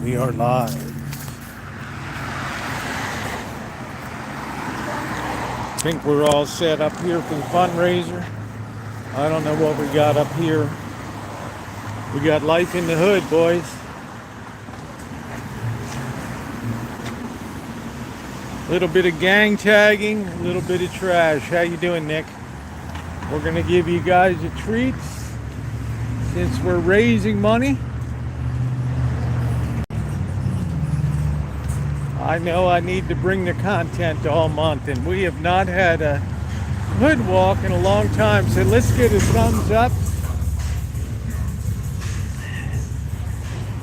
We are live. I think we're all set up here for the fundraiser. I don't know what we got up here. We got life in the hood, boys. A little bit of gang tagging, a little bit of trash. How you doing, Nick? We're gonna give you guys a treat since we're raising money. I know I need to bring the content all month, and we have not had a hood walk in a long time, so let's get a thumbs up.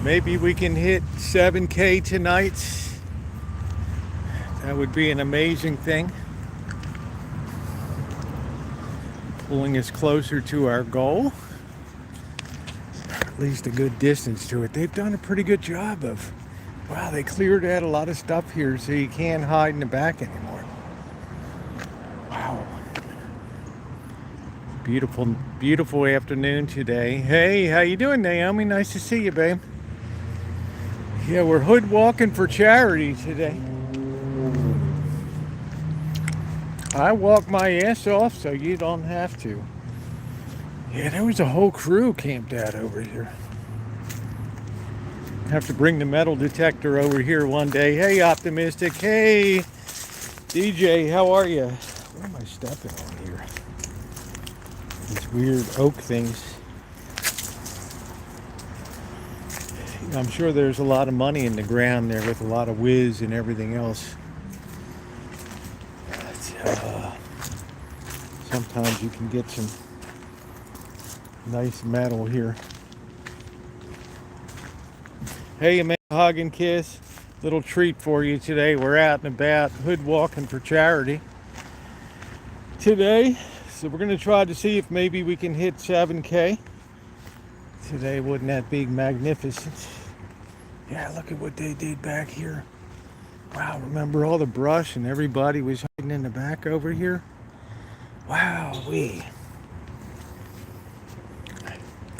Maybe we can hit 7K tonight. That would be an amazing thing. Pulling us closer to our goal. At least a good distance to it. They've done a pretty good job of, wow, they cleared out a lot of stuff here so you can't hide in the back anymore. Wow. Beautiful, beautiful afternoon today. Hey, how you doing, Naomi? Nice to see you, babe. Yeah, we're hood walking for charity today. I walk my ass off so you don't have to. Yeah, there was a whole crew camped out over here. Have to bring the metal detector over here one day. Hey, Optimistic. Hey, DJ, how are you? What am I stepping on here? These weird oak things. I'm sure there's a lot of money in the ground there with a lot of whiz and everything else. Sometimes you can get some nice metal here. Hey, Amanda Hug and Kiss. Little treat for you today. We're out and about hood walking for charity today. So we're going to try to see if maybe we can hit 7K. Today, wouldn't that be magnificent? Yeah, look at what they did back here. Wow, remember all the brush and everybody was hiding in the back over here? Wow-wee.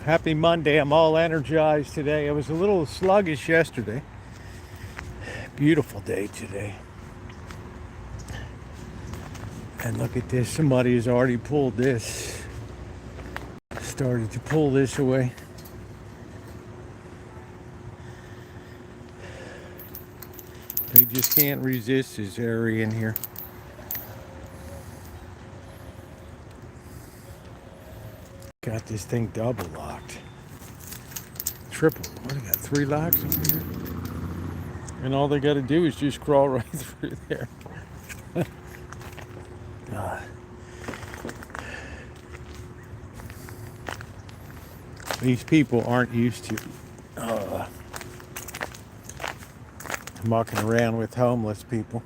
Happy Monday. I'm all energized today. I was a little sluggish yesterday. Beautiful day today. And look at this. Somebody has already pulled this. Started to pull this away. They just can't resist this area in here. Got this thing double locked. Triple. What, I got 3 locks over here? And all they got to do is just crawl right through there. These people aren't used to mucking around with homeless people.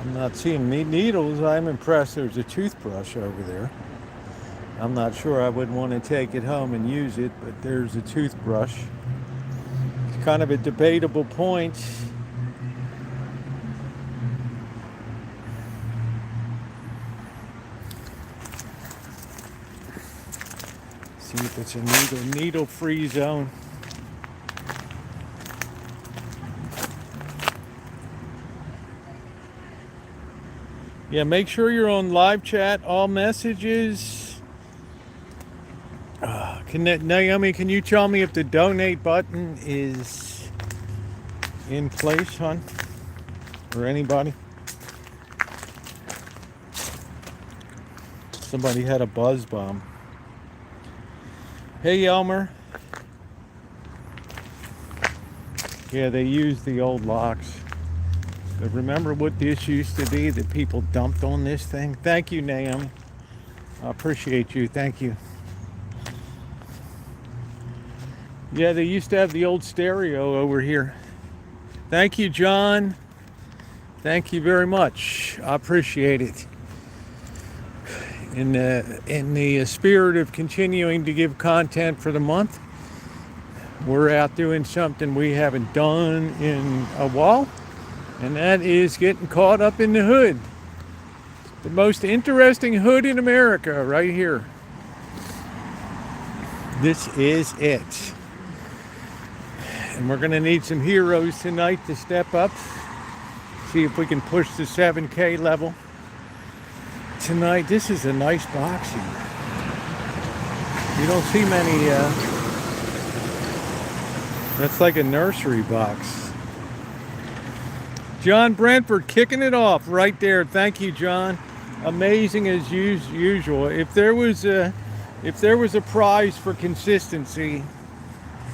I'm not seeing needles. I'm impressed there's a toothbrush over there. I'm not sure I would want to take it home and use it, but there's a toothbrush. It's kind of a debatable point. See if it's a needle-free zone. Yeah, make sure you're on live chat, all messages. Naomi, can you tell me if the donate button is in place, hon? Or anybody? Somebody had a buzz bomb. Hey, Elmer. Yeah, they used the old locks. But remember what this used to be that people dumped on this thing? Thank you, Naomi. I appreciate you. Thank you. Yeah, they used to have the old stereo over here. Thank you, John. Thank you very much. I appreciate it. In the spirit of continuing to give content for the month, we're out doing something we haven't done in a while. And that is getting caught up in the hood. The most interesting hood in America right here. This is it. And we're going to need some heroes tonight to step up. See if we can push the 7K level tonight. This is a nice box here. You don't see many, that's like a nursery box. John Brentford kicking it off right there. Thank you, John. Amazing as usual. If there was a prize for consistency,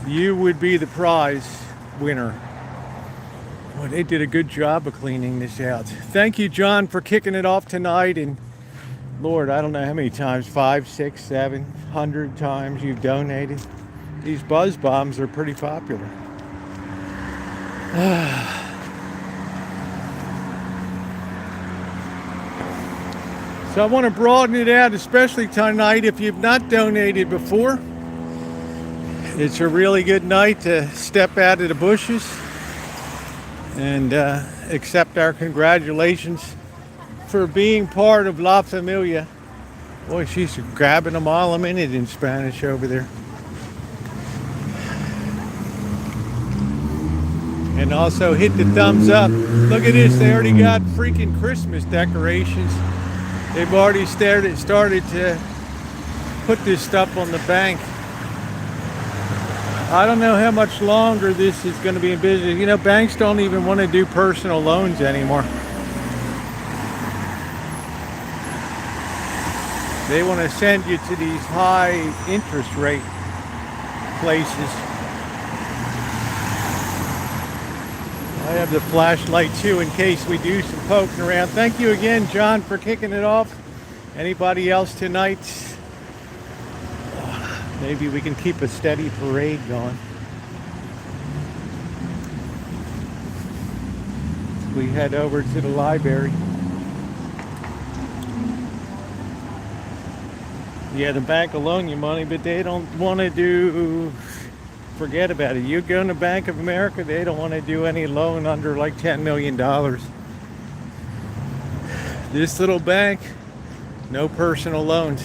you would be the prize winner. Well, they did a good job of cleaning this out. Thank you, John, for kicking it off tonight. And Lord, I don't know how many times, 5, 6, 700 times you've donated. These buzz bombs are pretty popular. So I want to broaden it out, especially tonight if you've not donated before. It's a really good night to step out of the bushes and accept our congratulations for being part of La Familia. Boy, she's grabbing them all a minute in Spanish over there. And also hit the thumbs up. Look at this, they already got freaking Christmas decorations. They've already started to put this stuff on the bank. I don't know how much longer this is going to be in business. You know, banks don't even want to do personal loans anymore. They want to send you to these high interest rate places. I have the flashlight too in case we do some poking around. Thank you again, John, for kicking it off. Anybody else tonight? Maybe we can keep a steady parade going. We head over to the library. Yeah, the bank will loan you money, but they don't want to do, forget about it. You go in the Bank of America, they don't want to do any loan under like $10 million. This little bank, no personal loans.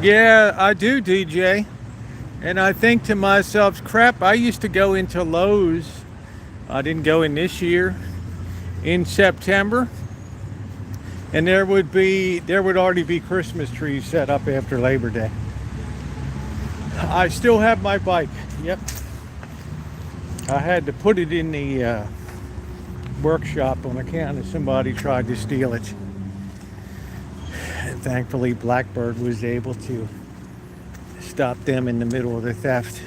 Yeah, I do, DJ. And I think to myself, crap, I used to go into Lowe's. I didn't go in this year, in September. And there would already be Christmas trees set up after Labor Day. I still have my bike. Yep. I had to put it in the workshop on account of somebody tried to steal it. And thankfully, Blackbird was able to stop them in the middle of the theft.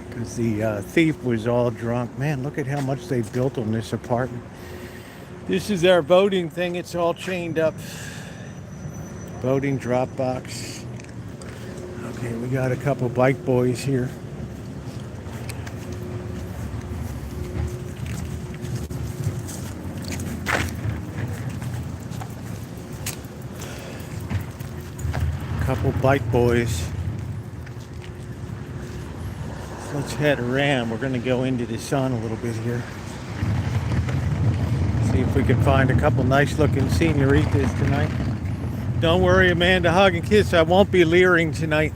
Because the thief was all drunk. Man, look at how much they built on this apartment. This is our voting thing. It's all chained up. Voting drop box. Okay, we got a couple bike boys here. Couple bike boys. So let's head around. We're going to go into the sun a little bit here. See if we can find a couple nice looking senoritas tonight. Don't worry, Amanda, hug and kiss. I won't be leering tonight.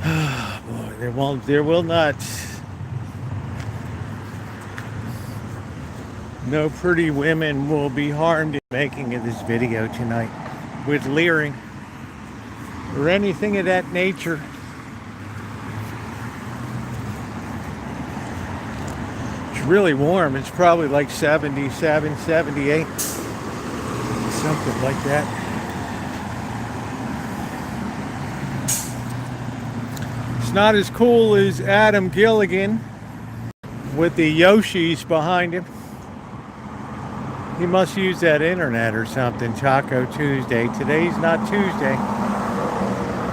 Boy, there will not. No pretty women will be harmed in making of this video tonight with leering or anything of that nature. It's really warm. It's probably like 77, 78, something like that. It's not as cool as Adam Gilligan with the Yoshis behind him. He must use that internet or something. Taco Tuesday. Today's not Tuesday.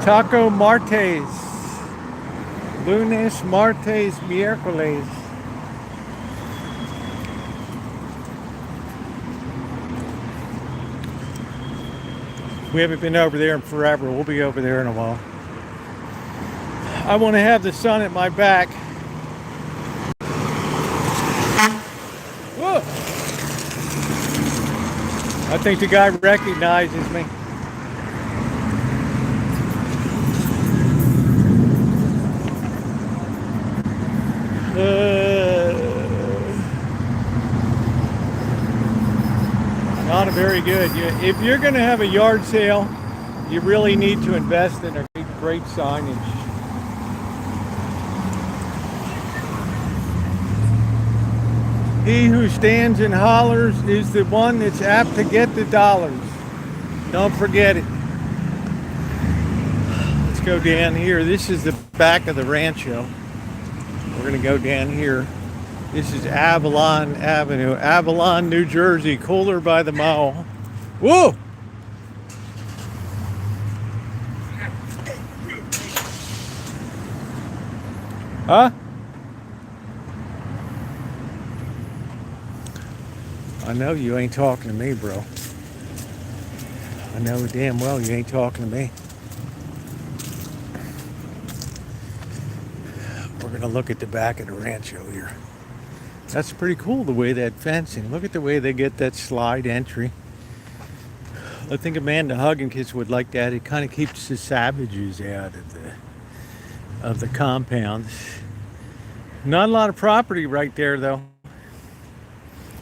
Taco Martes. Lunes, martes, miércoles. We haven't been over there in forever. We'll be over there in a while. I want to have the sun at my back. Whoa! I think the guy recognizes me. Not very good. If you're going to have a yard sale, you really need to invest in a great signage. He who stands and hollers is the one that's apt to get the dollars. Don't forget it. Let's go down here. This is the back of the Rancho. We're going to go down here. This is Avalon Avenue, Avalon, New Jersey. Cooler by the mile. Whoa! Huh? I know you ain't talking to me, bro. I know damn well you ain't talking to me. We're gonna look at the back of the Rancho here. That's pretty cool, the way that fencing. Look at the way they get that slide entry. I think Amanda Huggins would like that. It kind of keeps the savages out of the compound. Not a lot of property right there, though.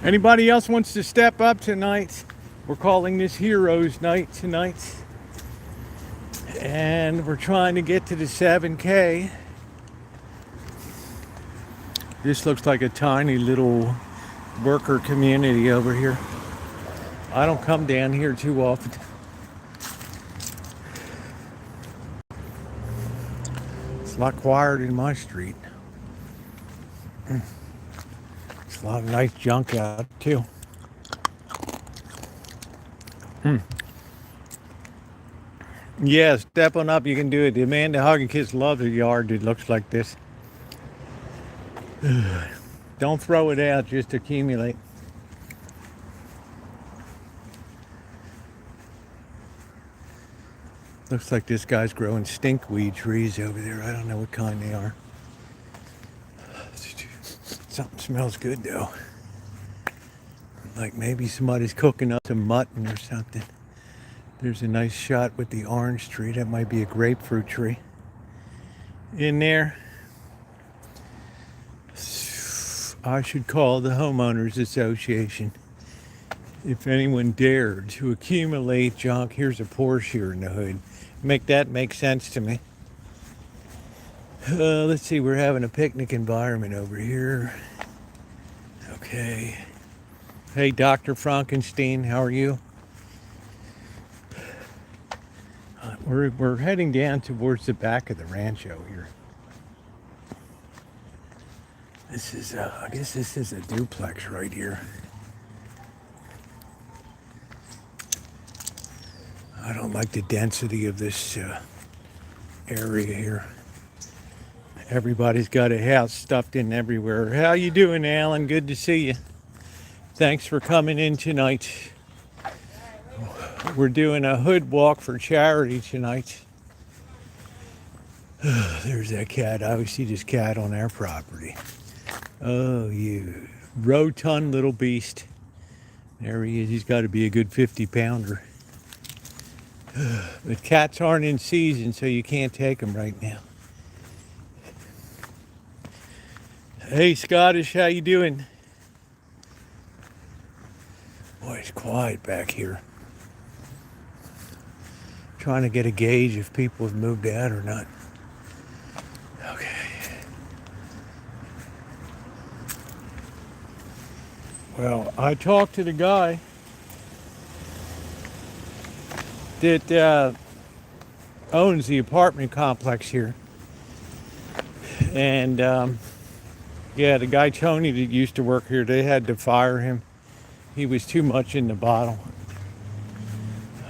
Anybody else wants to step up tonight? We're calling this Heroes Night tonight. And we're trying to get to the 7K. This looks like a tiny little worker community over here. I don't come down here too often. It's a lot quieter than my street. There's a lot of nice junk out too. Yeah, step on up, you can do it. The Amanda Huggins kids love the yard that looks like this. Don't throw it out, just accumulate. Looks like this guy's growing stinkweed trees over there. I don't know what kind they are. Something smells good though. Like maybe somebody's cooking up some mutton or something. There's a nice shot with the orange tree. That might be a grapefruit tree in there. I should call the homeowners association if anyone dared to accumulate junk. Here's a Porsche here in the hood. Make that make sense to me. Let's see, we're having a picnic environment over here. Okay. Hey, Dr. Frankenstein, how are you? We're heading down towards the back of the Rancho here. This is, I guess this is a duplex right here. I don't like the density of this area here. Everybody's got a house stuffed in everywhere. How you doing, Alan? Good to see you. Thanks for coming in tonight. We're doing a hood walk for charity tonight. There's that cat. I always see this cat on our property. Oh, you rotund little beast. There he is. He's got to be a good 50-pounder. But cats aren't in season, so you can't take them right now. Hey, Scottish, how you doing? Boy, it's quiet back here. Trying to get a gauge if people have moved out or not. Okay. Well, I talked to the guy that owns the apartment complex here. And yeah, the guy Tony that used to work here, they had to fire him. He was too much in the bottle.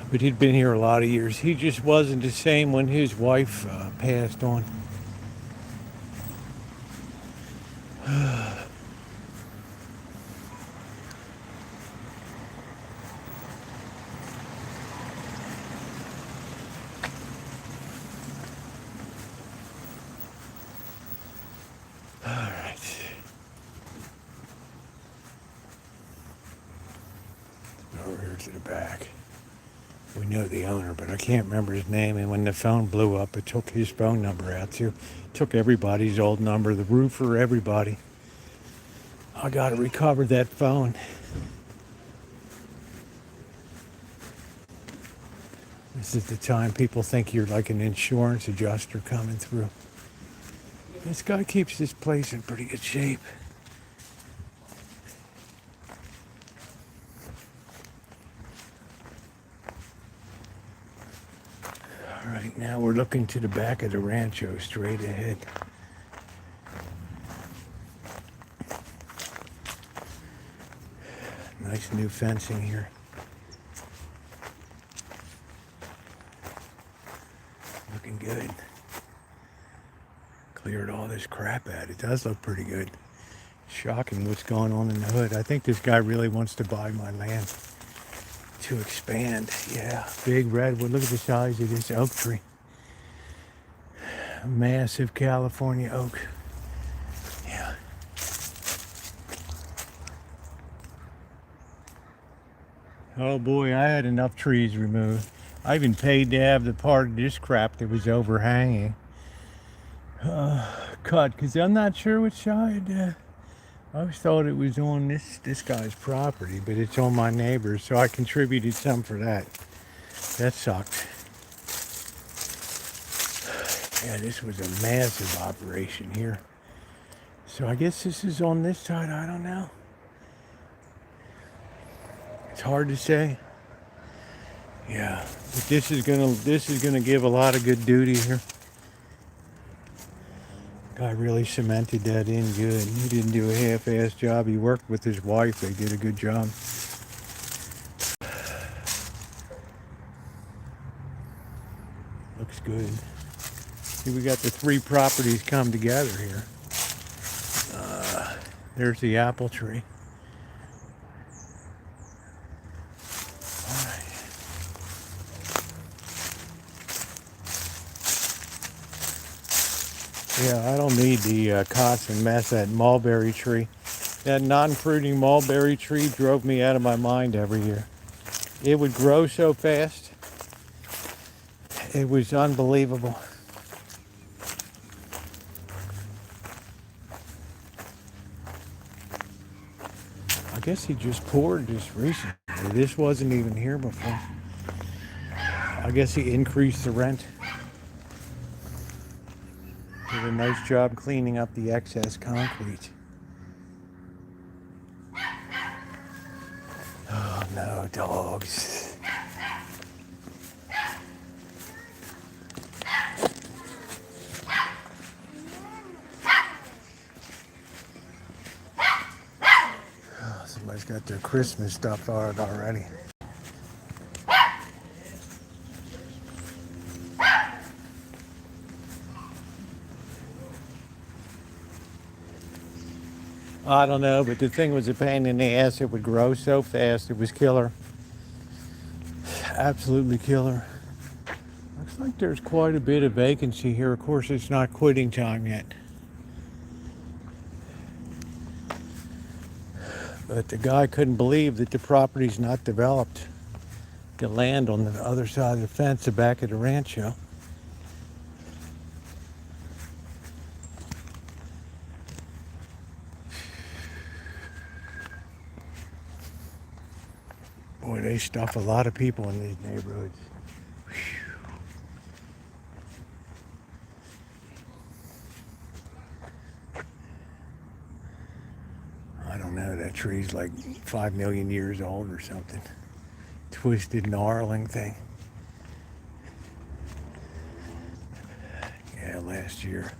But he'd been here a lot of years. He just wasn't the same when his wife passed on. over here to the back. We know the owner, but I can't remember his name. And when the phone blew up, it took his phone number out too. Took everybody's old number, the roofer, everybody. I got to recover that phone. This is the time people think you're like an insurance adjuster coming through. This guy keeps this place in pretty good shape. All right, now we're looking to the back of the Rancho, straight ahead. Nice new fencing here. Looking good. Cleared all this crap out. It does look pretty good. Shocking what's going on in the hood. I think this guy really wants to buy my land to expand. Yeah, big redwood. Look at the size of this oak tree. A massive California oak. Yeah. Oh boy, I had enough trees removed. I even paid to have the part of this crap that was overhanging cut, because I'm not sure which side. I always thought it was on this guy's property, but it's on my neighbor's, so I contributed some for that. That sucked. Yeah, this was a massive operation here. So I guess this is on this side. I don't know. It's hard to say. Yeah, but this is gonna give a lot of good duty here. Guy really cemented that in good. He didn't do a half-assed job. He worked with his wife. They did a good job. Looks good. See, we got the three properties come together here. There's the apple tree. Yeah, I don't need the constant mess. That mulberry tree. That non-fruiting mulberry tree drove me out of my mind every year. It would grow so fast. It was unbelievable. I guess he just poured this recently. This wasn't even here before. I guess he increased the rent. Did a nice job cleaning up the excess concrete. Oh no, dogs. Oh, somebody's got their Christmas stuff out already. I don't know, but the thing was a pain in the ass. It would grow so fast. It was killer. Absolutely killer. Looks like there's quite a bit of vacancy here. Of course, it's not quitting time yet. But the guy couldn't believe that the property's not developed. The land on the other side of the fence, the back of the Rancho. Boy, they stuff a lot of people in these neighborhoods. Whew. I don't know, that tree's like 5 million years old or something. Twisted, gnarling thing. Yeah, last year.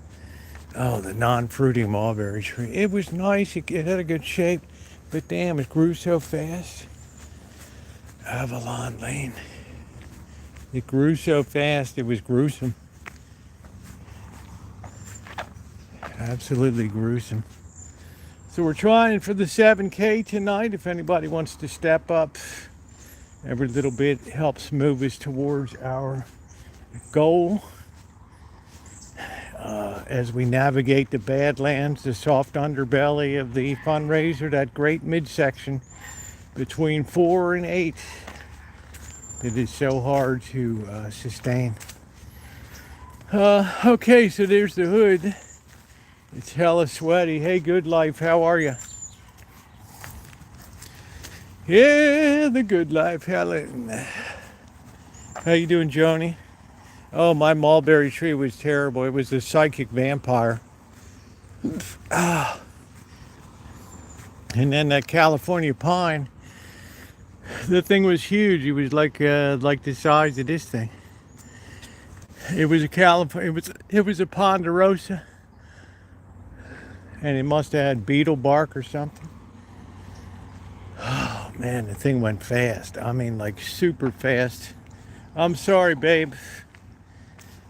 Oh, the non-fruiting mulberry tree. It was nice, it had a good shape, but damn, it grew so fast. Avalon Lane. It grew so fast, it was gruesome. Absolutely gruesome. So we're trying for the 7K tonight. If anybody wants to step up, every little bit helps move us towards our goal. As we navigate the Badlands, the soft underbelly of the fundraiser, that great midsection between 4 and 8. It is so hard to sustain. Okay, so there's the hood. It's hella sweaty. Hey, Good Life, how are you? Yeah, the Good Life, Helen. How you doing, Joni? Oh, my mulberry tree was terrible. It was a psychic vampire. And then that California pine, the thing was huge. It was like the size of this thing. It was a it was a ponderosa, and it must have had beetle bark or something. Oh man, the thing went fast. I mean, like super fast. I'm sorry, babe.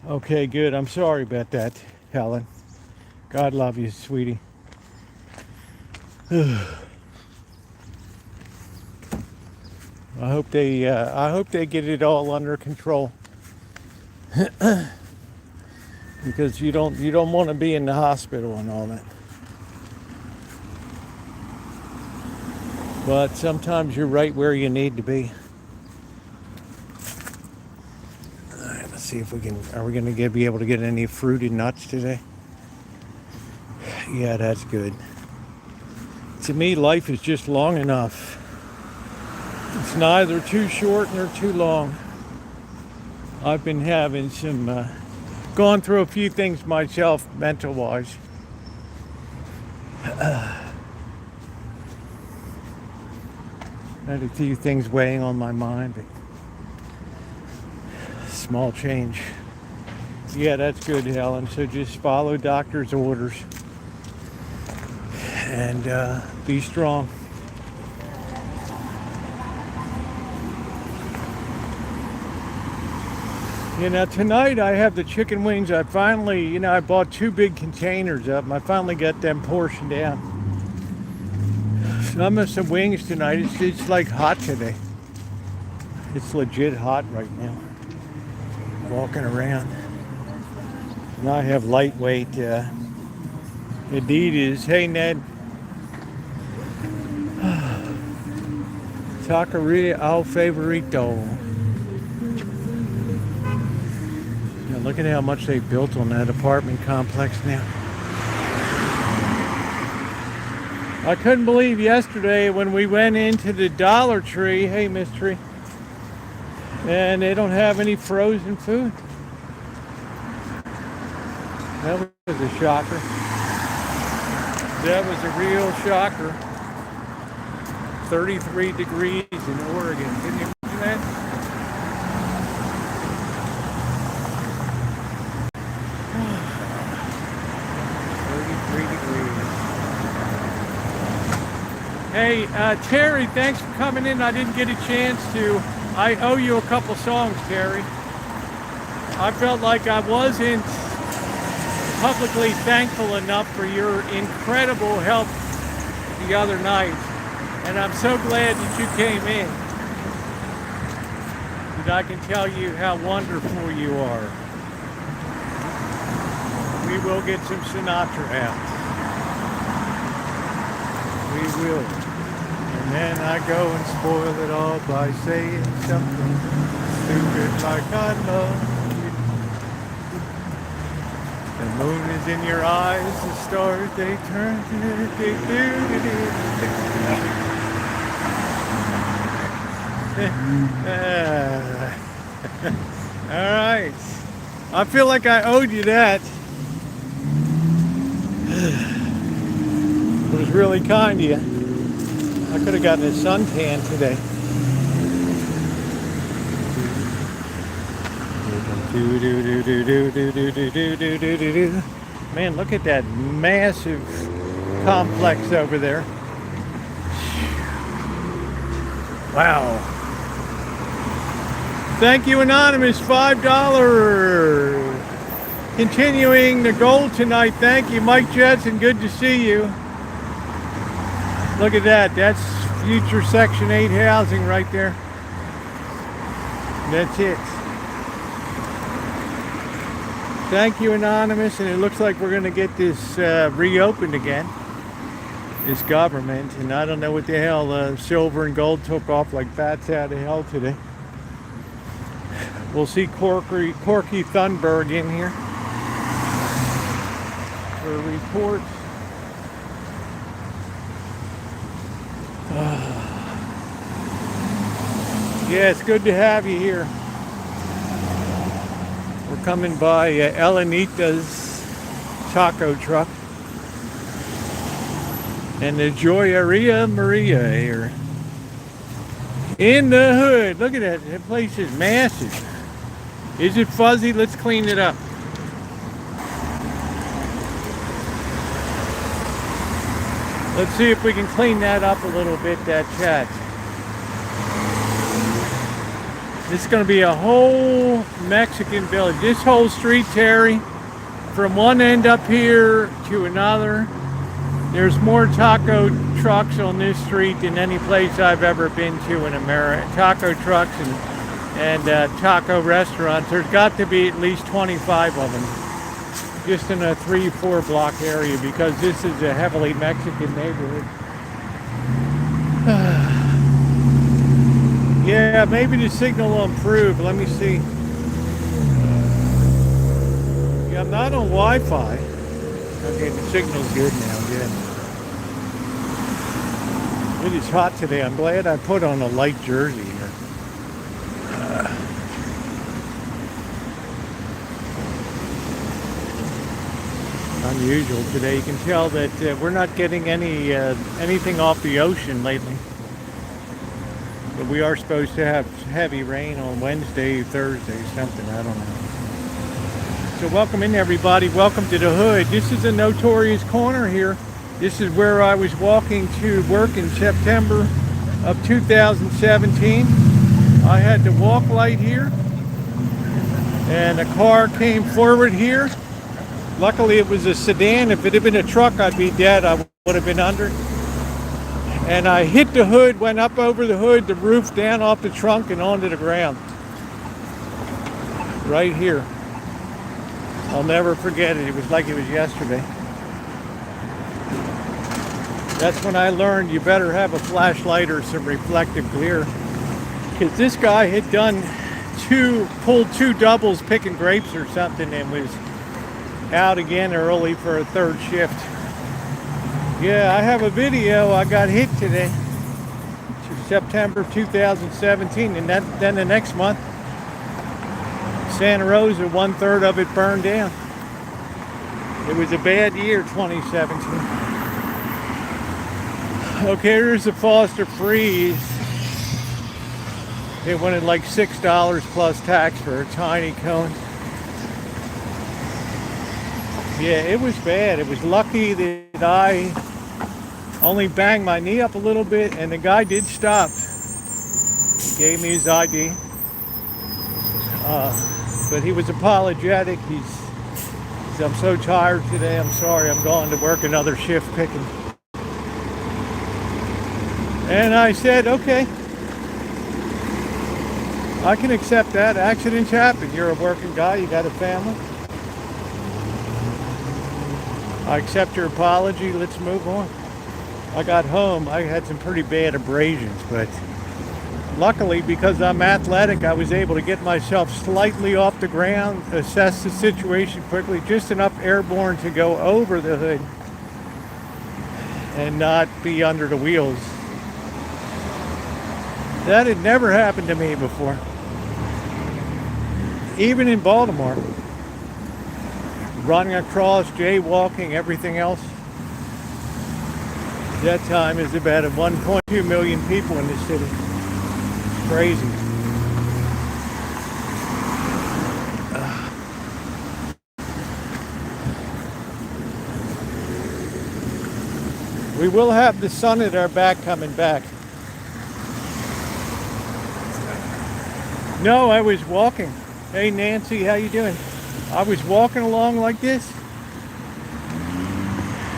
Okay, good. I'm sorry about that, Helen. God love you, sweetie. I hope they get it all under control. Because you don't want to be in the hospital and all that. But sometimes you're right where you need to be. All right, let's see if we can. Are we going to be able to get any fruited nuts today? Yeah, that's good. To me, life is just long enough. It's neither too short nor too long. I've been having some, gone through a few things myself, mental-wise. Had a few things weighing on my mind, but small change. Yeah, that's good, Helen. So just follow doctor's orders and be strong. You know, tonight I have the chicken wings. I finally, I bought 2 big containers up, and I finally got them portioned down. Some wings tonight. It's like hot today. It's legit hot right now. Walking around. And I have lightweight Adidas. Hey, Ned. Taqueria al favorito. Yeah, look at how much they built on that apartment complex now. I couldn't believe yesterday when we went into the Dollar Tree, hey Mystery, and they don't have any frozen food. That was a shocker. That was a real shocker. 33 degrees in Oregon. Can you imagine that? Hey, Terry, thanks for coming in. I didn't get a chance to. I owe you a couple songs, Terry. I felt like I wasn't publicly thankful enough for your incredible help the other night. And I'm so glad that you came in. That I can tell you how wonderful you are. We will get some Sinatra out. We will. And then I go and spoil it all by saying something stupid like I love you. The moon is in your eyes, the stars they turn all right. I feel like I owed you that. It was really kind of you. I could have gotten a suntan today. Man, look at that massive complex over there. Wow. Thank you, Anonymous. $5. Continuing the goal tonight. Thank you, Mike Jetson. Good to see you. Look at that. That's future Section 8 housing right there. That's it. Thank you, Anonymous. And it looks like we're going to get this reopened again. this government, and I don't know what the hell silver and gold took off like bats out of hell today. We'll see Corky Thunberg in here for a report. Yeah, it's good to have you here. We're coming by Elenita's taco truck and the Joyeria Maria here in the hood. Look at that. That place is massive. Is it fuzzy? Let's clean it up. Let's see if we can clean that up a little bit, that chat. This is going to be a whole Mexican village. This whole street, Terry, from one end up here to another. There's more taco trucks on this street than any place I've ever been to in America. Taco trucks and taco restaurants. There's got to be at least 25 of them. Just in a 3-4 block area, because this is a heavily Mexican neighborhood. Yeah, maybe the signal will improve. Let me see. Yeah, I'm not on Wi-Fi. Okay, the signal's good now. Good. It is hot today. I'm glad I put on a light jersey here. Unusual today. You can tell that we're not getting anything off the ocean lately. But we are supposed to have heavy rain on Wednesday, Thursday, something. I don't know. So welcome in, everybody. Welcome to the hood. This is a notorious corner here. This is where I was walking to work in September of 2017. I had the walk light here, and a car came forward here. Luckily, it was a sedan. If it had been a truck, I'd be dead. I would have been under. And I hit the hood, went up over the hood, the roof, down off the trunk, and onto the ground. Right here. I'll never forget it. It was like it was yesterday. That's when I learned you better have a flashlight or some reflective glare. Because this guy had pulled two doubles picking grapes or something, and was out again early for a third shift. Yeah, I have a video. I got hit today, September 2017, and then the next month, Santa Rosa, 1/3 of it burned down. It was a bad year, 2017. Okay, here's the Foster Freeze. They wanted like $6 plus tax for a tiny cone. Yeah, it was bad. It was lucky that I only banged my knee up a little bit, and the guy did stop. He gave me his ID. But he was apologetic. He said, I'm so tired today. I'm sorry. I'm going to work another shift picking. And I said, okay. I can accept that. Accidents happen. You're a working guy. You got a family. I accept your apology. Let's move on. I got home. I had some pretty bad abrasions, but luckily, because I'm athletic, I was able to get myself slightly off the ground, assess the situation quickly, just enough airborne to go over the hood and not be under the wheels. That had never happened to me before. Even in Baltimore. Running across, jaywalking, everything else. That time is about 1.2 million people in this city. It's crazy. We will have the sun at our back coming back. No, I was walking. Hey Nancy, how you doing? I was walking along like this.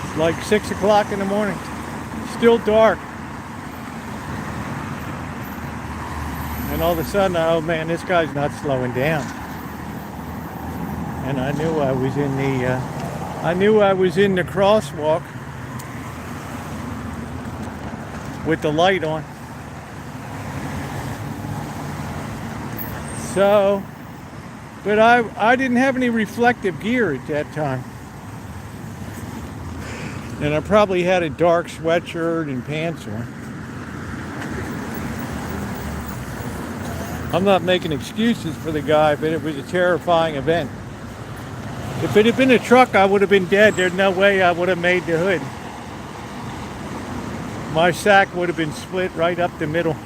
It's like 6 o'clock in the morning. Still dark. And all of a sudden, oh man, this guy's not slowing down. And I knew I was in the crosswalk. with the light on. So, but I didn't have any reflective gear at that time. And I probably had a dark sweatshirt and pants on. I'm not making excuses for the guy, but it was a terrifying event. If it had been a truck, I would have been dead. There's no way I would have made the hood. My sack would have been split right up the middle.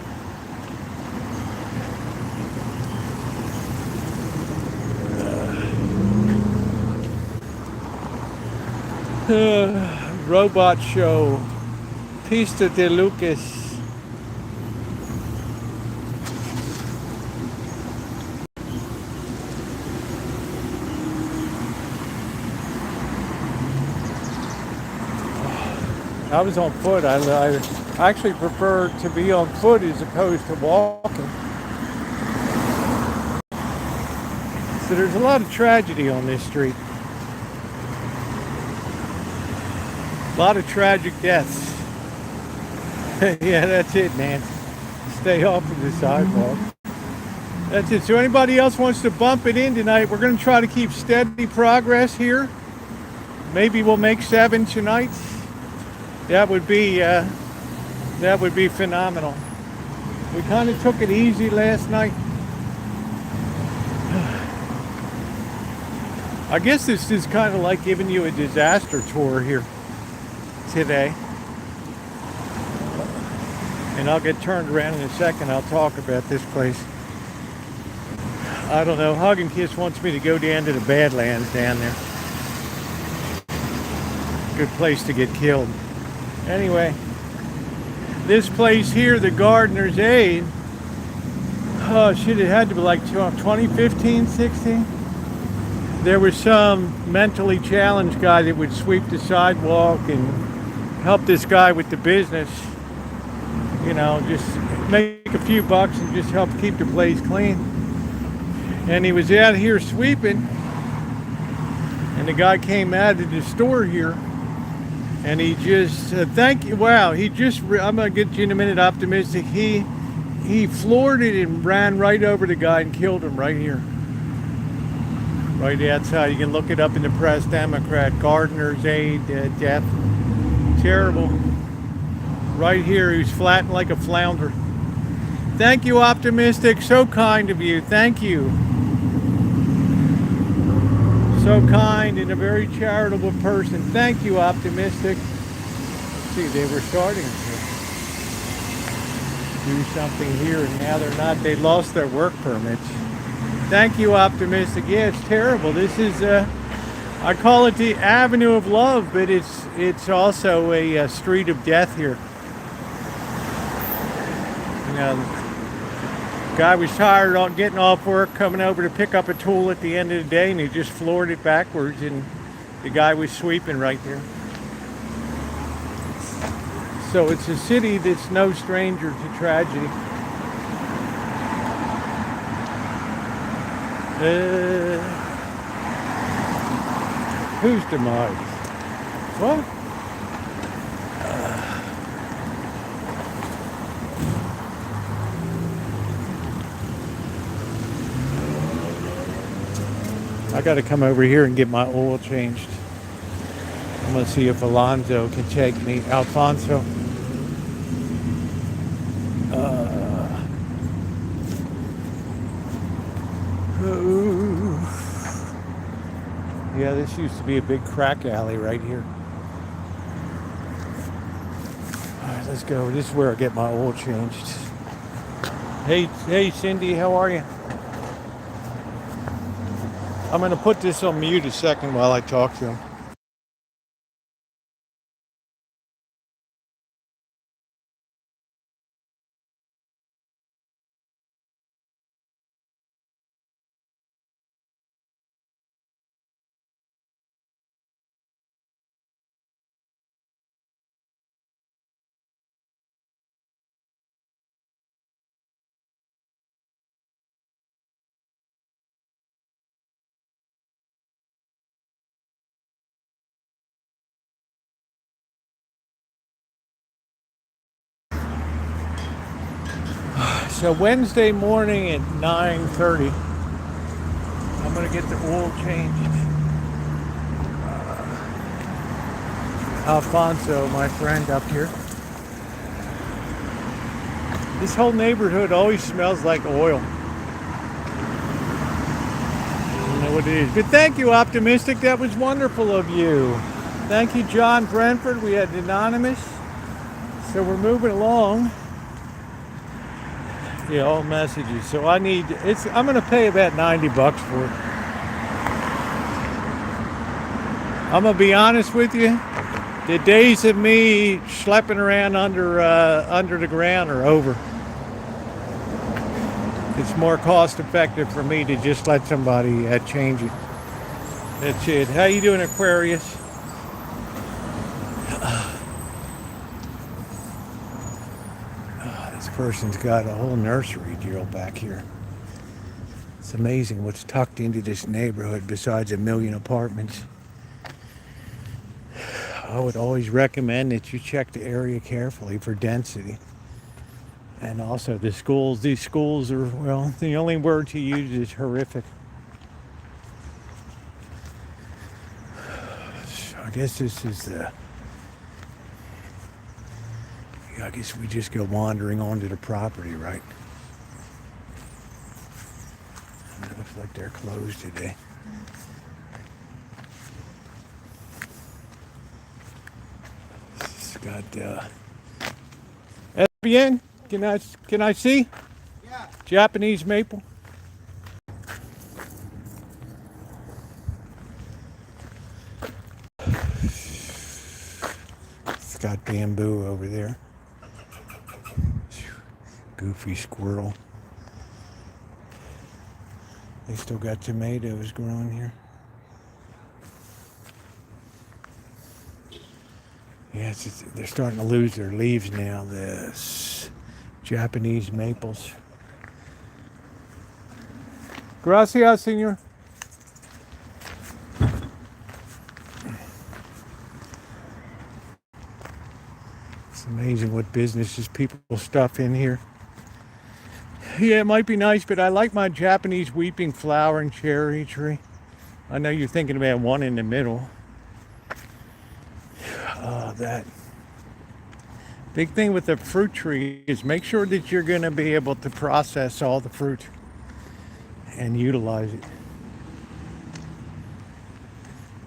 Robot show. Pista de Lucas. I was on foot. I actually prefer to be on foot as opposed to walking. So there's a lot of tragedy on this street. A lot of tragic deaths. Yeah, that's it, man. Stay off of the sidewalk. That's it. So anybody else wants to bump it in tonight, we're going to try to keep steady progress here. Maybe we'll make 7 tonight. That would be phenomenal. We kind of took it easy last night. I guess this is kind of like giving you a disaster tour here today. And I'll get turned around in a second. I'll talk about this place. I don't know. Hug and Kiss wants me to go down to the Badlands down there. Good place to get killed. Anyway, this place here, the Gardener's Aid, oh shit, it had to be like 2015, 16. There was some mentally challenged guy that would sweep the sidewalk and help this guy with the business. You know, just make a few bucks and just help keep the place clean. And he was out here sweeping, and the guy came out of the store here. And he just, thank you, wow, he just, I'm going to get you in a minute, optimistic. He floored it and ran right over the guy and killed him right here. Right outside. You can look it up in the Press Democrat. Gardener's Aid, death. Terrible. Right here, he was flattened like a flounder. Thank you, optimistic. So kind of you. Thank you. So kind and a very charitable person. Thank you, optimistic. See, they were starting to do something here, and now they're not. They lost their work permits. Thank you, optimistic. Yeah, it's terrible. This is, I call it the Avenue of Love, but it's also a street of death here. You know, guy was tired on getting off work, coming over to pick up a tool at the end of the day, and he just floored it backwards, and the guy was sweeping right there. So it's a city that's no stranger to tragedy. Whose demise? What? I got to come over here and get my oil changed. I'm going to see if Alonzo can take me. Alfonso. Yeah, this used to be a big crack alley right here. All right, let's go. This is where I get my oil changed. Hey, Cindy, how are you? I'm going to put this on mute a second while I talk to him. It's a Wednesday morning at 9:30. I'm gonna get the oil changed. Alfonso, my friend up here. This whole neighborhood always smells like oil. I don't know what it is. But thank you, Optimistic. That was wonderful of you. Thank you, John Brentford. We had Anonymous. So we're moving along. Yeah, all messages. So I'm gonna pay about $90 for it. I'm gonna be honest with you. The days of me schlepping around under the ground are over. It's more cost effective for me to just let somebody change it. That's it. How you doing, Aquarius? This person's got a whole nursery deal back here. It's amazing what's tucked into this neighborhood besides 1 million apartments. I would always recommend that you check the area carefully for density. And also the schools. These schools are, well, the only word to use is horrific. So I guess this is I guess we just go wandering onto the property, right? It looks like they're closed today. It's got bien? Can I see? Yeah. Japanese maple. It's got bamboo over there. Goofy squirrel. They still got tomatoes growing here. Yeah, they're starting to lose their leaves now, this Japanese maples. Gracias, señor. It's amazing what businesses people stuff in here. Yeah, it might be nice, but I like my Japanese weeping flower and cherry tree. I know you're thinking about one in the middle. That big thing with the fruit tree is make sure that you're going to be able to process all the fruit and utilize it.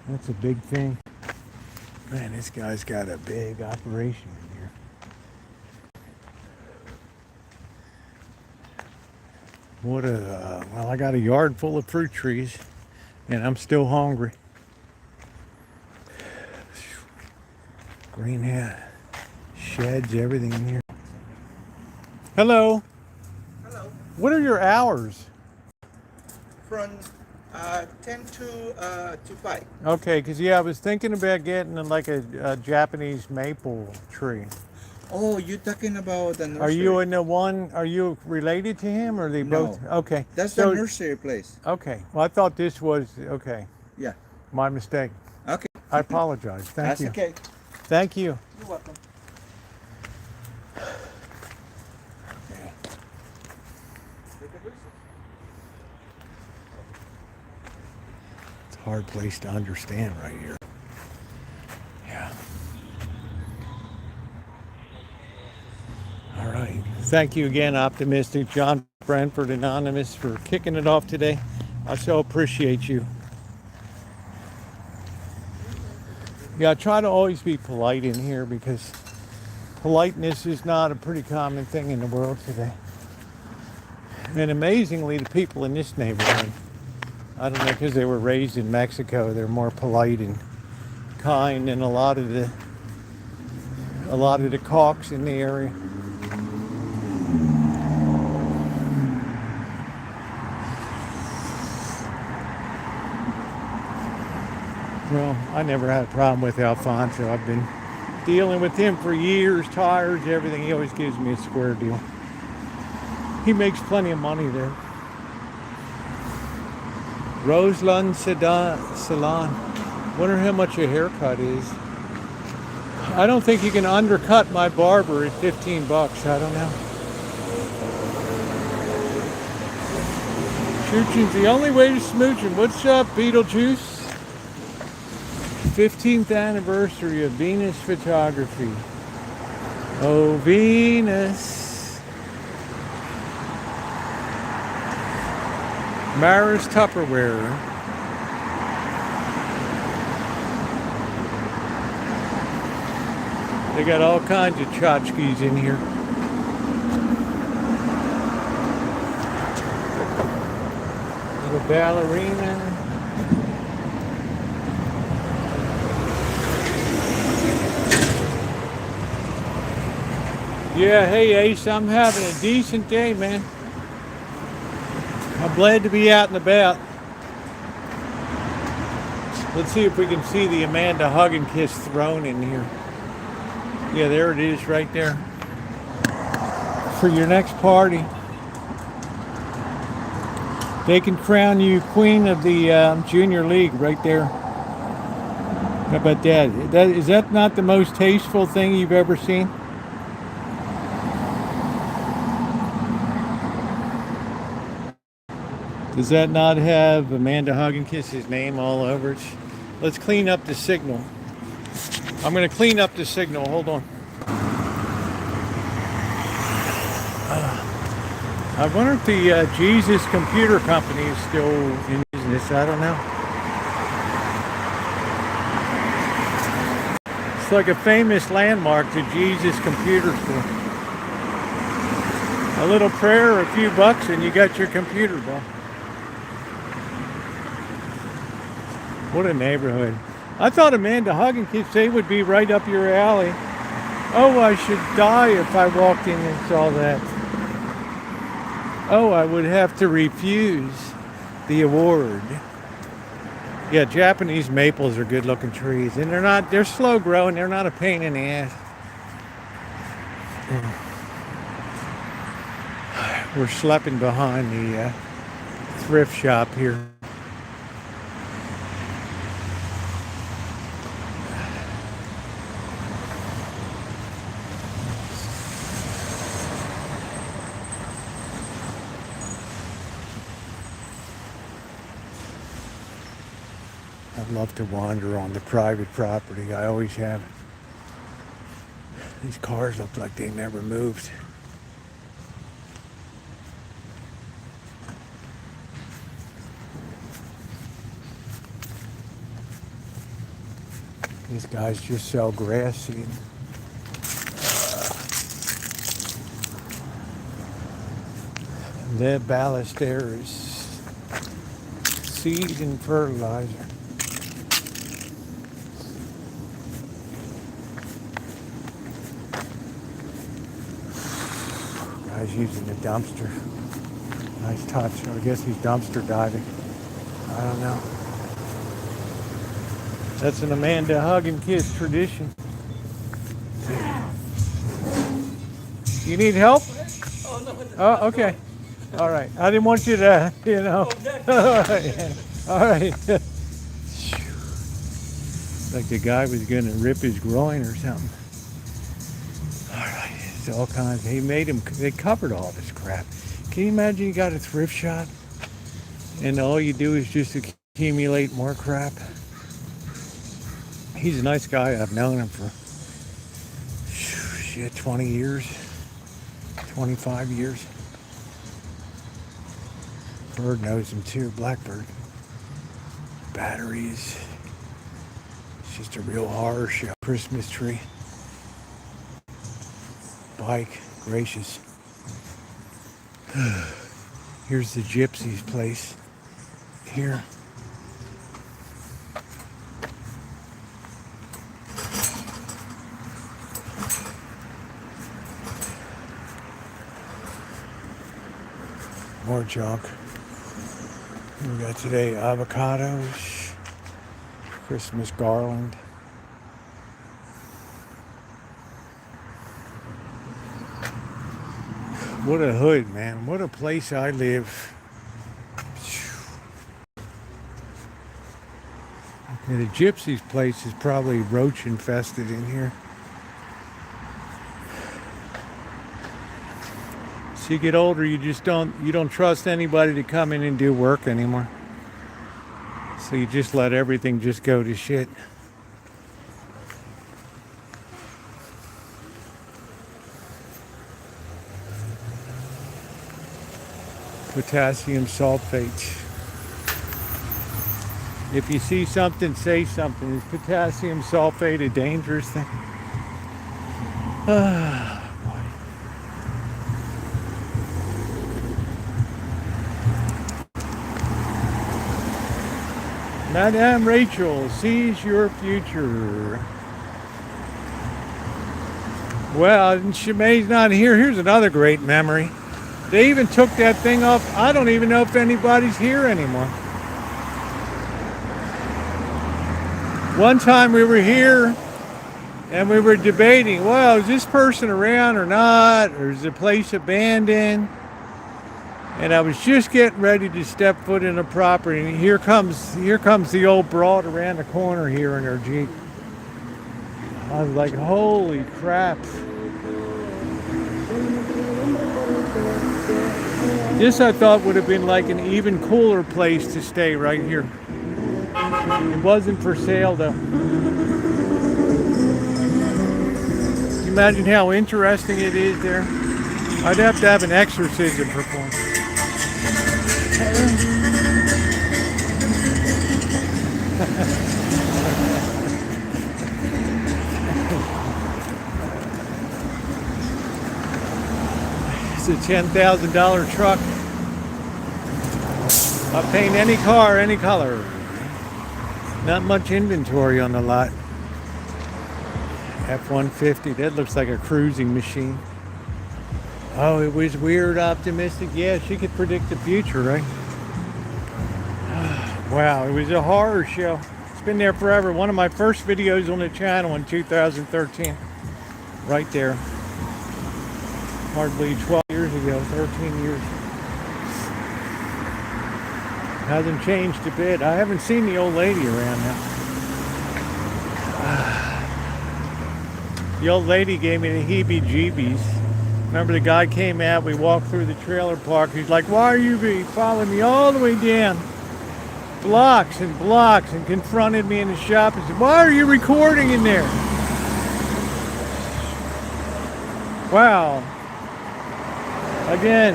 That's a big thing. Man, this guy's got a big operation in here. Well, I got a yard full of fruit trees and I'm still hungry. Green hat, sheds, everything in here. Hello. Hello. What are your hours? From 10 to 5. Okay, because I was thinking about getting like a Japanese maple tree. Oh, you're talking about the nursery? Are you in the one? Are you related to him, or are they both? No. Okay. That's the nursery place. Okay. Well, I thought this was okay. Yeah. My mistake. Okay. I apologize. Thank That's you. okay. Thank you. You're welcome. It's a hard place to understand right here. Yeah. All right. Thank you again, Optimistic. John Brentford, Anonymous, for kicking it off today. I so appreciate you. Yeah, I try to always be polite in here because politeness is not a pretty common thing in the world today. And amazingly, the people in this neighborhood, I don't know, because they were raised in Mexico, they're more polite and kind than a lot of the cocks in the area. Well, I never had a problem with Alfonso. I've been dealing with him for years, tires, everything. He always gives me a square deal. He makes plenty of money there. Roseland Salon. Wonder how much a haircut is. I don't think you can undercut my barber at $15. I don't know. Smooching's the only way to smooching. What's up, Beetlejuice? 15th anniversary of Venus photography. Oh, Venus. Mara's Tupperware. They got all kinds of tchotchkes in here. Little ballerina. Yeah, hey Ace, I'm having a decent day, man. I'm glad to be out and about. Let's see if we can see the Amanda Hug and Kiss throne in here. Yeah, there it is right there. For your next party. They can crown you queen of the junior league right there. How about that? Is that not the most tasteful thing you've ever seen? Does that not have Amanda Hug and Kiss's name all over it? Let's clean up the signal. I'm going to clean up the signal. Hold on. I wonder if the Jesus Computer Company is still in business. I don't know. It's like a famous landmark, the Jesus Computer Store. A little prayer, a few bucks, and you got your computer back. What a neighborhood. I thought Amanda Hug and Kiss, they would be right up your alley. Oh, I should die if I walked in and saw that. Oh, I would have to refuse the award. Yeah, Japanese maples are good looking trees. And they're slow growing. They're not a pain in the ass. We're schlepping behind the thrift shop here. I'd love to wander on the private property. I always have. These cars look like they never moved. These guys just sell grass seed. Their ballast there is seed and fertilizer. Guy's using the dumpster. Nice touch. I guess he's dumpster diving. I don't know. That's an Amanda Hug and Kiss tradition. You need help? Oh, okay. All right. I didn't want you to, you know. All right. All right. Like the guy was going to rip his groin or something. All right. It's all kinds. He made him, they covered all this crap. Can you imagine you got a thrift shop and all you do is just accumulate more crap? He's a nice guy. I've known him for, 20 years, 25 years. Bird knows him too, Blackbird. Batteries. It's just a real horror show. Christmas tree. Bike, gracious. Here's the gypsy's place. Here. More junk. We got today avocados, Christmas garland. What a hood, man. What a place I live. And the gypsy's place is probably roach infested in here. As you get older, you don't trust anybody to come in and do work anymore. So you just let everything just go to shit. Potassium sulfate. If you see something, say something. Is potassium sulfate a dangerous thing? Ah, boy. Madame Rachel sees your future. Well, Shimei's not here. Here's another great memory. They even took that thing off. I don't even know if anybody's here anymore. One time we were here and we were debating, well, is this person around or not? Or is the place abandoned? And I was just getting ready to step foot in the property, and here comes the old broad around the corner here in her Jeep. I was like, holy crap. This I thought would have been like an even cooler place to stay right here. It wasn't for sale though. Can you imagine how interesting it is there? I'd have to have an exorcism performed. It's a $10,000 truck. I'll paint any car, any color. Not much inventory on the lot. F-150, that looks like a cruising machine. Oh, it was weird, optimistic. Yeah, she could predict the future, right? Wow, it was a horror show. It's been there forever. One of my first videos on the channel in 2013. Right there. Hardly 12 years ago, 13 years. Hasn't changed a bit. I haven't seen the old lady around now. The old lady gave me the heebie-jeebies. Remember the guy came out, we walked through the trailer park. He's like, why are you following me all the way down? Blocks and blocks, and confronted me in the shop and said, why are you recording in there? Wow. Again,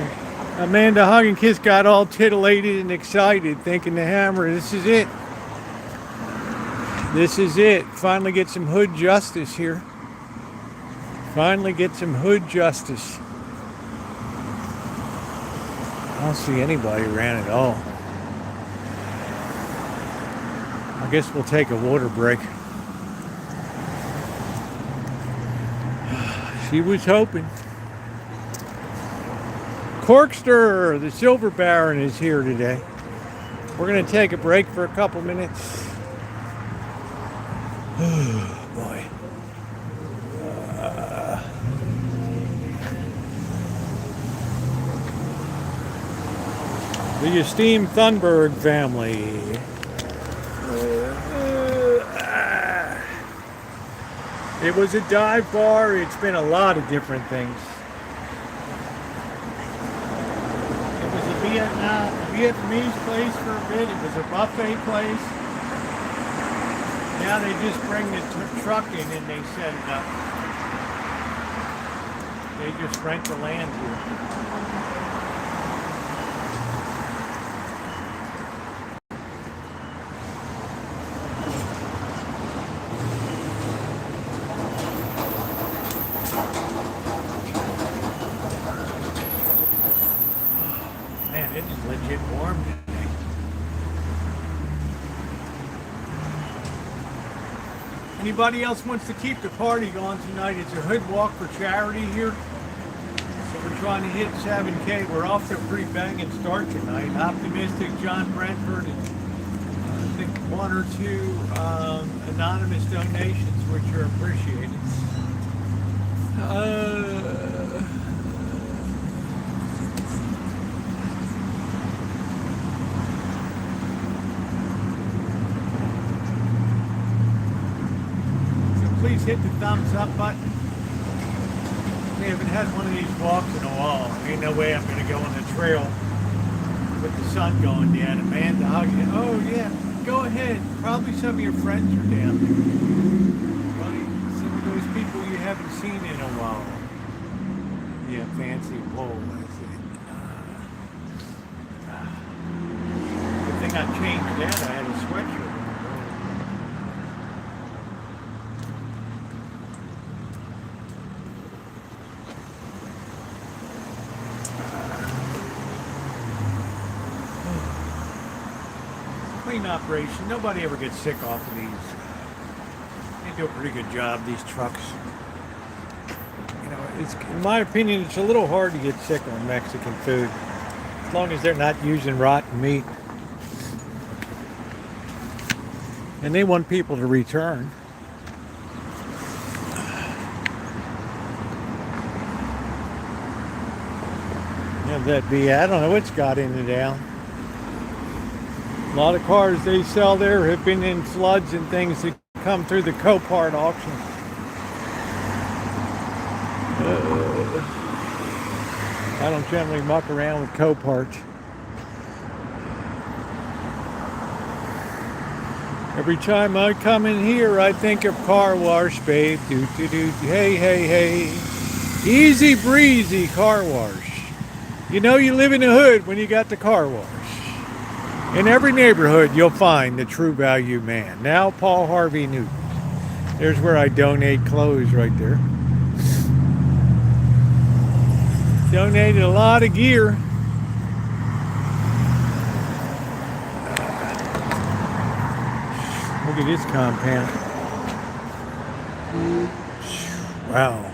Amanda Hugginkiss got all titillated and excited, thinking the hammer, this is it. This is it. Finally get some hood justice here. Finally get some hood justice. I don't see anybody around at all. I guess we'll take a water break. She was hoping. Corkster, the Silver Baron, is here today. We're going to take a break for a couple minutes. Oh, boy. The esteemed Thunberg family. It was a dive bar. It's been a lot of different things. It was a Vietnamese place for a bit. It was a buffet place. Now they just bring the truck in and they set it up. They just rent the land here. Man, it is legit warm today. Anybody else wants to keep the party going tonight? It's a hood walk for charity here. So we're trying to hit 7K. We're off to a pretty banging start tonight. Optimistic, John Brentford, and I think one or two anonymous donations, which are appreciated. Please hit the thumbs up button. We haven't had one of these walks in a while. Ain't no way I'm gonna go on the trail with the sun going down. Amanda, how you? Oh yeah, go ahead. Probably some of your friends are down there. Probably some of those people you haven't seen in a while. Yeah, fancy pole. That's it. Good thing I changed that. I had a sweatshirt. Clean operation. Nobody ever gets sick off of these. They do a pretty good job, these trucks. You know, it's, in my opinion, it's a little hard to get sick on Mexican food. As long as they're not using rotten meat. And they want people to return. Have that be, I don't know what's got into town. A lot of cars they sell there have been in floods and things that come through the Copart auction. I don't generally muck around with Coparts. Every time I come in here, I think of car wash, babe. Do do do. Hey hey hey. Easy breezy car wash. You know you live in the hood when you got the car wash. In every neighborhood, you'll find the true value man. Now, Paul Harvey Newton. There's where I donate clothes right there. Donated a lot of gear. Look at this compound. Wow.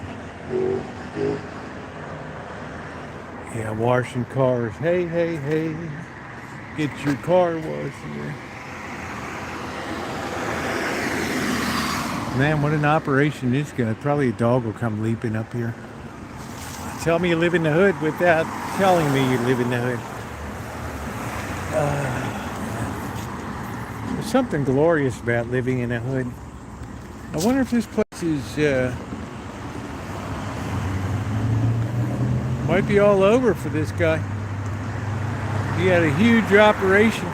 Yeah, washing cars. Hey, hey, hey. Get your car washed here. Man, what an operation this guy. Probably a dog will come leaping up here. Tell me you live in the hood without telling me you live in the hood. There's something glorious about living in a hood. I wonder if this place is might be all over for this guy. He had a huge operation.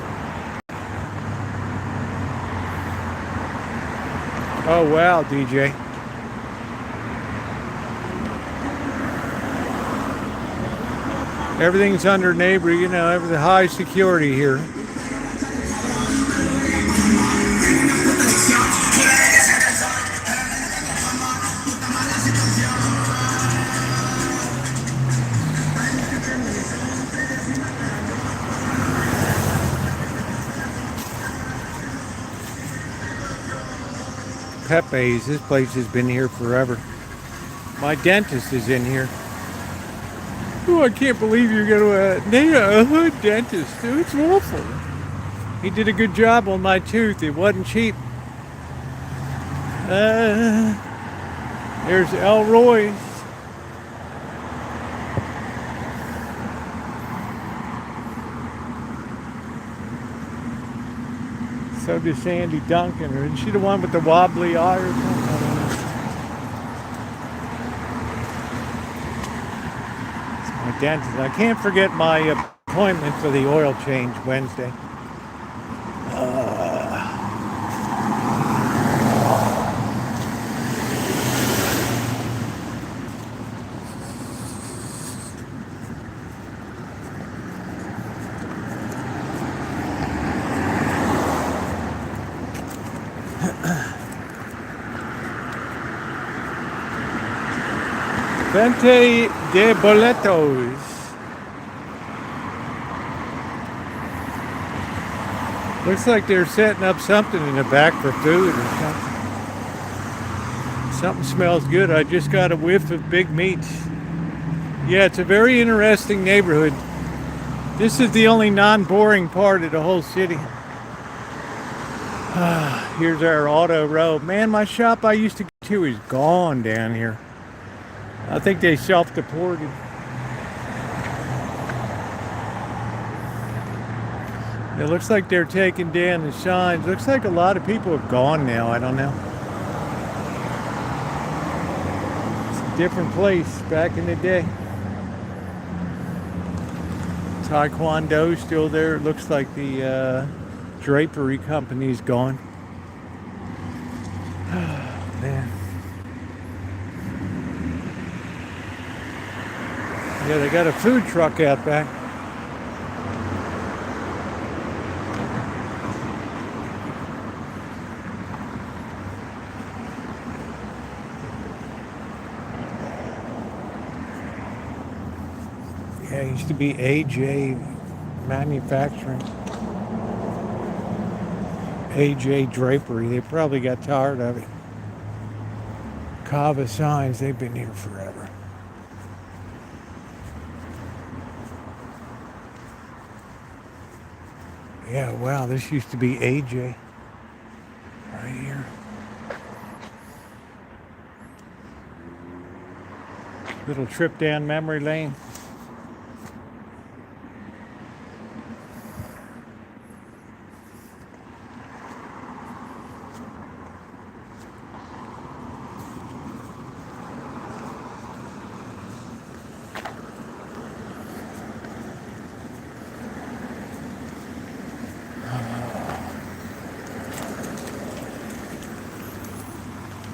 Oh wow, DJ. Everything's under neighbor, you know, everything high security here. Pepe's, this place has been here forever. My dentist is in here. Oh, I can't believe you're going to a hood dentist. Dude, it's awful. He did a good job on my tooth. It wasn't cheap. There's Elroy's. So does Sandy Duncan. Or is she the one with the wobbly eye or something? I don't know. It's my dentist. I can't forget my appointment for the oil change Wednesday. Vente de boletos. Looks like they're setting up something in the back for food or something. Something smells good. I just got a whiff of big meats. Yeah, it's a very interesting neighborhood. This is the only non-boring part of the whole city. Here's our auto row. Man, my shop I used to go to is gone down here. I think they self-deported. It looks like they're taking down the signs. Looks like a lot of people have gone now. I don't know. Different place back in the day. Taekwondo still there. It looks like the drapery company's gone. Oh, man. Yeah, they got a food truck out back. Yeah, it used to be AJ Manufacturing. AJ Drapery. They probably got tired of it. Kava Signs, they've been here forever. Yeah, wow, this used to be AJ. Right here. Little trip down memory lane.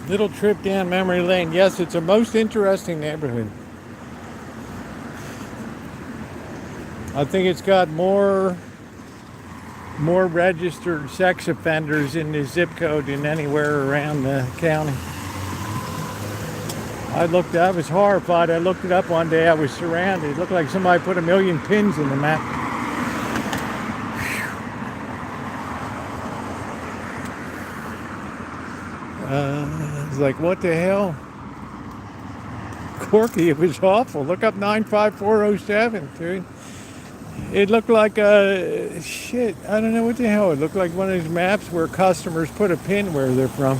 Little trip down memory lane. Yes, it's a most interesting neighborhood. I think it's got more registered sex offenders in the zip code than anywhere around the county. I was horrified. I looked it up one day. I was surrounded. It looked like somebody put 1,000,000 pins in the map. It's like, what the hell? Corky, it was awful. Look up 95407, dude. It looked like shit. I don't know what the hell. It looked like one of those maps where customers put a pin where they're from.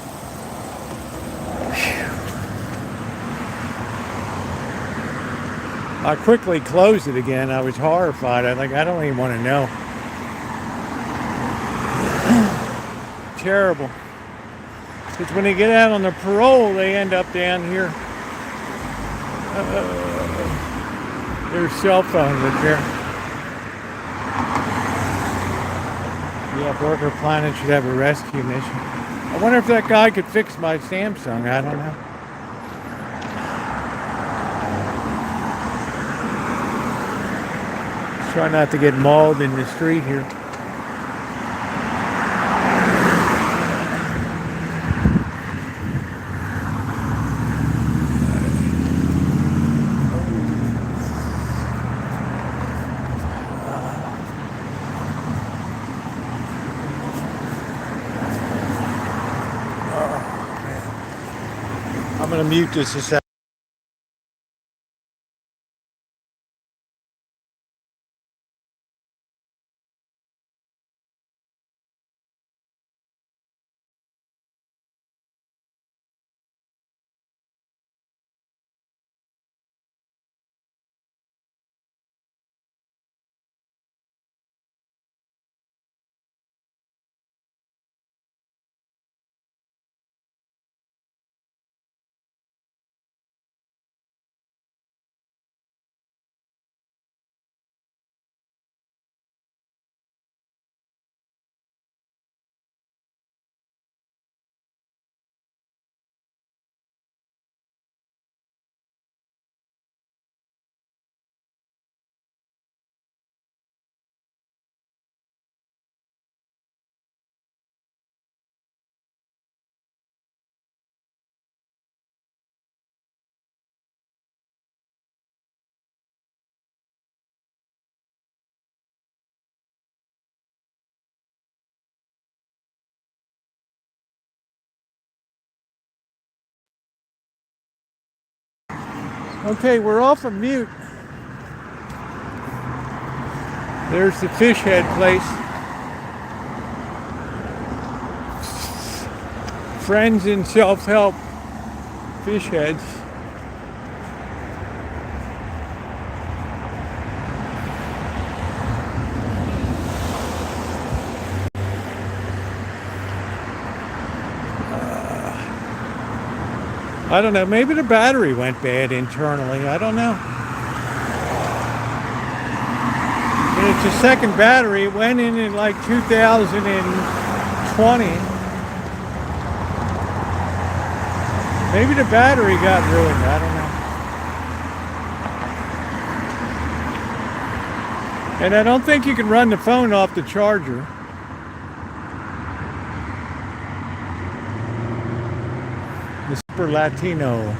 I quickly closed it again. I was horrified. I don't even want to know. Terrible. Because when they get out on the parole, they end up down here. Their cell phone repair. Yeah, Burger Planet should have a rescue mission. I wonder if that guy could fix my Samsung. I don't know. Try not to get mauled in the street here. I'm going to mute this a second. Okay, we're off of mute. There's the fish head place. Friends in self-help fish heads. I don't know. Maybe the battery went bad internally. I don't know. But it's a second battery. It went in like 2020. Maybe the battery got ruined. I don't know. And I don't think you can run the phone off the charger. The Super Latino.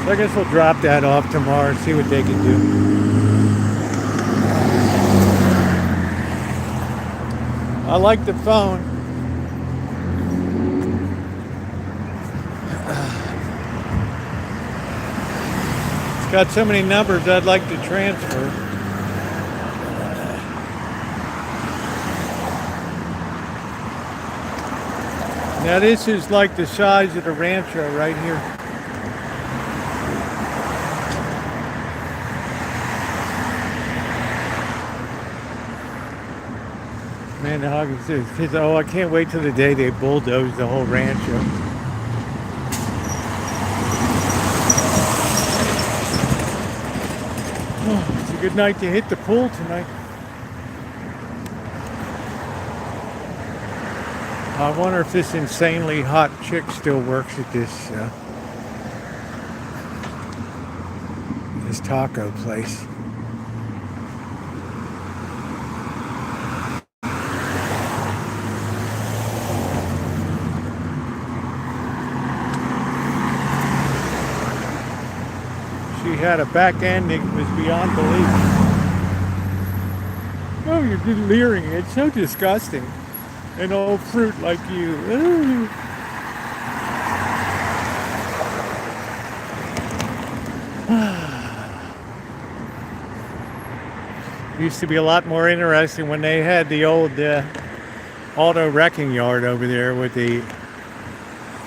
So I guess we'll drop that off tomorrow and see what they can do. I like the phone. It's got so many numbers I'd like to transfer. Now this is like the size of the Rancho right here. Man, the Hoggins kids, oh, I can't wait till the day they bulldoze the whole Rancho. Oh, it's a good night to hit the pool tonight. I wonder if this insanely hot chick still works at this taco place. She had a back end that was beyond belief. Oh, you're delirium. It's so disgusting. An old fruit like you. Ooh. Used to be a lot more interesting when they had the old auto wrecking yard over there with the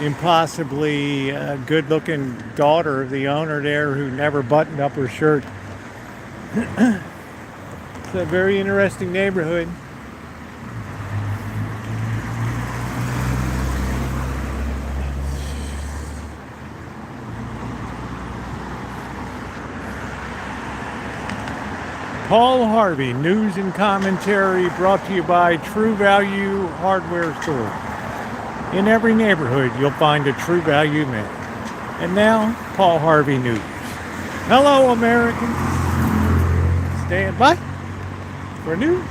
impossibly good-looking daughter of the owner there who never buttoned up her shirt. It's a very interesting neighborhood. Paul Harvey, news and commentary brought to you by True Value Hardware Store. In every neighborhood, you'll find a True Value man. And now, Paul Harvey News. Hello, Americans. Stand by for news.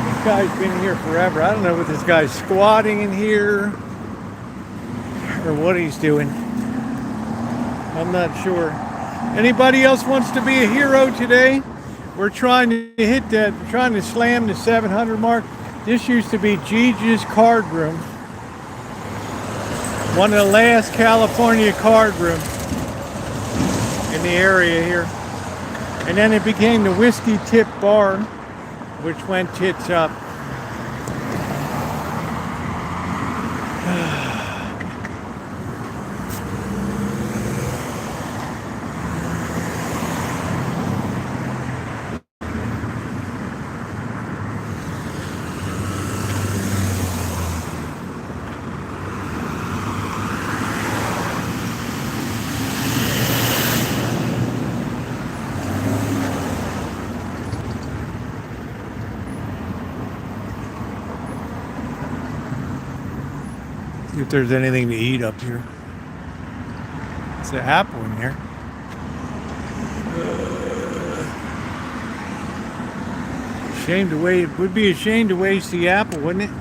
This guy's been here forever. I don't know what this guy's squatting in here or what he's doing. I'm not sure. Anybody else wants to be a hero today? We're trying to hit that, trying to slam the 700 mark. This used to be Gigi's Card Room. One of the last California card rooms in the area here. And then it became the Whiskey Tip Bar, which went tits up. If there's anything to eat up here. It's an apple in here. Shame to waste. Would be a shame to waste the apple, wouldn't it?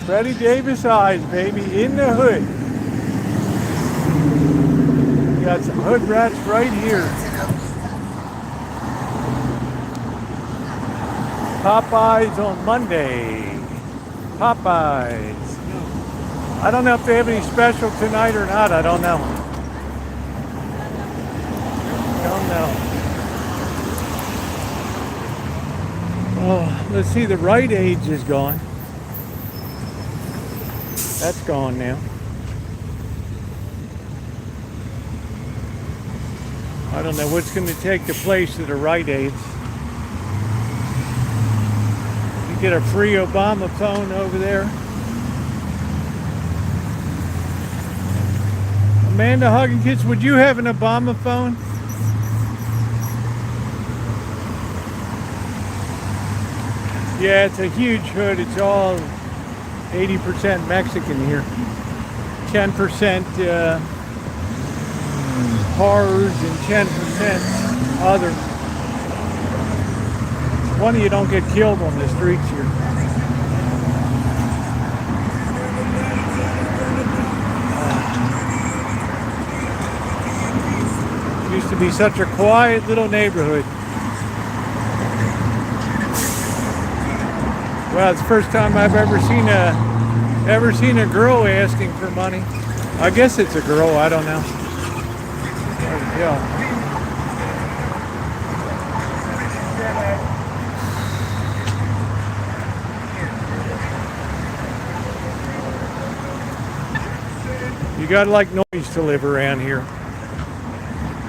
Betty Davis eyes, baby, in the hood. You got some hood rats right here. Popeyes on Monday. Popeyes. I don't know if they have any special tonight or not. I don't know. Don't know. Oh, let's see. The Rite Aid is gone. That's gone now. I don't know what's going to take the place of the Rite Aids. You get a free Obama phone over there. Amanda Hugging Kids, would you have an Obama phone? Yeah, it's a huge hood. It's all 80% Mexican here. 10% horrors and 10% other. One of you don't get killed on the streets here. Used to be such a quiet little neighborhood. Well, it's the first time I've ever seen a girl asking for money. I guess it's a girl. I don't know. Yeah. You gotta like noise to live around here.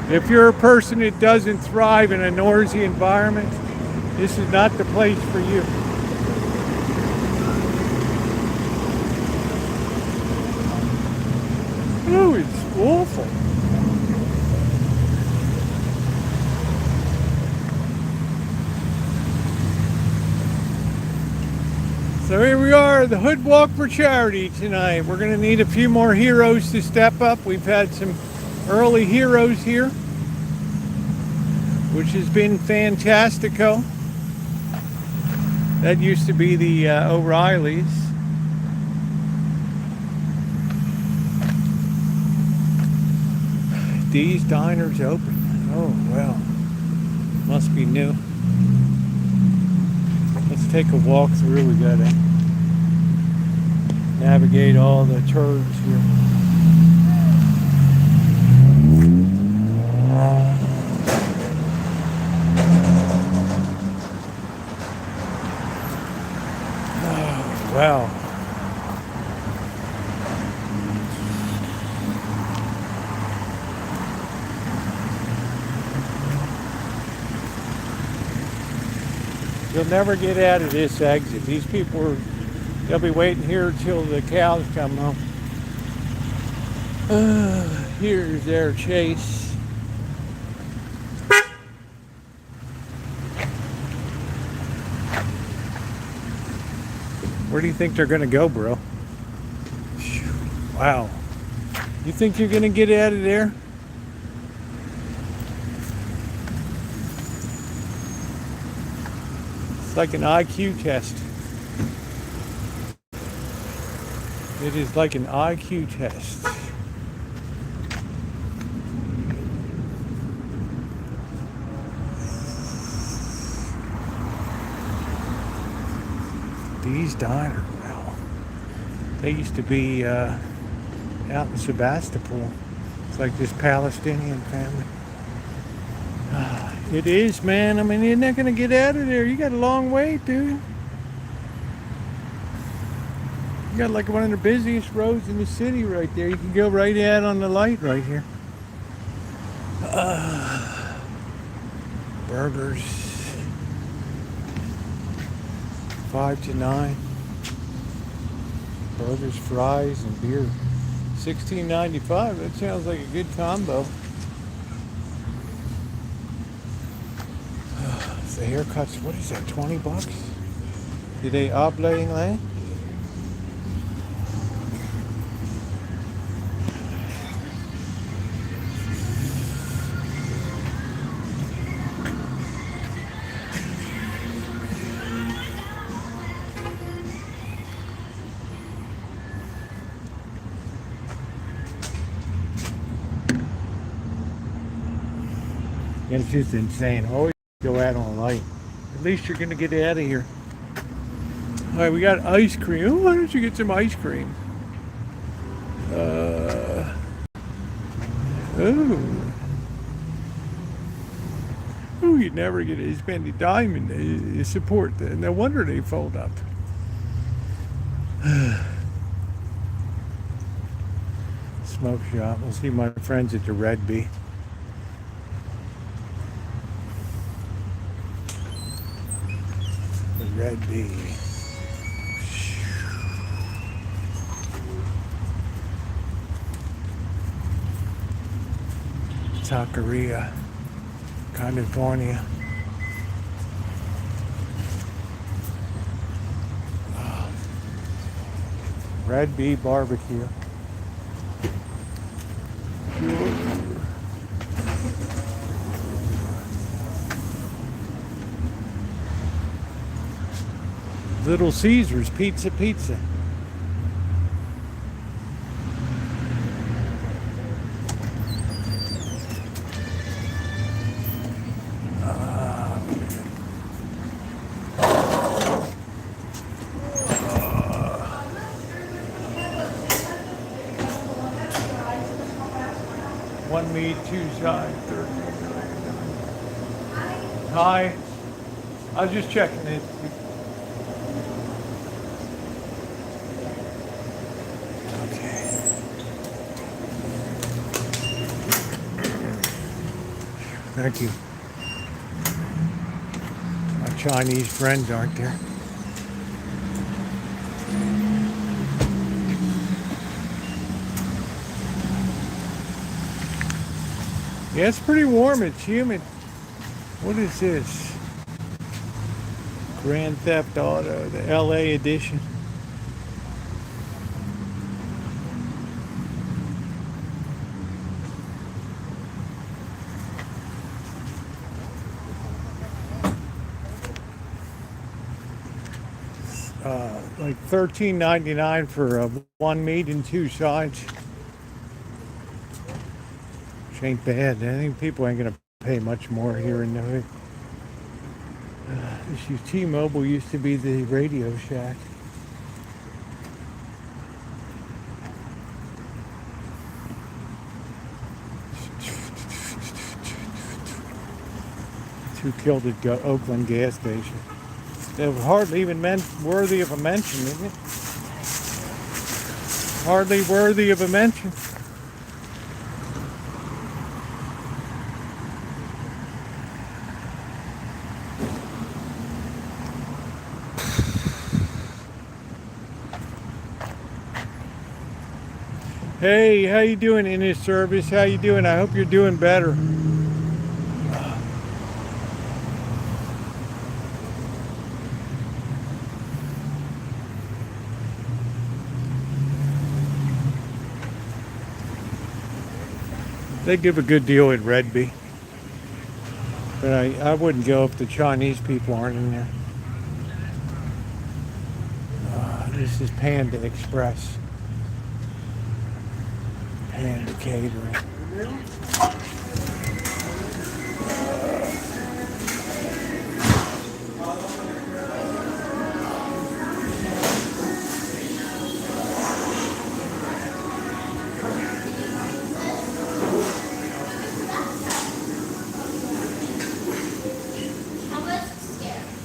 If you're a person that doesn't thrive in a noisy environment, this is not the place for you. Oh, it's awful. So here we are, the Hood Walk for Charity tonight. We're going to need a few more heroes to step up. We've had some early heroes here, which has been fantastico. That used to be the O'Reillys. These diners open. Oh, well. Must be new. Let's take a walk through. We gotta navigate all the turds here. Oh, wow. You'll never get out of this exit. These people they'll be waiting here till the cows come home. Here's their chase. Where do you think they're gonna go, bro? Wow. You think you're gonna get out of there? It's like an IQ test. It is like an IQ test. These diners, well, they used to be out in Sebastopol. It's like this Palestinian family. It is, man. I mean, you're not going to get out of there. You got a long way, dude. You got like one of the busiest roads in the city right there. You can go right out on the light right here. Burgers. 5 to 9. Burgers, fries, and beer. $16.95. That sounds like a good combo. The haircuts, what is that, 20 bucks? Did they oblating land? It's just insane. Always go out on a light. At least you're gonna get out of here. All right, we got ice cream. Oh, why don't you get some ice cream? Oh. Oh, you'd never get a spendy diamond. You support that. No wonder they fold up. Smoke shop. We'll see my friends at the Red Bee. The Red Bee. Taqueria, California. Red Bee Barbecue. Little Caesars Pizza. One meat, two sides, 13. Hi. I was just checking it. Okay. Thank you. My Chinese friends aren't there. Yeah, it's pretty warm. It's humid. What is this? Grand Theft Auto, the LA edition. Like $13.99 for one meat and two sides. Which ain't bad. I think people ain't gonna pay much more here in the hood. T-Mobile used to be the Radio Shack. Who killed at Oakland gas station? They were hardly even worthy of a mention, isn't it? Hardly worthy of a mention. Hey, how you doing in this service? How you doing? I hope you're doing better. They give a good deal at Red Bee. But I wouldn't go if the Chinese people aren't in there. This is Panda Express. Panda Catering.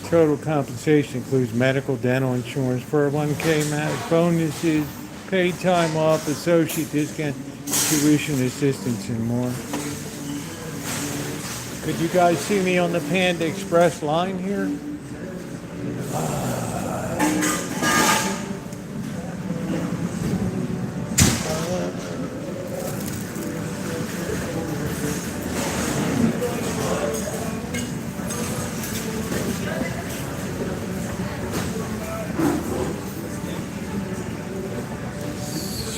Total compensation includes medical, dental insurance, 401k match, bonuses, paid time off, associate discount, tuition assistance, and more. Could you guys see me on the Panda Express line here?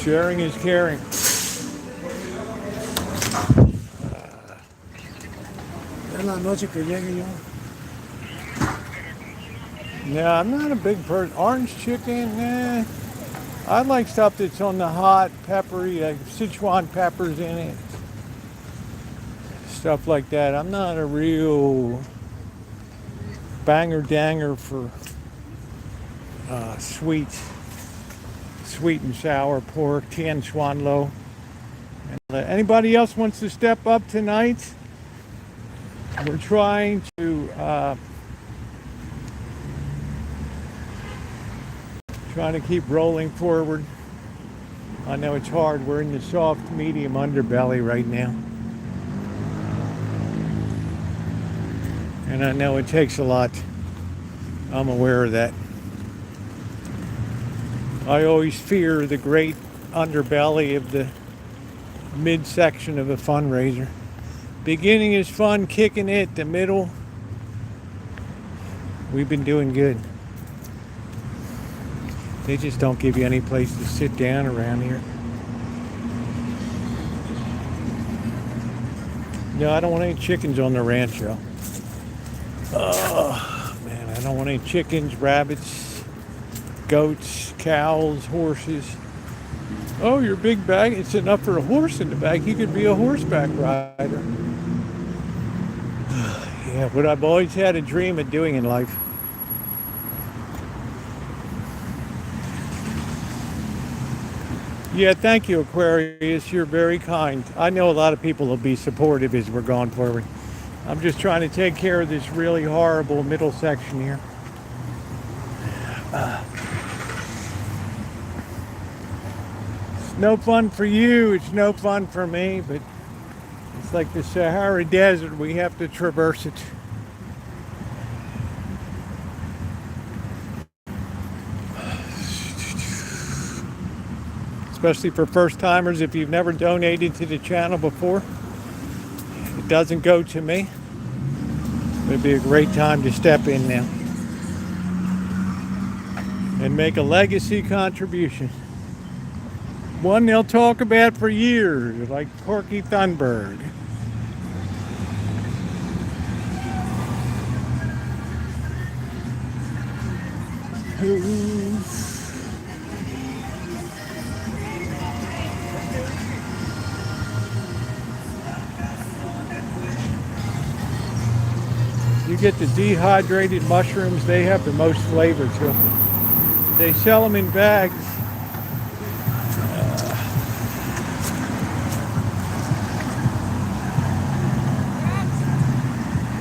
Sharing is caring. Es la noche que llegue yo. No, I'm not a big person. Orange chicken, nah. I like stuff that's on the hot, peppery, like Sichuan peppers in it. Stuff like that. I'm not a real banger danger for sweet and sour pork, Tien Xuan Lo. And anybody else wants to step up tonight? We're trying to keep rolling forward. I know it's hard. We're in the soft medium underbelly right now. And I know it takes a lot. I'm aware of that. I always fear the great underbelly of the midsection of a fundraiser. Beginning is fun, kicking it, the middle, we've been doing good. They just don't give you any place to sit down around here. No, I don't want any chickens on the Rancho. Oh, man, I don't want any chickens, rabbits, goats, cows, horses. Oh, your big bag, it's enough for a horse in the bag. You could be a horseback rider. Yeah, what I've always had a dream of doing in life. Yeah, thank you, Aquarius. You're very kind. I know a lot of people will be supportive as we're going forward. I'm just trying to take care of this really horrible middle section here. It's no fun for you. It's no fun for me, but it's like the Sahara Desert. We have to traverse it. Especially for first timers, if you've never donated to the channel before, it doesn't go to me. It would be a great time to step in now and make a legacy contribution. One they'll talk about for years, like Corky Thunberg. You get the dehydrated mushrooms, they have the most flavor to them. They sell them in bags.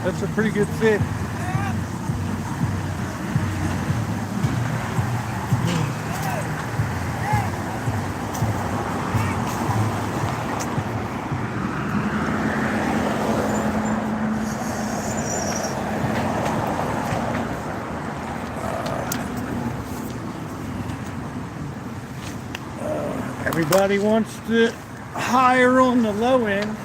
That's a pretty good fit. Everybody wants to hire on the low end.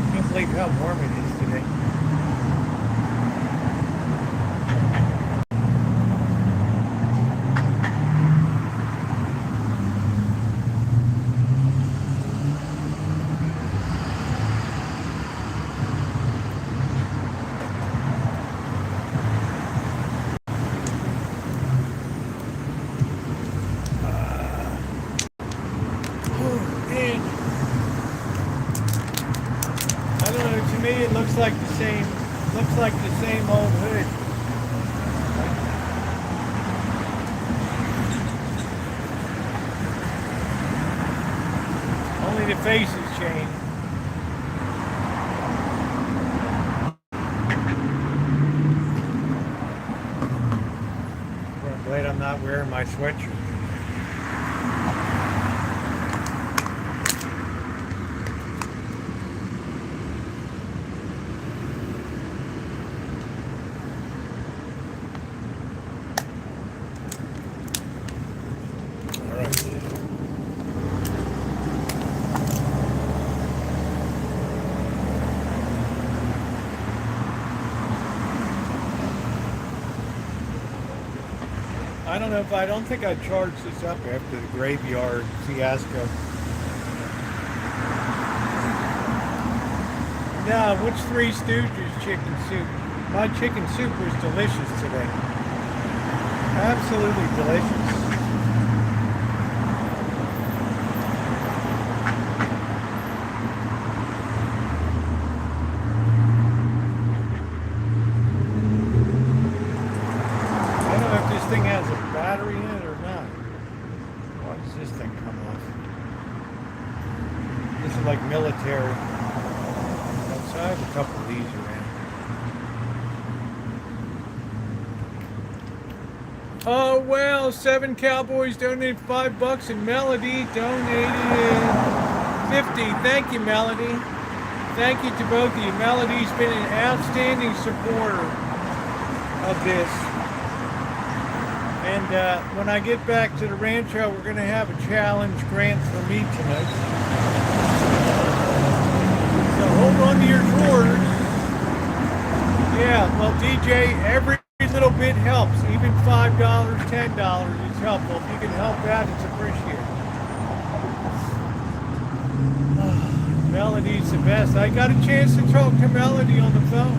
I can't believe how warm it is today. It looks like the same old hood. Only the faces change. I'm glad I'm not wearing my sweatshirt. I don't think I charged this up after the graveyard fiasco. No, which Three Stooges chicken soup? My chicken soup was delicious today. Absolutely delicious. I don't know if this thing has a battery in it or not. Why does this thing come off? This is like military. So I have a couple of these around. Oh well, 7 Cowboys donated $5 and Melody donated 50. Thank you, Melody. Thank you to both of you. Melody's been an outstanding supporter of this. And when I get back to the Rancho, we're going to have a challenge grant for me tonight. So hold on to your drawers. Yeah, well, DJ, every little bit helps. Even $5, $10 is helpful. If you can help out, it's appreciated. Melody's the best. I got a chance to talk to Melody on the phone.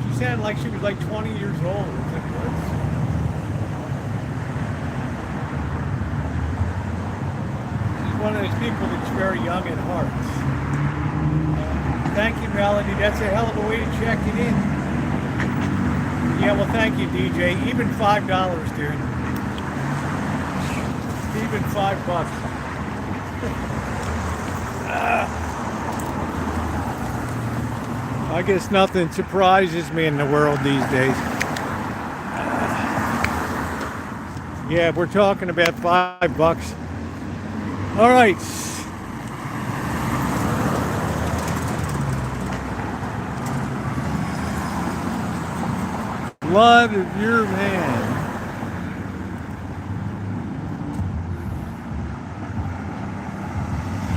She sounded like she was like 20 years old. She's one of those people that's very young at heart. Thank you, Melody. That's a hell of a way to check it in. Yeah, well, thank you, DJ. Even $5, dude. Even $5. I guess nothing surprises me in the world these days. Yeah, we're talking about $5. All right. Blood of your man.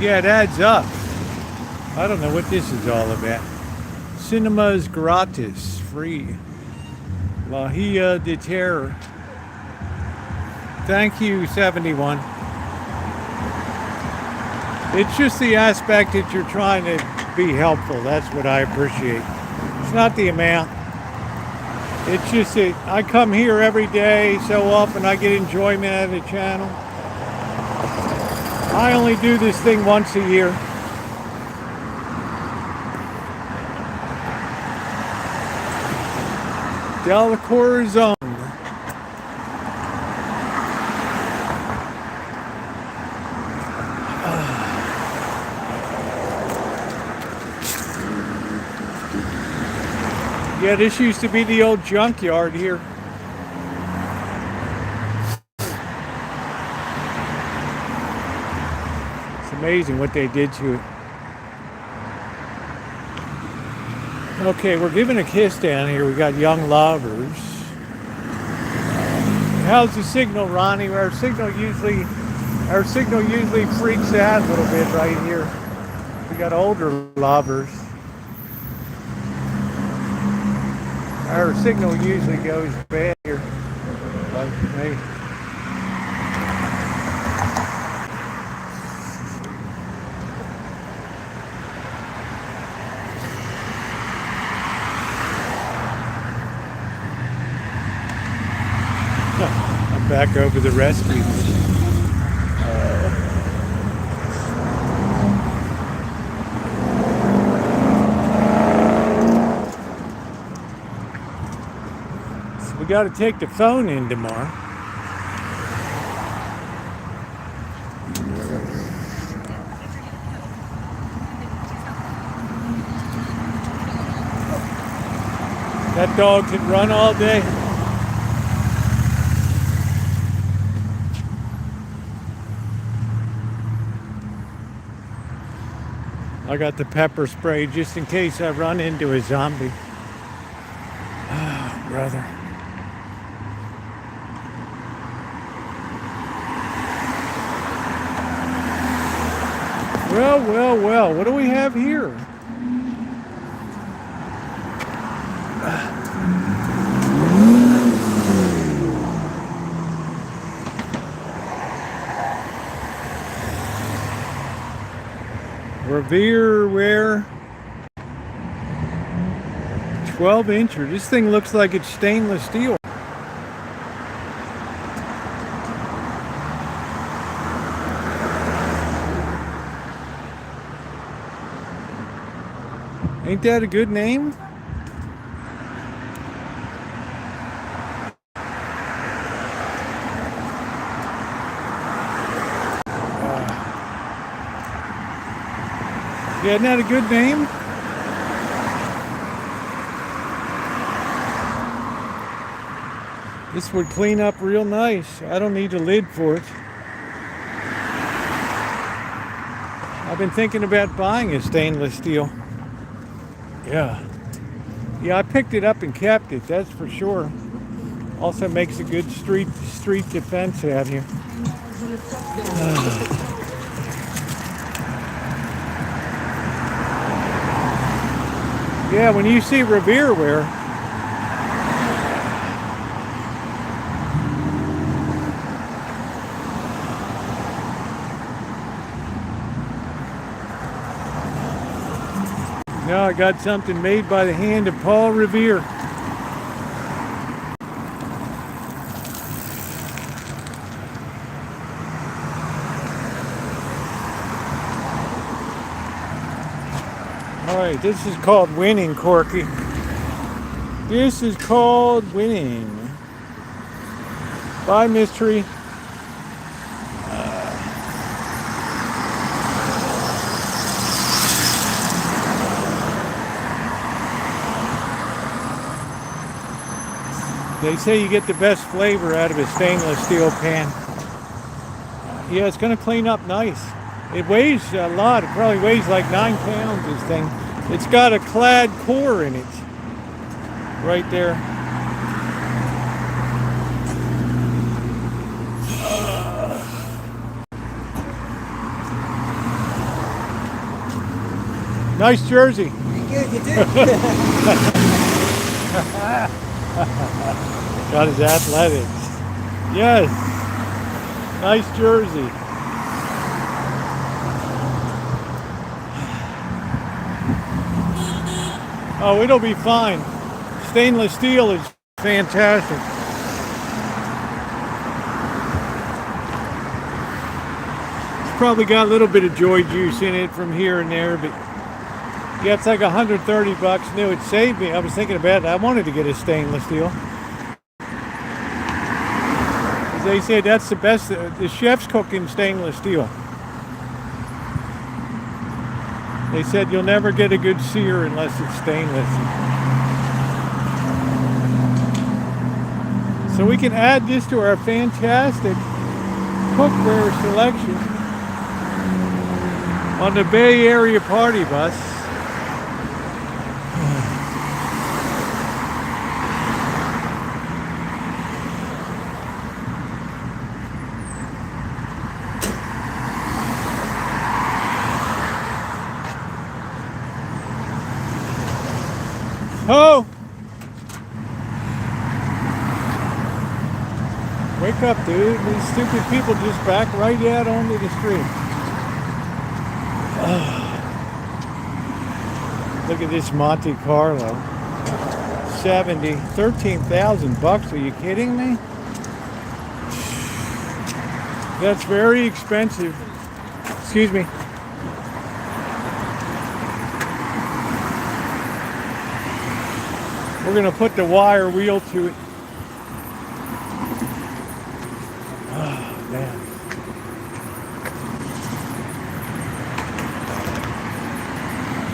Yeah, it adds up. I don't know what this is all about. Cinemas gratis, free. La Hia de Terror. Thank you, 71. It's just the aspect that you're trying to be helpful. That's what I appreciate. It's not the amount. It's just that I come here every day so often I get enjoyment out of the channel. I only do this thing once a year. Del Corazon. Yeah, this used to be the old junkyard here. It's amazing what they did to it. Okay, we're giving a kiss down here. We got young lovers. How's the signal, Ronnie? Our signal usually freaks out a little bit right here. We got older lovers. Our signal usually goes bad here. Like me. I'm back over the rescue. We got to take the phone in tomorrow. That dog can run all day. I got the pepper spray just in case I run into a zombie. Oh, brother. Well, what do we have here? Revere where? 12-incher. This thing looks like it's stainless steel. Ain't that a good name? Yeah, isn't that a good name? This would clean up real nice. I don't need a lid for it. I've been thinking about buying a stainless steel. Yeah. Yeah, I picked it up and kept it, that's for sure. Also makes a good street defense out here. Yeah, when you see Revere wear, now I got something made by the hand of Paul Revere. Alright, this is called winning, Corky. This is called winning. Bye, mystery. They say you get the best flavor out of a stainless steel pan. Yeah, it's going to clean up nice. It weighs a lot. It probably weighs like 9 pounds, this thing. It's got a clad core in it. Right there. Nice jersey. Good, you did. Got his athletics. Yes. Nice jersey. Oh, it'll be fine. Stainless steel is fantastic. It's probably got a little bit of joy juice in it from here and there, but yeah, it's like $130 new. It saved me. I was thinking about it. I wanted to get a stainless steel. As they say, that's the best. The chefs cook in stainless steel. They said you'll never get a good sear unless it's stainless. So we can add this to our fantastic cookware selection on the Bay Area party bus. Oh! Wake up, dude. These stupid people just back right out onto the street. Look at this Monte Carlo. 13,000 bucks. Are you kidding me? That's very expensive. Excuse me. We're going to put the wire wheel to it. Oh, man.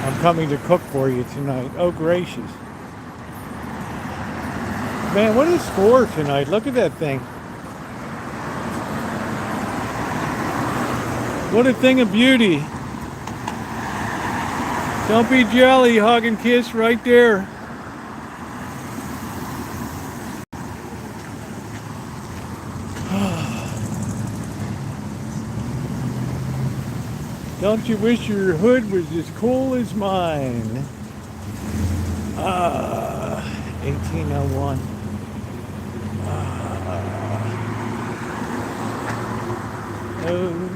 I'm coming to cook for you tonight. Oh, gracious. Man, what a score tonight. Look at that thing. What a thing of beauty. Don't be jelly. Hug and kiss right there. Don't you wish your hood was as cool as mine? 1801. Oh.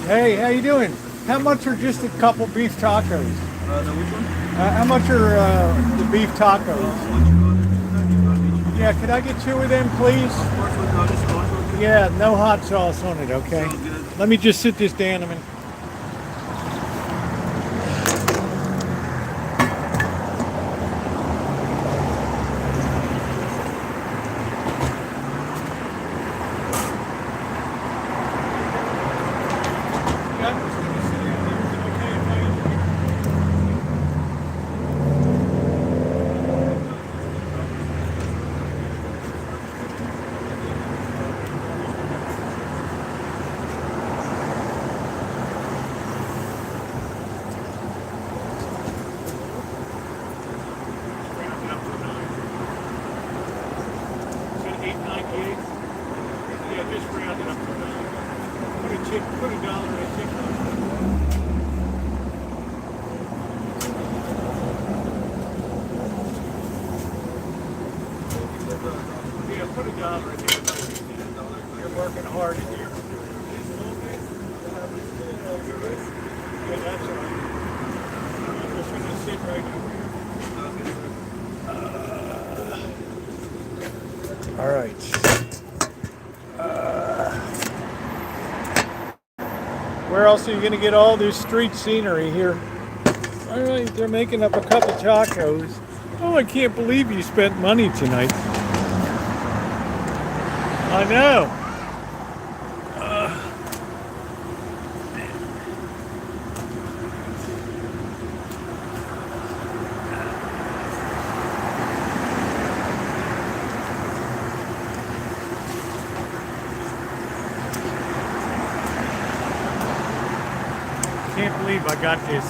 Hey, how you doing? How much are just a couple beef tacos? The which one? How much are the beef tacos? What you got? Yeah, could I get two of them, please? Of course, without discount. Yeah, no hot sauce on it, okay? Sounds good. Let me just sit this down a minute. Put a dollar in a Yeah, put a dollar in there. You're working hard in here. Yeah, that's all right. I'm just going to sit right over here. All right. Where else are you going to get all this street scenery here? All right, they're making up a couple tacos. Oh, I can't believe you spent money tonight. I know. Can't believe I got this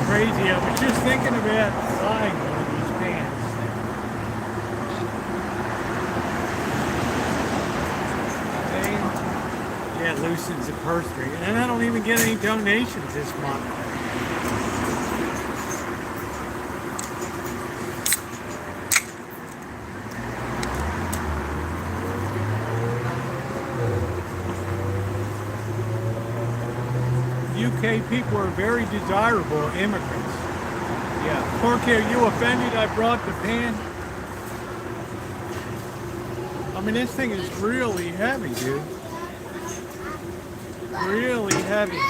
crazy. I was just thinking about buying one of these pants. Yeah, it loosens the purse string. And I don't even get any donations this month. UK people are very desirable immigrants. Yeah. Corky, are you offended I brought the pan? I mean, this thing is really heavy, dude. Really heavy.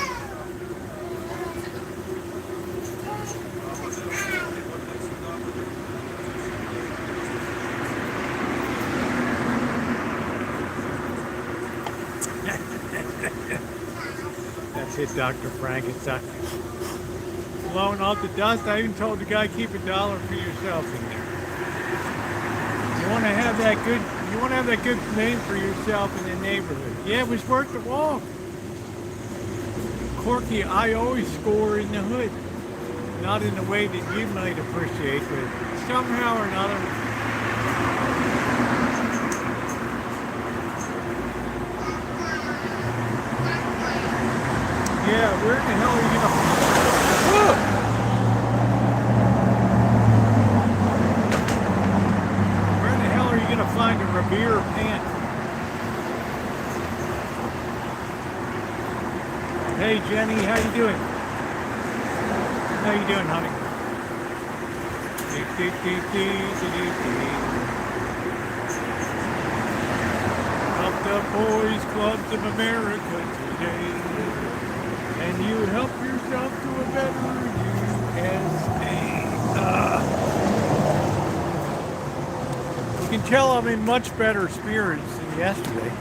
That's it, Dr. Frankenstein. Blowing off the dust. I even told the guy, keep $1 for yourself in there. You want to have that good. You want to have that good name for yourself in the neighborhood. Yeah, it was worth the walk. Corky, I always score in the hood. Not in the way that you might appreciate, but somehow or another. Yeah, where the hell are you gonna... Whoa! Where the hell are you gonna find a Revere pant? Hey Jenny, how you doing? How you doing, honey? Help the boys clubs of America today. And you help yourself to a better USA. You can tell I'm in much better spirits than yesterday.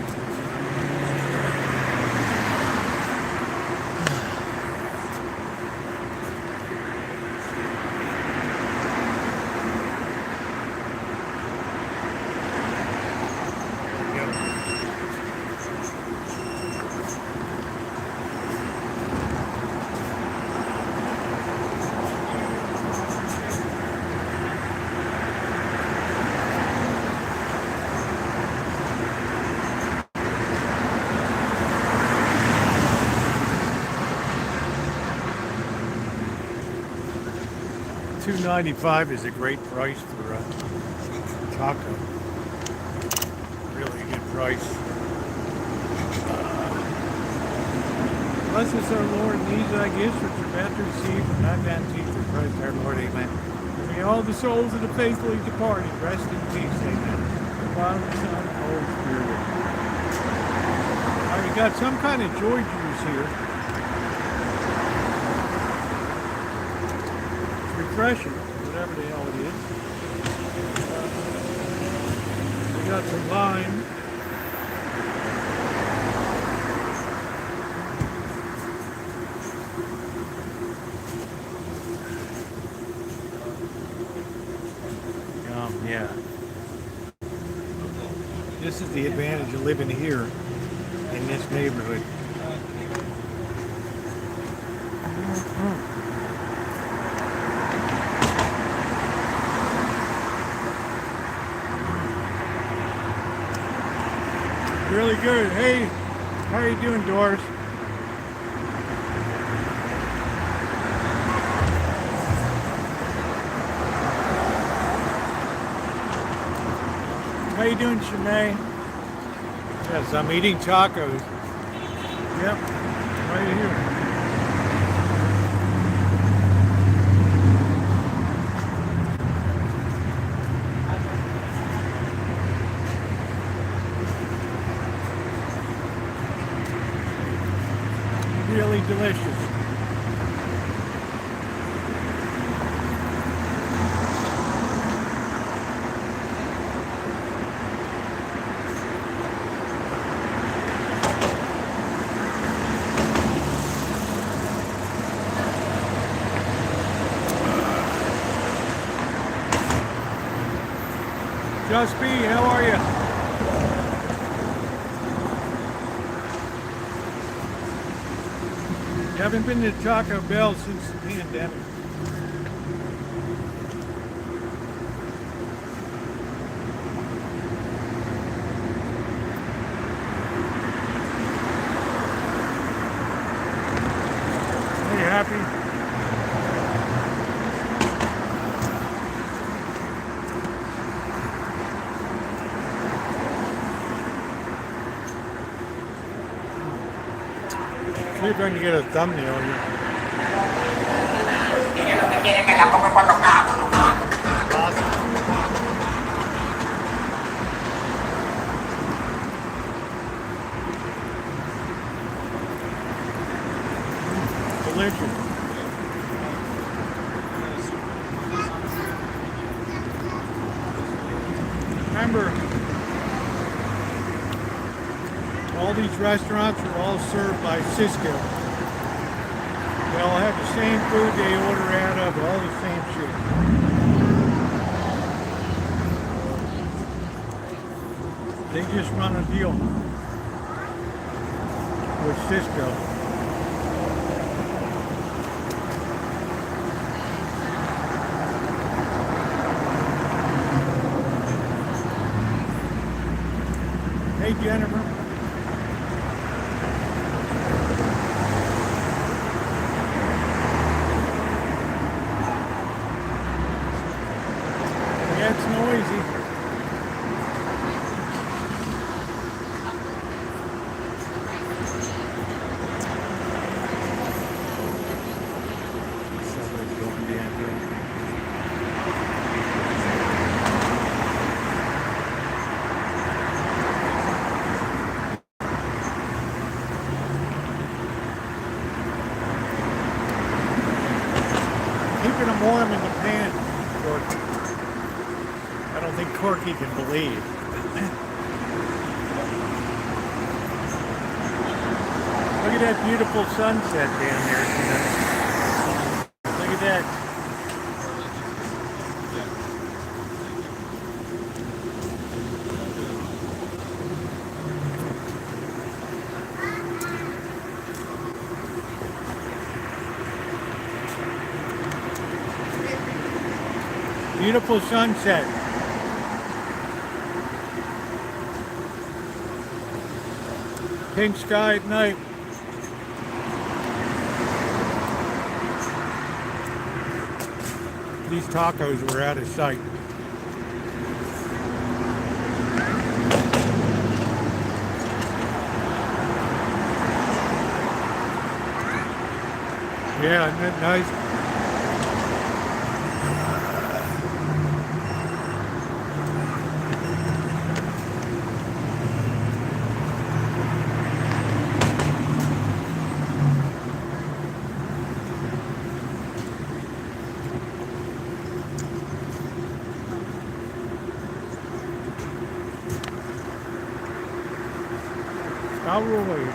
$2.95 is a great price for a taco. Really good price. Bless us, our Lord, and these thy gifts which are about to receive from thy bounty through Christ our Lord. Amen. And may all the souls of the faithfully departed rest in peace. Amen. The Father, the Son, and the Holy Spirit. All right, we got some kind of joy juice here. It's refreshing, whatever the hell it is. We got some lime. Yeah. This is the advantage of living here in this neighborhood. Really good. Hey, how are you doing, Doris? How you doing, Shanae? Yes, I'm eating tacos. Yep, right here. Really delicious. Just B, how are you? You haven't been to Taco Bell since the pandemic. Are you happy? See if I can get a thumbnail here. Awesome. Delicious. Remember, all these restaurants are all served by Cisco. They all have the same food they order out of, all the same shit. They just run a deal with Cisco. Hey, Jennifer. Yeah, it's noisy. Somebody's going down here. Keeping them warm in the pan, Corky. I don't think Corky can believe. Look at that beautiful sunset down there tonight. Look at that. Beautiful sunset. Pink sky at night. These tacos were out of sight. Yeah, isn't that nice? Roy.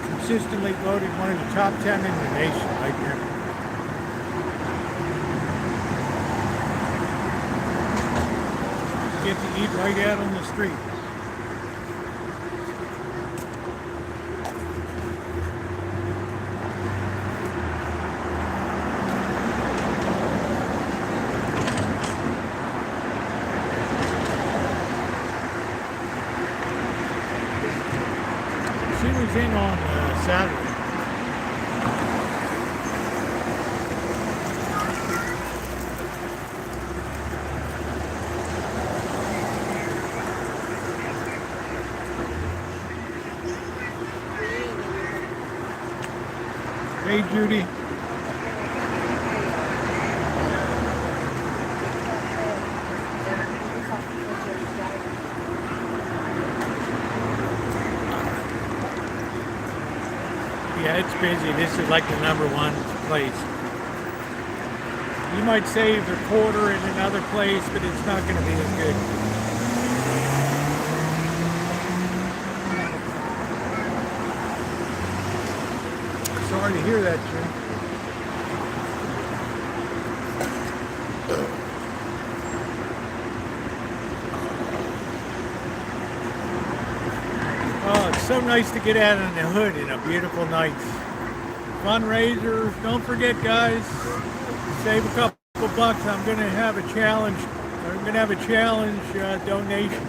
Consistently voted one of the top 10 in the nation right there. Get to eat right out on the street. She was in on Saturday. Hey, Judy. Yeah, it's busy. This is like the #1 place. You might save a quarter in another place, but it's not going to be as good. Sorry to hear that, Jim. Oh, it's so nice to get out on the hood in a beautiful night. Fundraisers, don't forget, guys, save a couple bucks. I'm going to have a challenge. I'm going to have a challenge donation.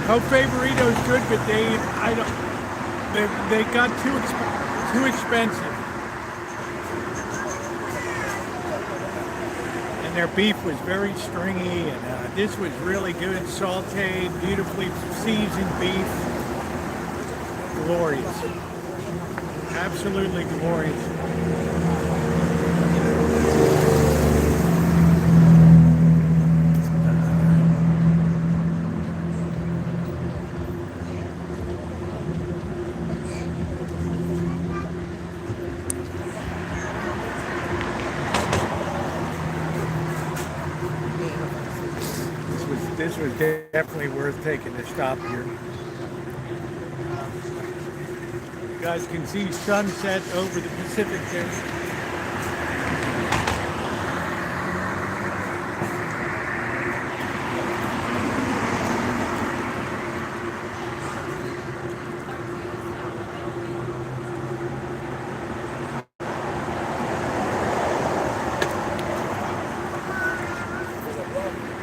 Hope Favorito's good, but they got too expensive. And their beef was very stringy, and this was really good, sauteed, beautifully seasoned beef. Glorious. Absolutely glorious. This was definitely worth taking a stop here. You guys can see sunset over the Pacific there.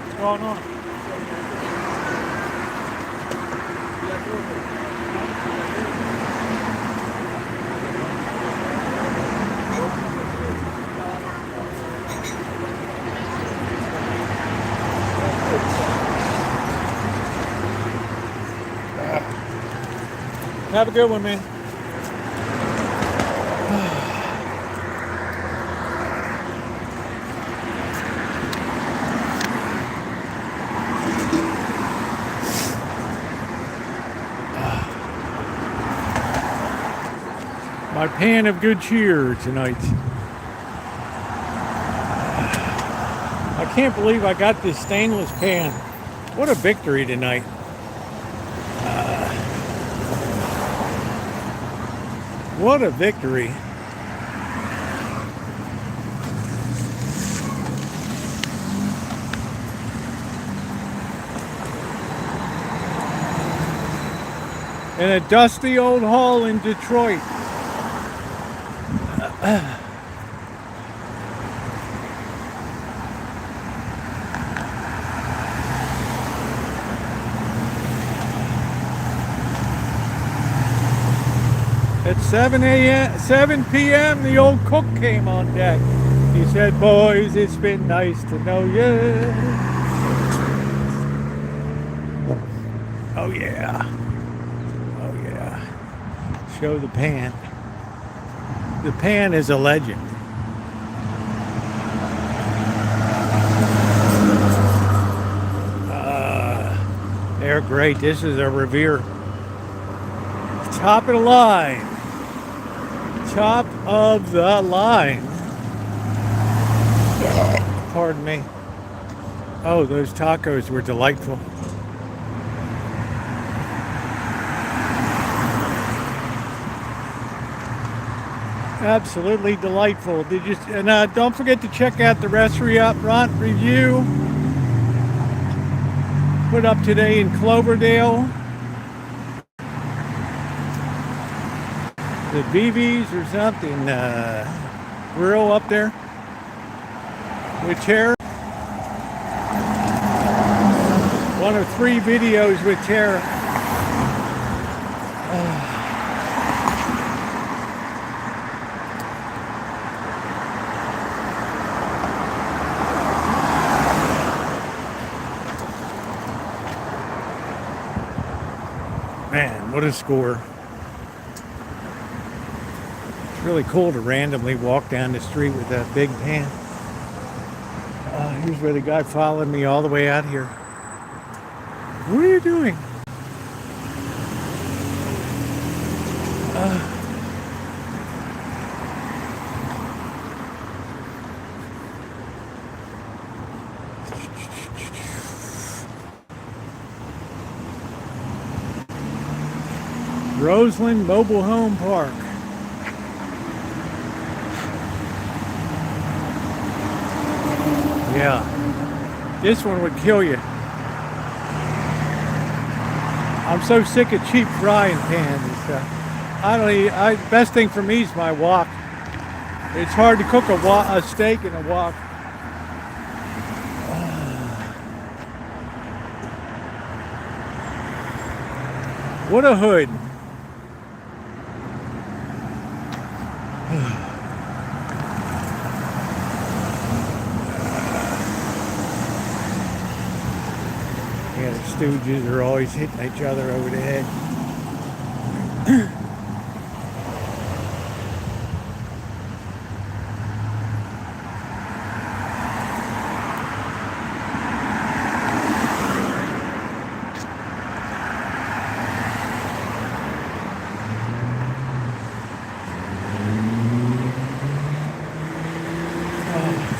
What's going on? Have a good one, man. My pan of good cheer tonight. I can't believe I got this stainless pan. What a victory tonight. What a victory. In a dusty old hall in Detroit. At 7 p.m., the old cook came on deck. He said, "Boys, it's been nice to know you." Oh, yeah. show the pan. The pan is a legend. They're great. This is a Revere. Top of the line. Top of the line. Pardon me. Oh, those tacos were delightful. Absolutely delightful. Did you? And don't forget to check out the restaurant review. Put up today in Cloverdale. The BB's or something. Grill up there with Tara. One of 3 videos with Tara. Man, what a score. It's really cool to randomly walk down the street with that big pan. Here's where the guy followed me all the way out here. What are you doing? Roseland Mobile Home Park. Yeah, this one would kill you. I'm so sick of cheap frying pans and stuff. Best thing for me is my wok. It's hard to cook a steak in a wok. What a hood. Yeah, the Stooges are always hitting each other over the head.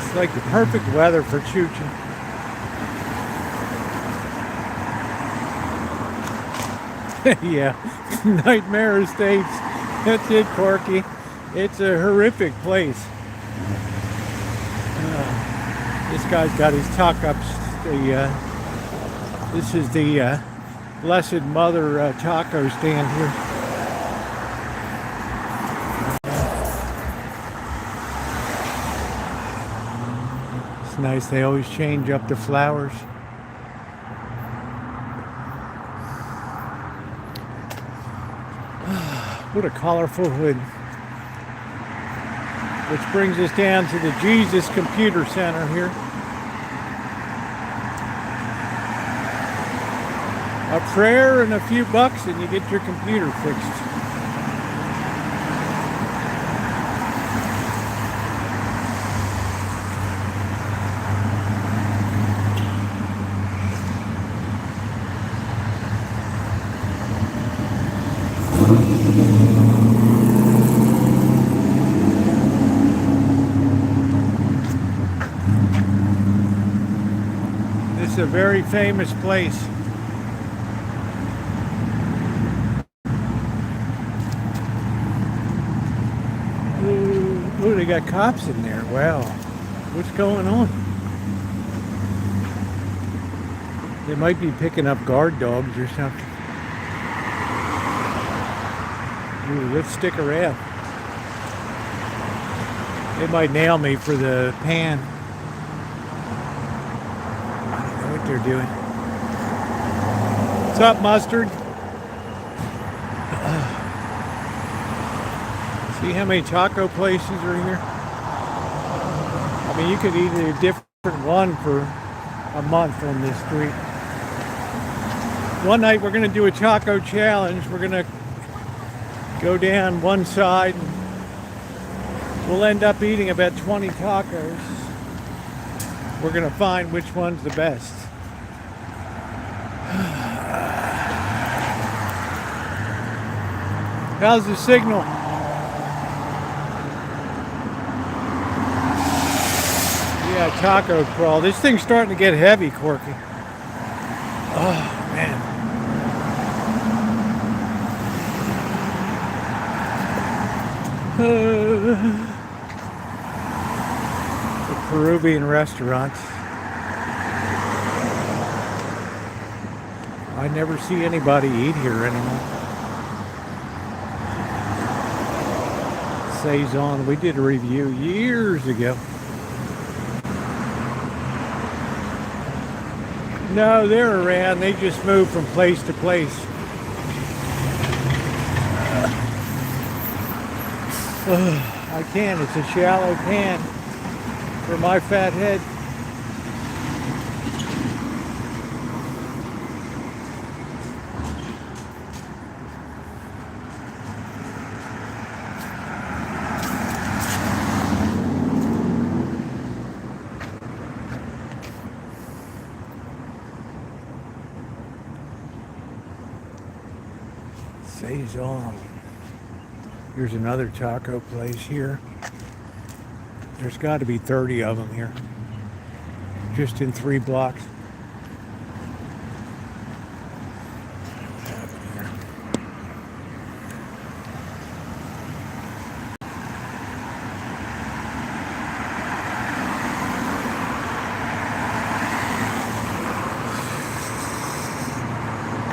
It's like the perfect weather for chooching. Yeah, Nightmare Estates. That's it, Corky. It's a horrific place. This guy's got his tuck-ups. This is the Blessed Mother taco stand here. It's nice. They always change up the flowers. What a colorful hood. Which brings us down to the Jesus Computer Center here. A prayer and a few bucks and you get your computer fixed. This is a very famous place. Ooh, they got cops in there. Wow. What's going on? They might be picking up guard dogs or something. Ooh, let's stick around. They might nail me for the pan. I don't know what they're doing. What's up, Mustard? See how many taco places are here? I mean, you could eat a different one for a month on this street. One night we're going to do a taco challenge. We're going to go down one side and we'll end up eating about 20 tacos. We're gonna find which one's the best. How's the signal? Yeah, taco crawl. This thing's starting to get heavy, Corky. Oh, man. The Peruvian restaurant. I never see anybody eat here anymore. Saison. We did a review years ago. No, they're around. They just move from place to place. I can't. It's a shallow can for my fat head. Saison. Here's another taco place here. There's got to be 30 of them here, just in 3 blocks.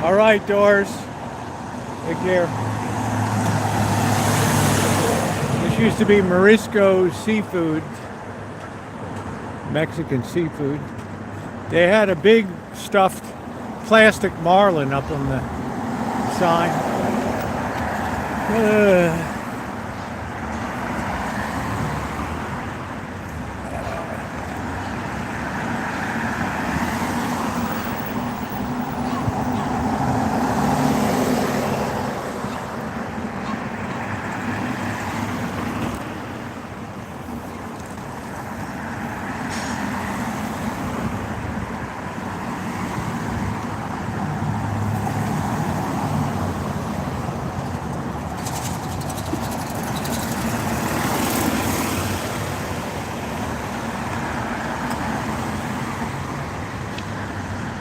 All right, Doors. Take care. This used to be Marisco Seafood, Mexican seafood. They had a big stuffed plastic marlin up on the sign.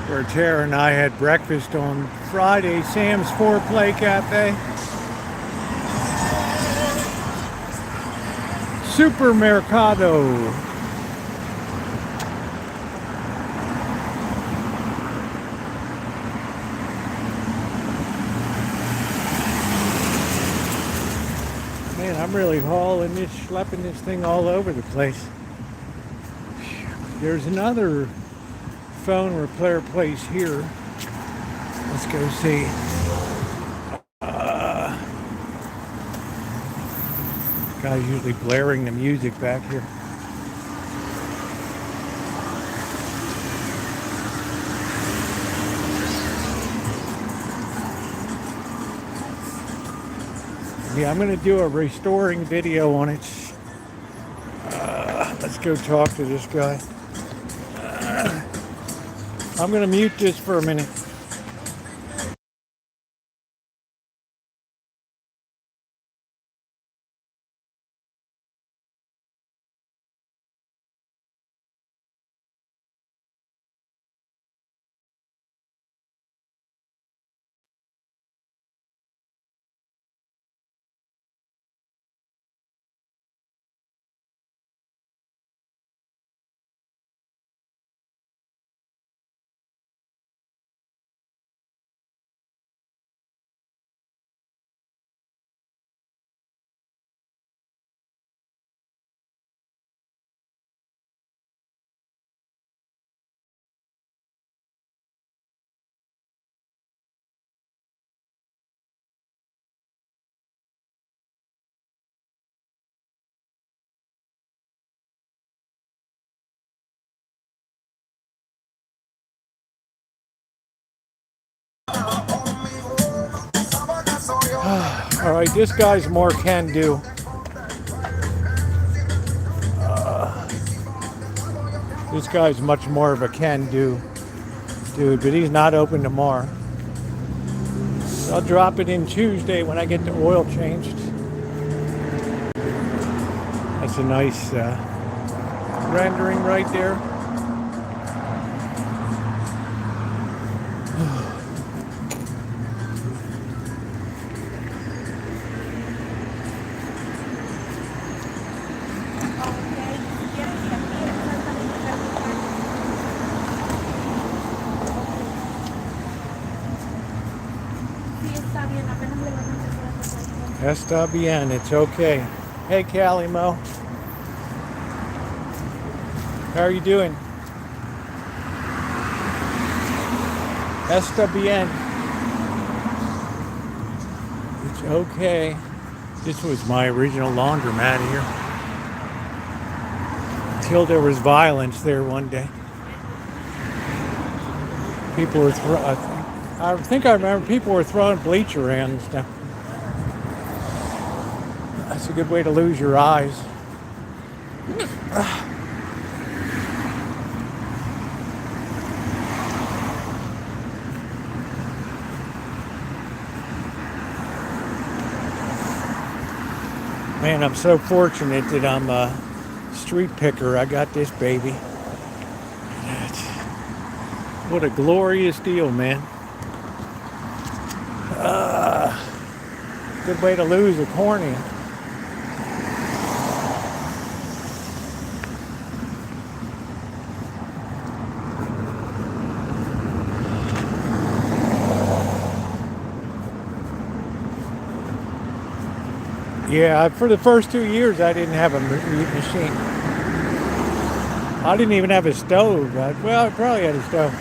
Where Tara and I had breakfast on Friday, Sam's Foreplay Cafe. Supermercado. Man, I'm really hauling this, schlepping this thing all over the place. There's another phone repair place here. Let's go see. Guy's usually blaring the music back here. Yeah, I'm going to do a restoring video on it. Let's go talk to this guy. I'm going to mute this for a minute. All right, this guy's more can do. This guy's much more of a can do dude, but he's not open tomorrow. I'll drop it in Tuesday when I get the oil changed. That's a nice rendering right there. Está bien, it's okay. Hey, Callie Mo. How are you doing? Está bien. It's okay. This was my original laundromat here. Until there was violence there one day. People were I think I remember people were throwing bleach around and stuff. That's a good way to lose your eyes. Man, I'm so fortunate that I'm a street picker. I got this baby. What a glorious deal, man. Good way to lose a cornea. Yeah, for the first 2 years I didn't have a meat machine. I didn't even have a stove. Well, I probably had a stove.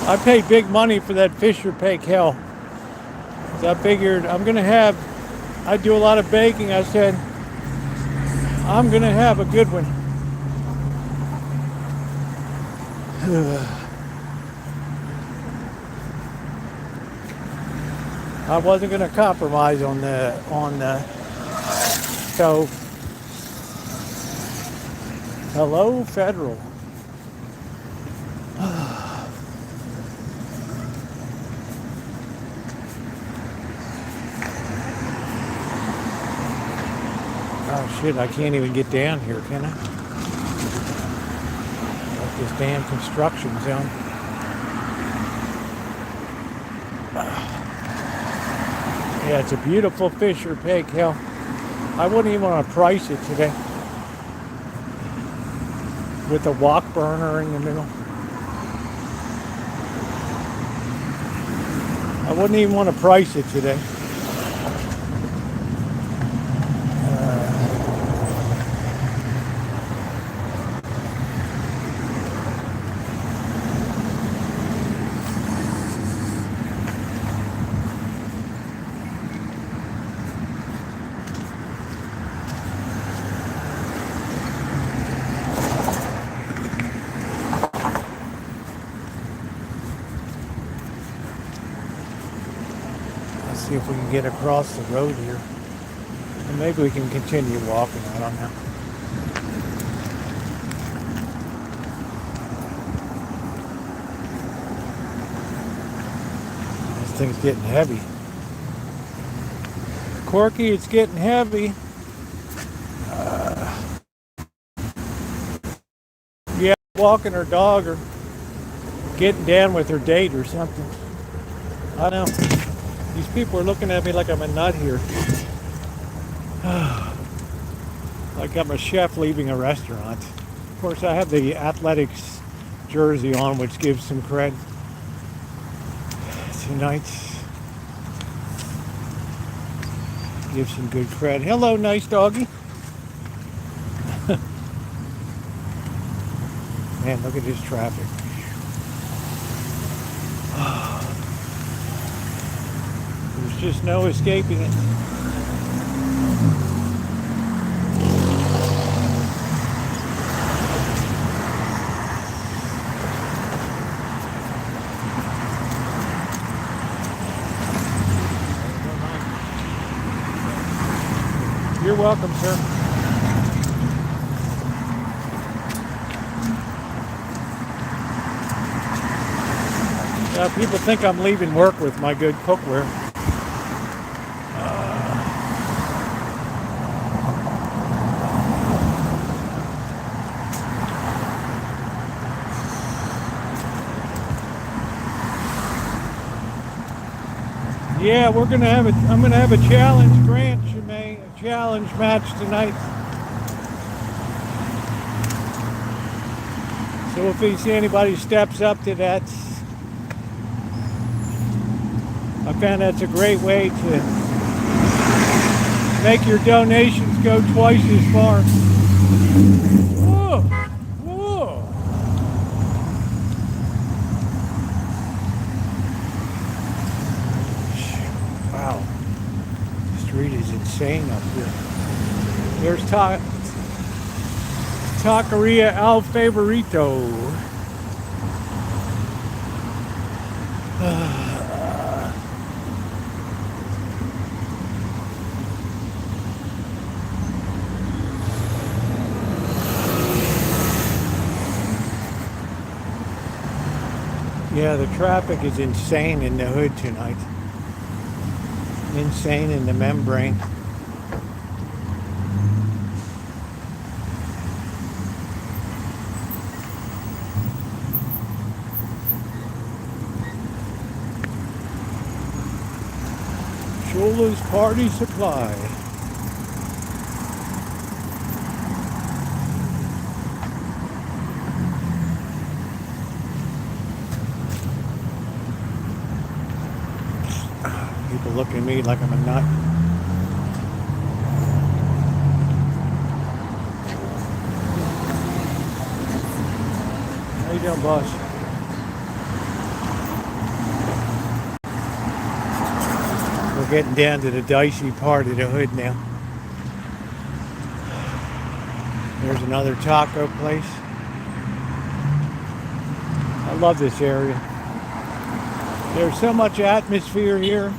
I paid big money for that Fisher Pake Hell. So I figured I do a lot of baking. I said, I'm going to have a good one. I wasn't going to compromise on the stove. Hello, Federal. Oh shit, I can't even get down here, can I? Like this damn construction zone. Yeah, it's a beautiful Fisher Pake Hill. I wouldn't even want to price it today. With a wok burner in the middle. I wouldn't even want to price it today. See if we can get across the road here. And maybe we can continue walking, I don't know. This thing's getting heavy. Corky, it's getting heavy. Yeah, walking her dog or getting down with her date or something. I don't know. These people are looking at me like I'm a nut here. Like I'm a chef leaving a restaurant. Of course, I have the athletics jersey on, which gives some cred. Tonight's gives some good cred. Hello, nice doggy. Man, look at this traffic. There's just no escaping it. You're welcome, sir. Yeah, people think I'm leaving work with my good cookware. Yeah, I'm gonna have a challenge, Grant. A challenge match tonight. So if you see anybody steps up to that, I found that's a great way to make your donations go twice as far. Whoa, whoa. Wow, the street is insane up here. There's Taqueria Al Favorito. Yeah, the traffic is insane in the hood tonight. Insane in the membrane. Shula's Party Supply. People look at me like I'm a nut. How you doing, boss? We're getting down to the dicey part of the hood now. There's another taco place. I love this area. There's so much atmosphere here.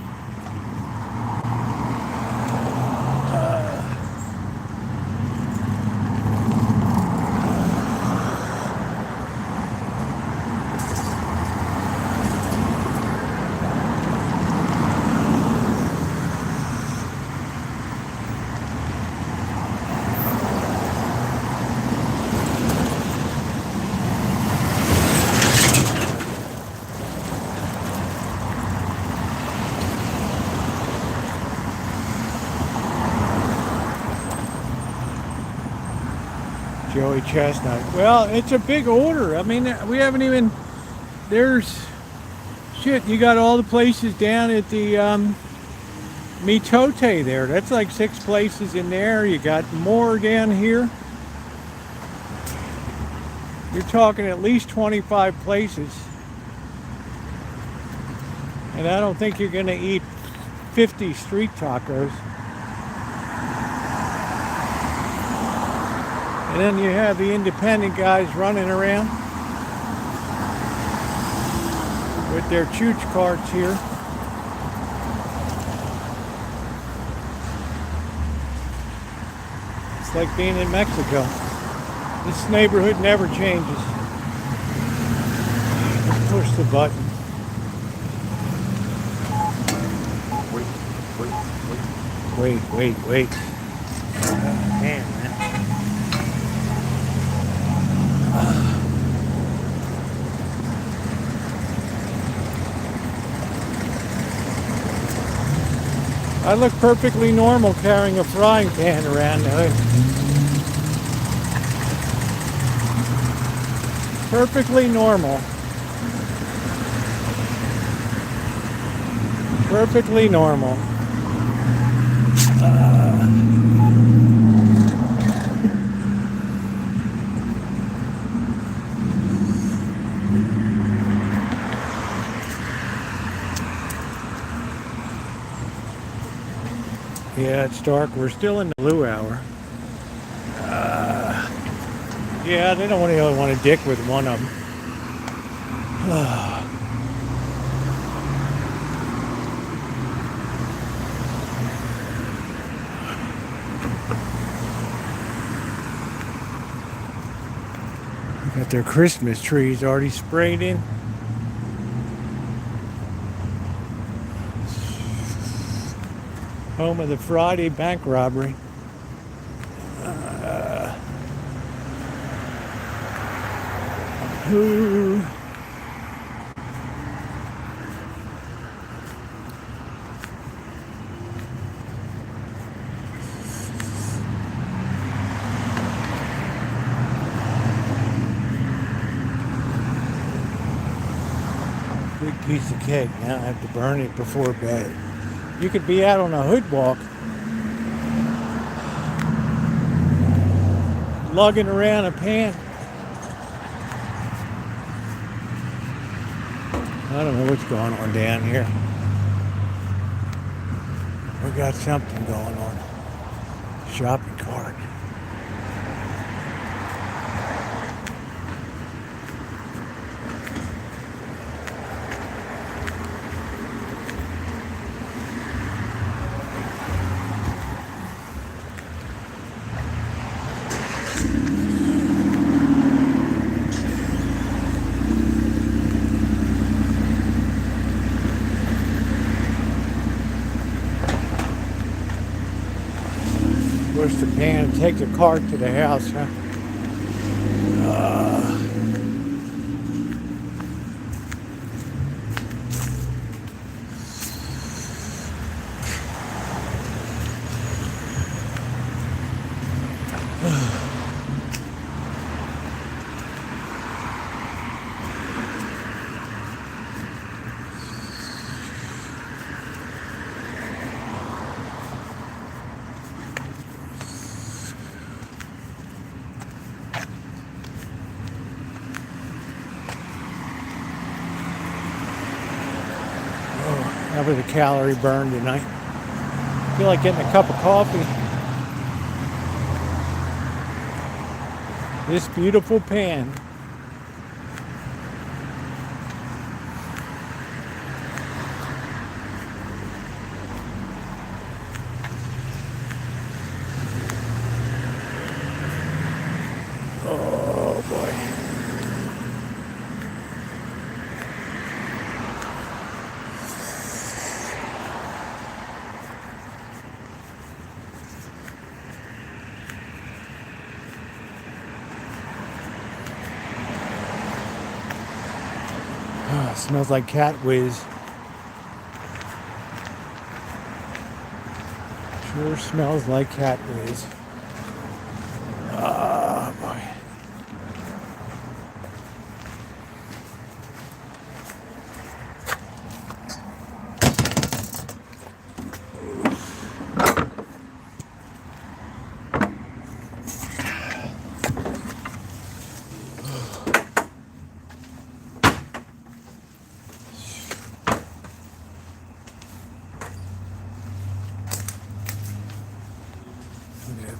Joey Chestnut. Well, it's a big order. I mean, we haven't even, there's, shit, you got all the places down at the Mitote there. That's like 6 places in there. You got more down here. You're talking at least 25 places. And I don't think you're going to eat 50 street tacos. And then you have the independent guys running around with their chooch carts here. It's like being in Mexico. This neighborhood never changes. Let's push the button. Wait. Man. I look perfectly normal carrying a frying pan around the hood. Perfectly normal. Perfectly normal. Yeah, it's dark. We're still in the blue hour. Yeah, they don't really want to dick with one of them. Got their Christmas trees already sprayed in. Home of the Friday bank robbery. Ooh. Big piece of cake. Now I have to burn it before bed. You could be out on a hood walk, lugging around a pan. I don't know what's going on down here. We got something going on. Shopping cart. Push the pan and take the cart to the house, huh? That was a calorie burn tonight. Feel like getting a cup of coffee. This beautiful pan. Oh boy. Smells like cat whiz. Sure smells like cat whiz. Oh boy.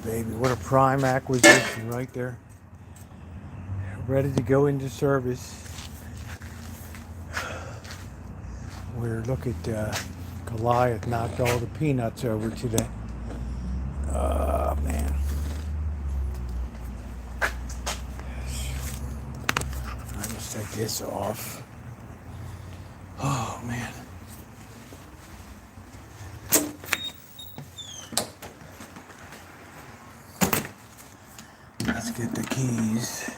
Baby, what a prime acquisition right there. Ready to go into service. Where look at Goliath knocked all the peanuts over today. Oh man. I must take this off. Oh man. Let's get the keys.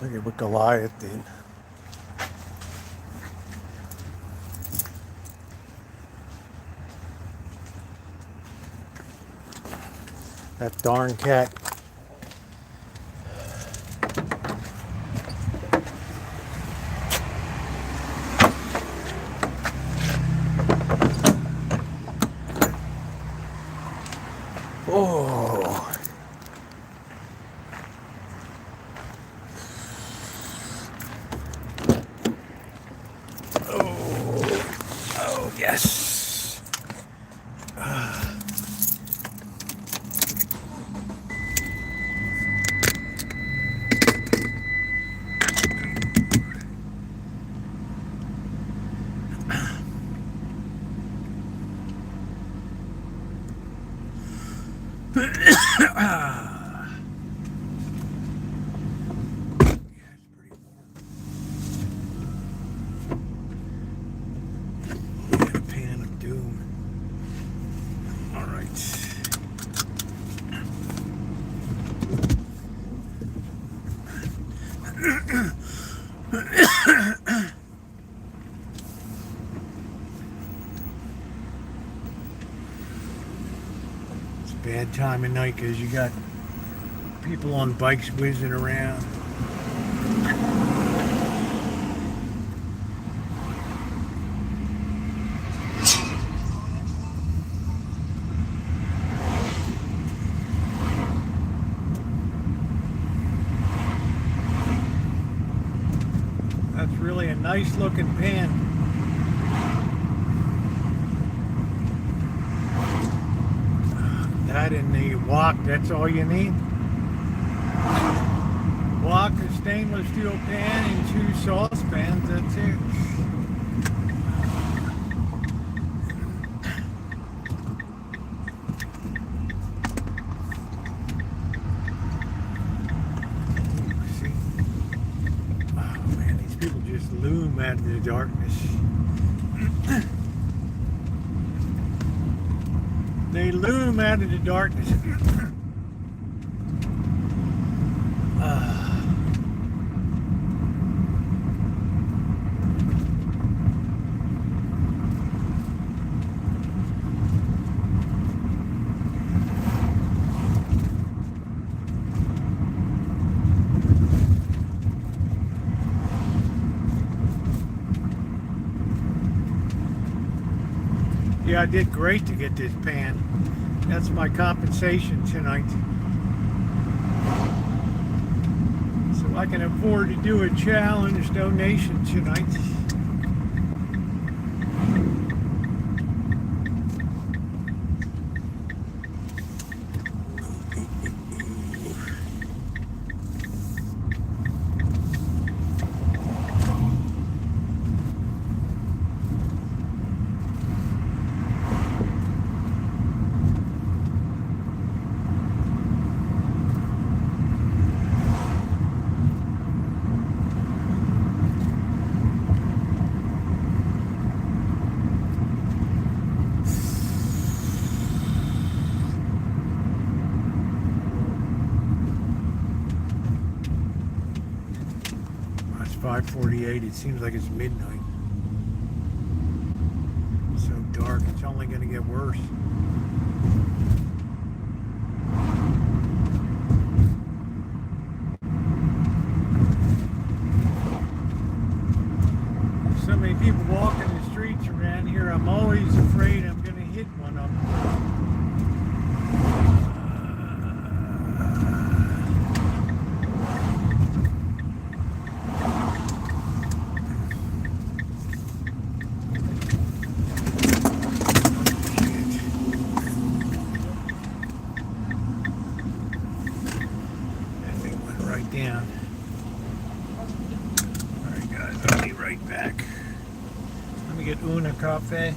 Look at what Goliath did. That darn cat. Oh. Oh, yes. It's a bad time of night because you got people on bikes whizzing around. That's really a nice looking pan. That and the wok, that's all you need. Wok, a stainless steel pan, and 2 saucepans, that's it. See? Oh man, these people just loom out of the darkness. They loom out of the darkness. Yeah, I did great to get this pan. That's my compensation tonight. So I can afford to do a challenge donation tonight. It's 5:48. It seems like it's midnight. It's so dark. It's only going to get worse. So many people walking the streets around here. I'm always afraid I'm going to hit one of them. Down. Alright guys, I'll be right back. Let me get una cafe.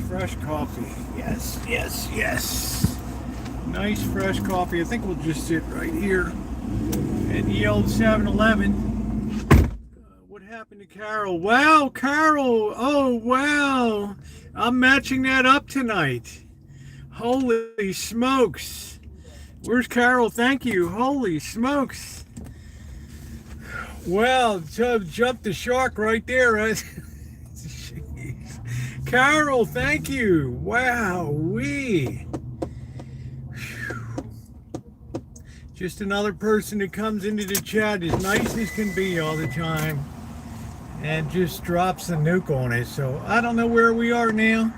fresh coffee. Yes, yes, yes. Nice fresh coffee. I think we'll just sit right here at the old 7-Eleven. What happened to Carol? Wow, Carol. Oh, wow. I'm matching that up tonight. Holy smokes. Where's Carol? Thank you. Holy smokes. Well, jumped the shark right there. Jeez. Carol, thank you. Wow, just another person that comes into the chat as nice as can be all the time and just drops the nuke on it. So I don't know where we are now.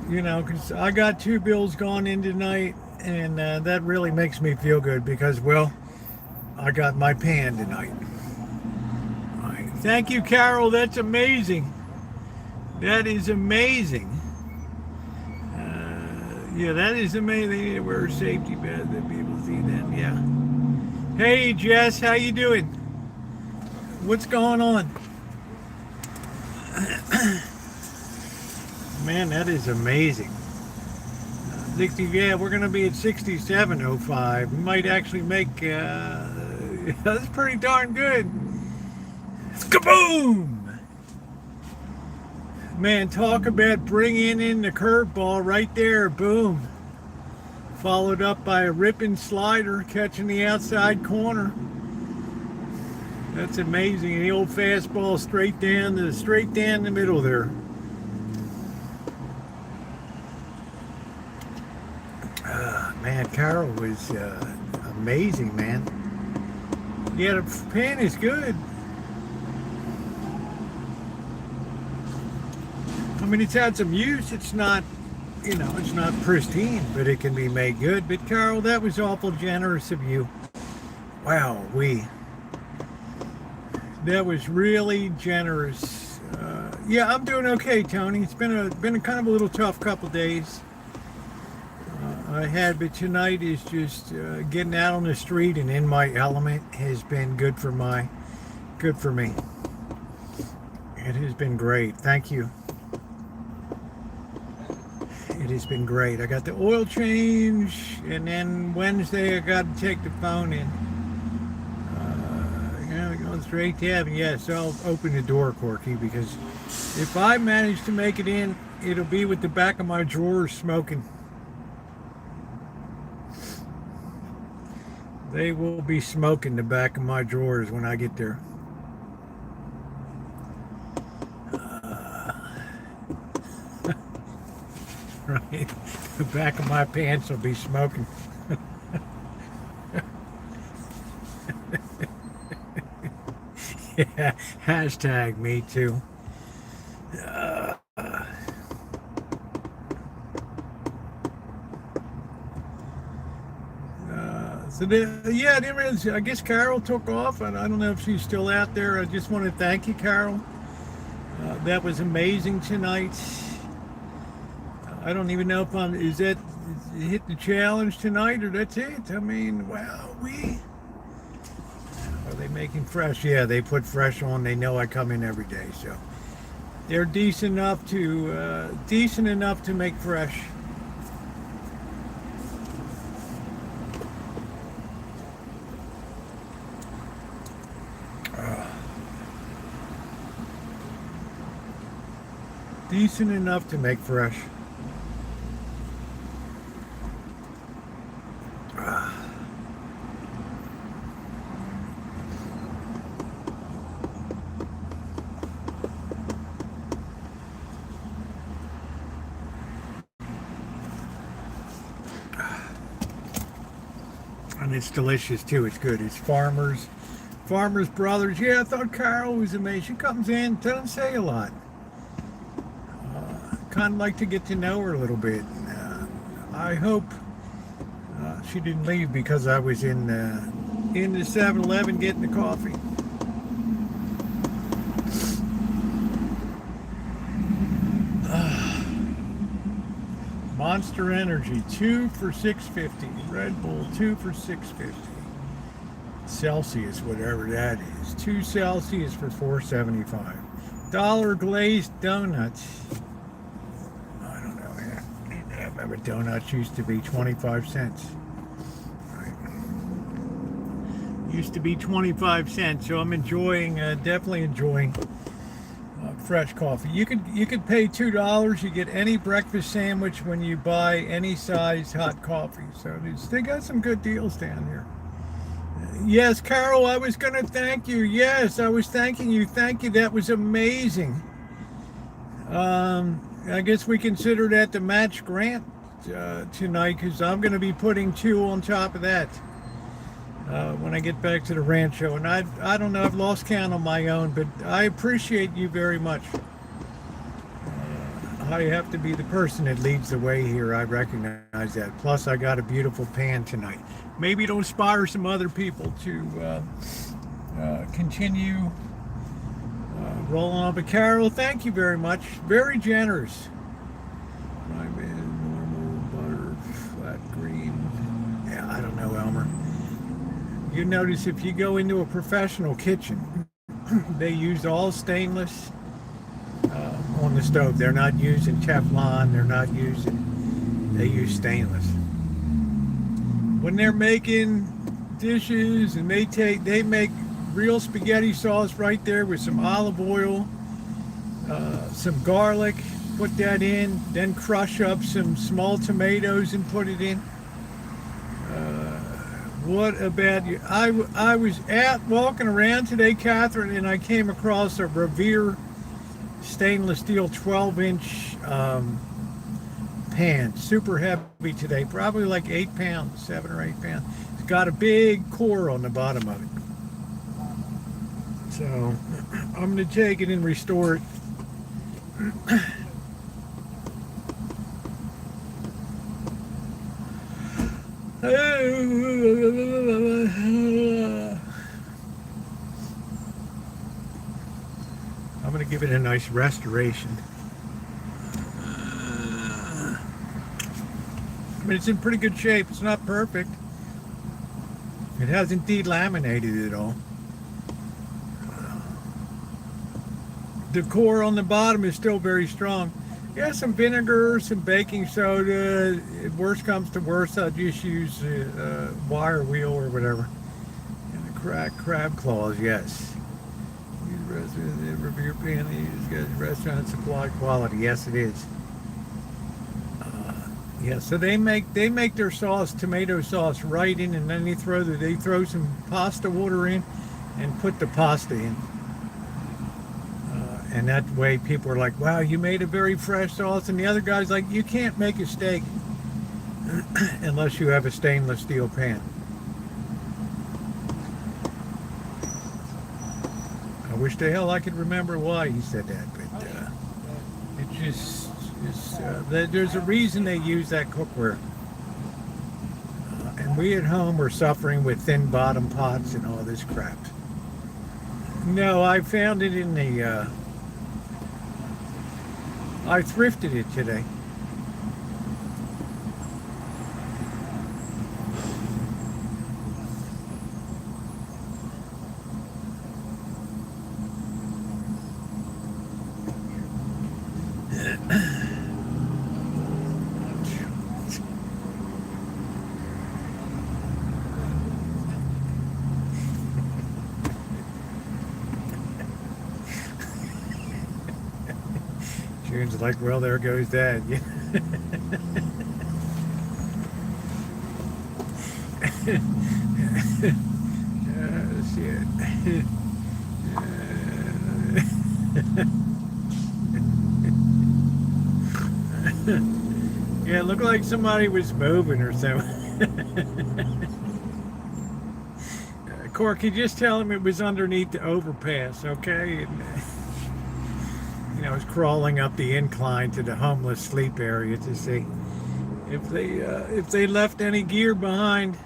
Because I got 2 bills going in tonight, and that really makes me feel good because, well, I got my pan tonight. All right. Thank you, Carol. That's amazing. That is amazing. Yeah, that is amazing. Wear safety bed that people see that. Yeah. Hey, Jess, how you doing? What's going on? Man, that is amazing. 60, yeah, we're going to be at 67.05. We might actually make, that's pretty darn good. Kaboom! Man, talk about bringing in the curveball right there. Boom. Followed up by a ripping slider, catching the outside corner. That's amazing. The old fastball straight down the middle there. Man, Carol was amazing, man. Yeah, the pan is good. I mean, it's had some use. It's not, it's not pristine, but it can be made good. But Carol, that was awful generous of you. Wow, that was really generous. Yeah, I'm doing okay, Tony. It's been a kind of a little tough couple days. But tonight is just getting out on the street and in my element has been good for me. It has been great. Thank you. It has been great. I got the oil change, and then Wednesday I got to take the phone in. We're going straight to heaven. Yes, I'll open the door, Corky, because if I manage to make it in, it'll be with the back of my drawers smoking. They will be smoking the back of my drawers when I get there. Right? The back of my pants will be smoking. Yeah, hashtag me too. I didn't realize, I guess Carol took off, and I don't know if she's still out there. I just want to thank you, Carol. That was amazing tonight. I don't even know if is it hit the challenge tonight, or that's it? I mean, wow, are they making fresh? Yeah, they put fresh on. They know I come in every day, so they're decent enough to make fresh. Decent enough to make fresh. And it's delicious too. It's good. It's Farmer's Brothers. Yeah, I thought Carol was amazing. She comes in, doesn't say a lot. Kind of like to get to know her a little bit. I hope she didn't leave because I was in the 7-Eleven getting the coffee. Monster Energy 2 for $6.50. Red Bull 2 for $6.50. Celsius, whatever that is. 2 Celsius for $4.75. Dollar glazed donuts. but donuts used to be 25 cents. Right. Used to be 25 cents, so I'm enjoying, definitely enjoying fresh coffee. You could pay $2. You get any breakfast sandwich when you buy any size hot coffee. So they got some good deals down here. Yes, Carol, I was going to thank you. Yes, I was thanking you. Thank you. That was amazing. I guess we consider that the match grant tonight, because I'm going to be putting 2 on top of that when I get back to the Rancho. And I don't know, I've lost count on my own, but I appreciate you very much. I have to be the person that leads the way here. I recognize that. Plus, I got a beautiful pan tonight. Maybe it'll inspire some other people to continue rolling on. But Carol, thank you very much. Very generous. Normal butter, flat green. Yeah, I don't know, Elmer. You notice if you go into a professional kitchen, they use all stainless on the stove. They're not using Teflon. They use stainless. When they're making dishes, and they make real spaghetti sauce right there with some olive oil, some garlic, put that in, then crush up some small tomatoes and put it in. What about you? I was walking around today, Catherine, and I came across a Revere stainless steel 12-inch pan, super heavy today, probably like 8 pounds, 7 or 8 pounds. It's got a big core on the bottom of it. So I'm going to take it and restore it. I'm going to give it a nice restoration. I mean, it's in pretty good shape. It's not perfect. It hasn't delaminated at all. The core on the bottom is still very strong. Yeah, some vinegar, some baking soda. If worst comes to worst, I'll just use a wire wheel or whatever. And the cracked crab claws, yes. Revere pan, use restaurant supply quality. Yes, it is. Yeah, so they make their sauce, tomato sauce, right in, and then they throw some pasta water in, and put the pasta in. And that way people are like, wow, you made a very fresh sauce. And the other guy's like, you can't make a steak unless you have a stainless steel pan. I wish the hell I could remember why he said that, but it just there's a reason they use that cookware. And we at home are suffering with thin bottom pots and all this crap. No, I found it in the I thrifted it today. June's like, well, there goes that. Oh, shit. Yeah, it looked like somebody was moving or something. Corky, just tell him it was underneath the overpass, okay? And, I was crawling up the incline to the homeless sleep area to see if they left any gear behind.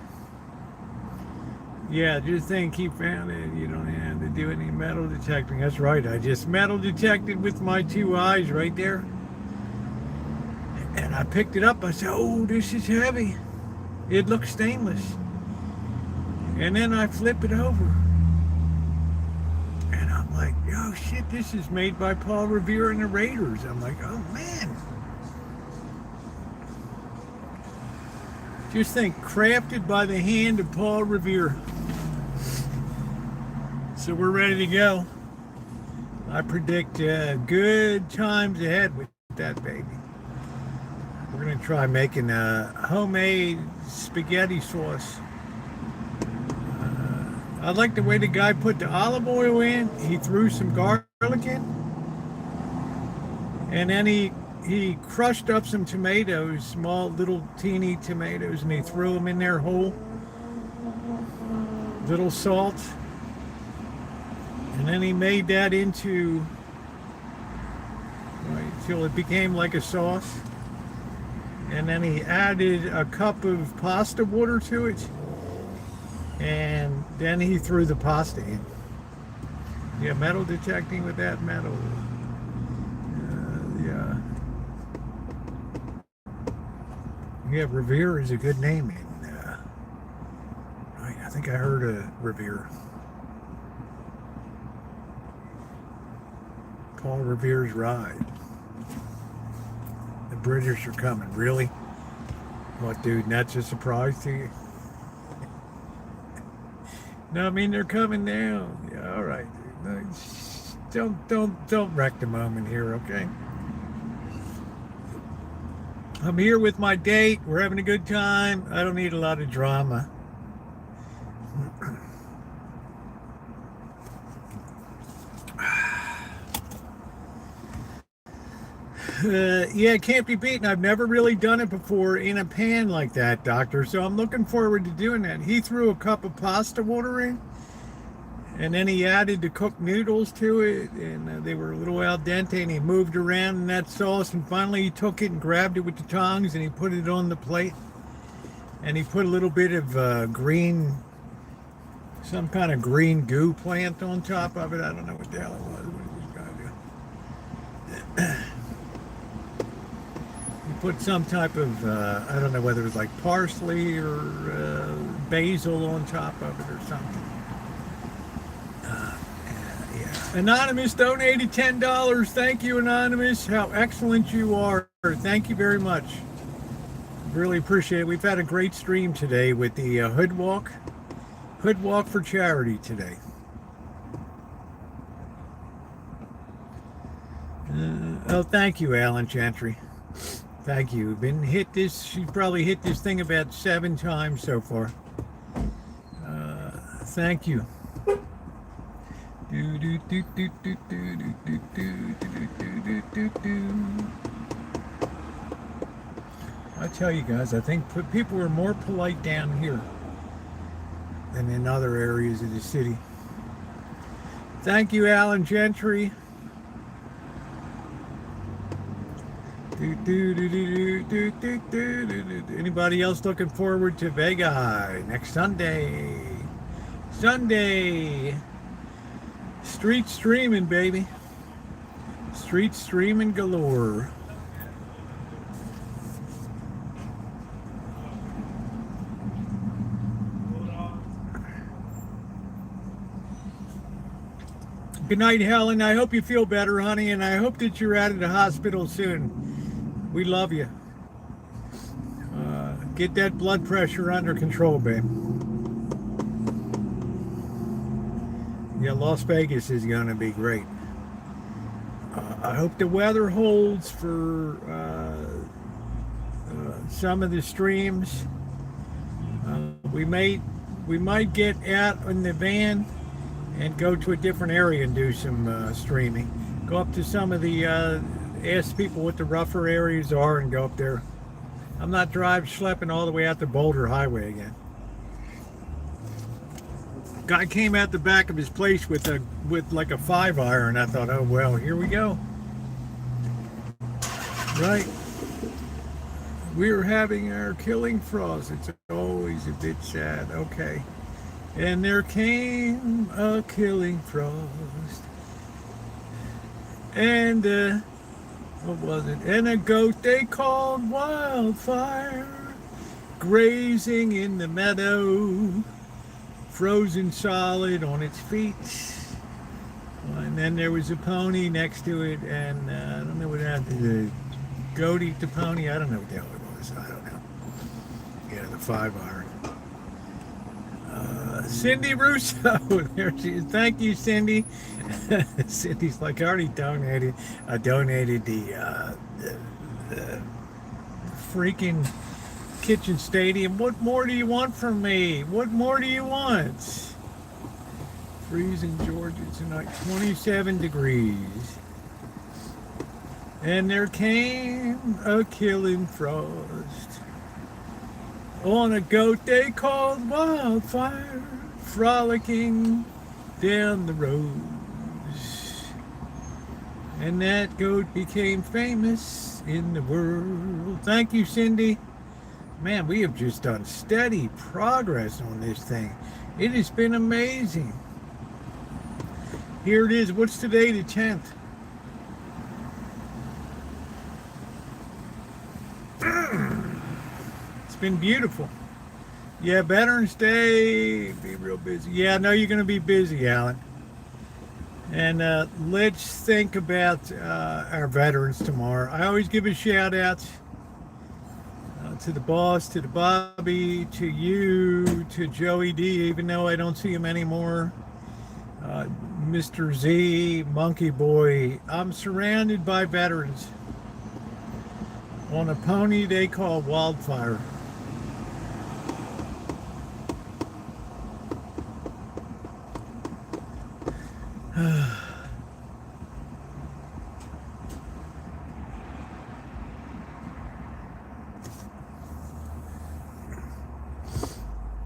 Yeah, just think he found it. You don't have to do any metal detecting. That's right. I just metal detected with my 2 eyes right there. And I picked it up. I said, oh, this is heavy. It looks stainless. And then I flip it over. And I'm like, oh shit, this is made by Paul Revere and the Raiders. I'm like, oh man. Just think, crafted by the hand of Paul Revere. So we're ready to go. I predict good times ahead with that baby. We're gonna try making a homemade spaghetti sauce. I like the way the guy put the olive oil in. He threw some garlic in, and then he crushed up some tomatoes, small little teeny tomatoes, and he threw them in there whole. Little salt, and then he made that into until it became like a sauce. And then he added a cup of pasta water to it. And then he threw the pasta in. Yeah, metal detecting with that metal. Yeah. Yeah, Revere is a good name. I think I heard of Revere. Paul Revere's Ride. The British are coming. Really? What, dude? That's a surprise to you? No, I mean they're coming down. Yeah, all right. No, don't wreck the moment here, okay? I'm here with my date. We're having a good time. I don't need a lot of drama. Yeah, it can't be beaten. I've never really done it before in a pan like that, doctor. So I'm looking forward to doing that. He threw a cup of pasta water in, and then he added the cooked noodles to it, and they were a little al dente, and he moved around in that sauce, and finally he took it and grabbed it with the tongs, and he put it on the plate, and he put a little bit of green, some kind of green goo plant on top of it. I don't know what the hell it was. What was this guy do? Put some type of, I don't know whether it was like parsley or basil on top of it or something. Yeah. Anonymous donated $10. Thank you, Anonymous. How excellent you are. Thank you very much. Really appreciate it. We've had a great stream today with the Hood Walk for charity today. Oh, thank you, Alan Chantry. Thank you. She's probably hit this thing about 7 times so far. Thank you. I tell you guys, I think people are more polite down here than in other areas of the city. Thank you, Alan Gentry. Anybody else looking forward to Vega next Sunday? Street streaming, baby. Street streaming galore. Good night, Helen. I hope you feel better, honey, and I hope that you're out of the hospital soon. We love you. Get that blood pressure under control, babe. Yeah, Las Vegas is going to be great. I hope the weather holds for some of the streams. We might get out in the van and go to a different area and do some streaming. Go up to some of the ask people what the rougher areas are and go up there. I'm not schlepping all the way out to Boulder Highway again. Guy came out the back of his place with like a 5-iron. I thought, oh well, here we go. Right. We're having our killing frost. It's always a bit sad. Okay. And there came a killing frost. And what was it? And a goat they called Wildfire, grazing in the meadow, frozen solid on its feet. And then there was a pony next to it, and I don't know what happened. The goat eat the pony. I don't know what the hell it was. I don't know. Yeah, the 5 iron. Cindy Russo, there she is. Thank you, Cindy. Cindy's like, I already donated. I donated the freaking kitchen stadium. What more do you want from me? What more do you want? Freezing Georgia tonight, 27 degrees. And there came a killing frost on a goat they called Wildfire, frolicking down the roads. And that goat became famous in the world. Thank you, Cindy. Man, we have just done steady progress on this thing. It has been amazing. Here it is. What's today, the 10th? It's been beautiful. Yeah, Veterans Day, be real busy. Yeah, I know you're going to be busy, Alan. And let's think about our veterans tomorrow. I always give a shout out to the boss, to the Bobby, to you, to Joey D, even though I don't see him anymore. Mr. Z, Monkey Boy. I'm surrounded by veterans on a pony they call Wildfire.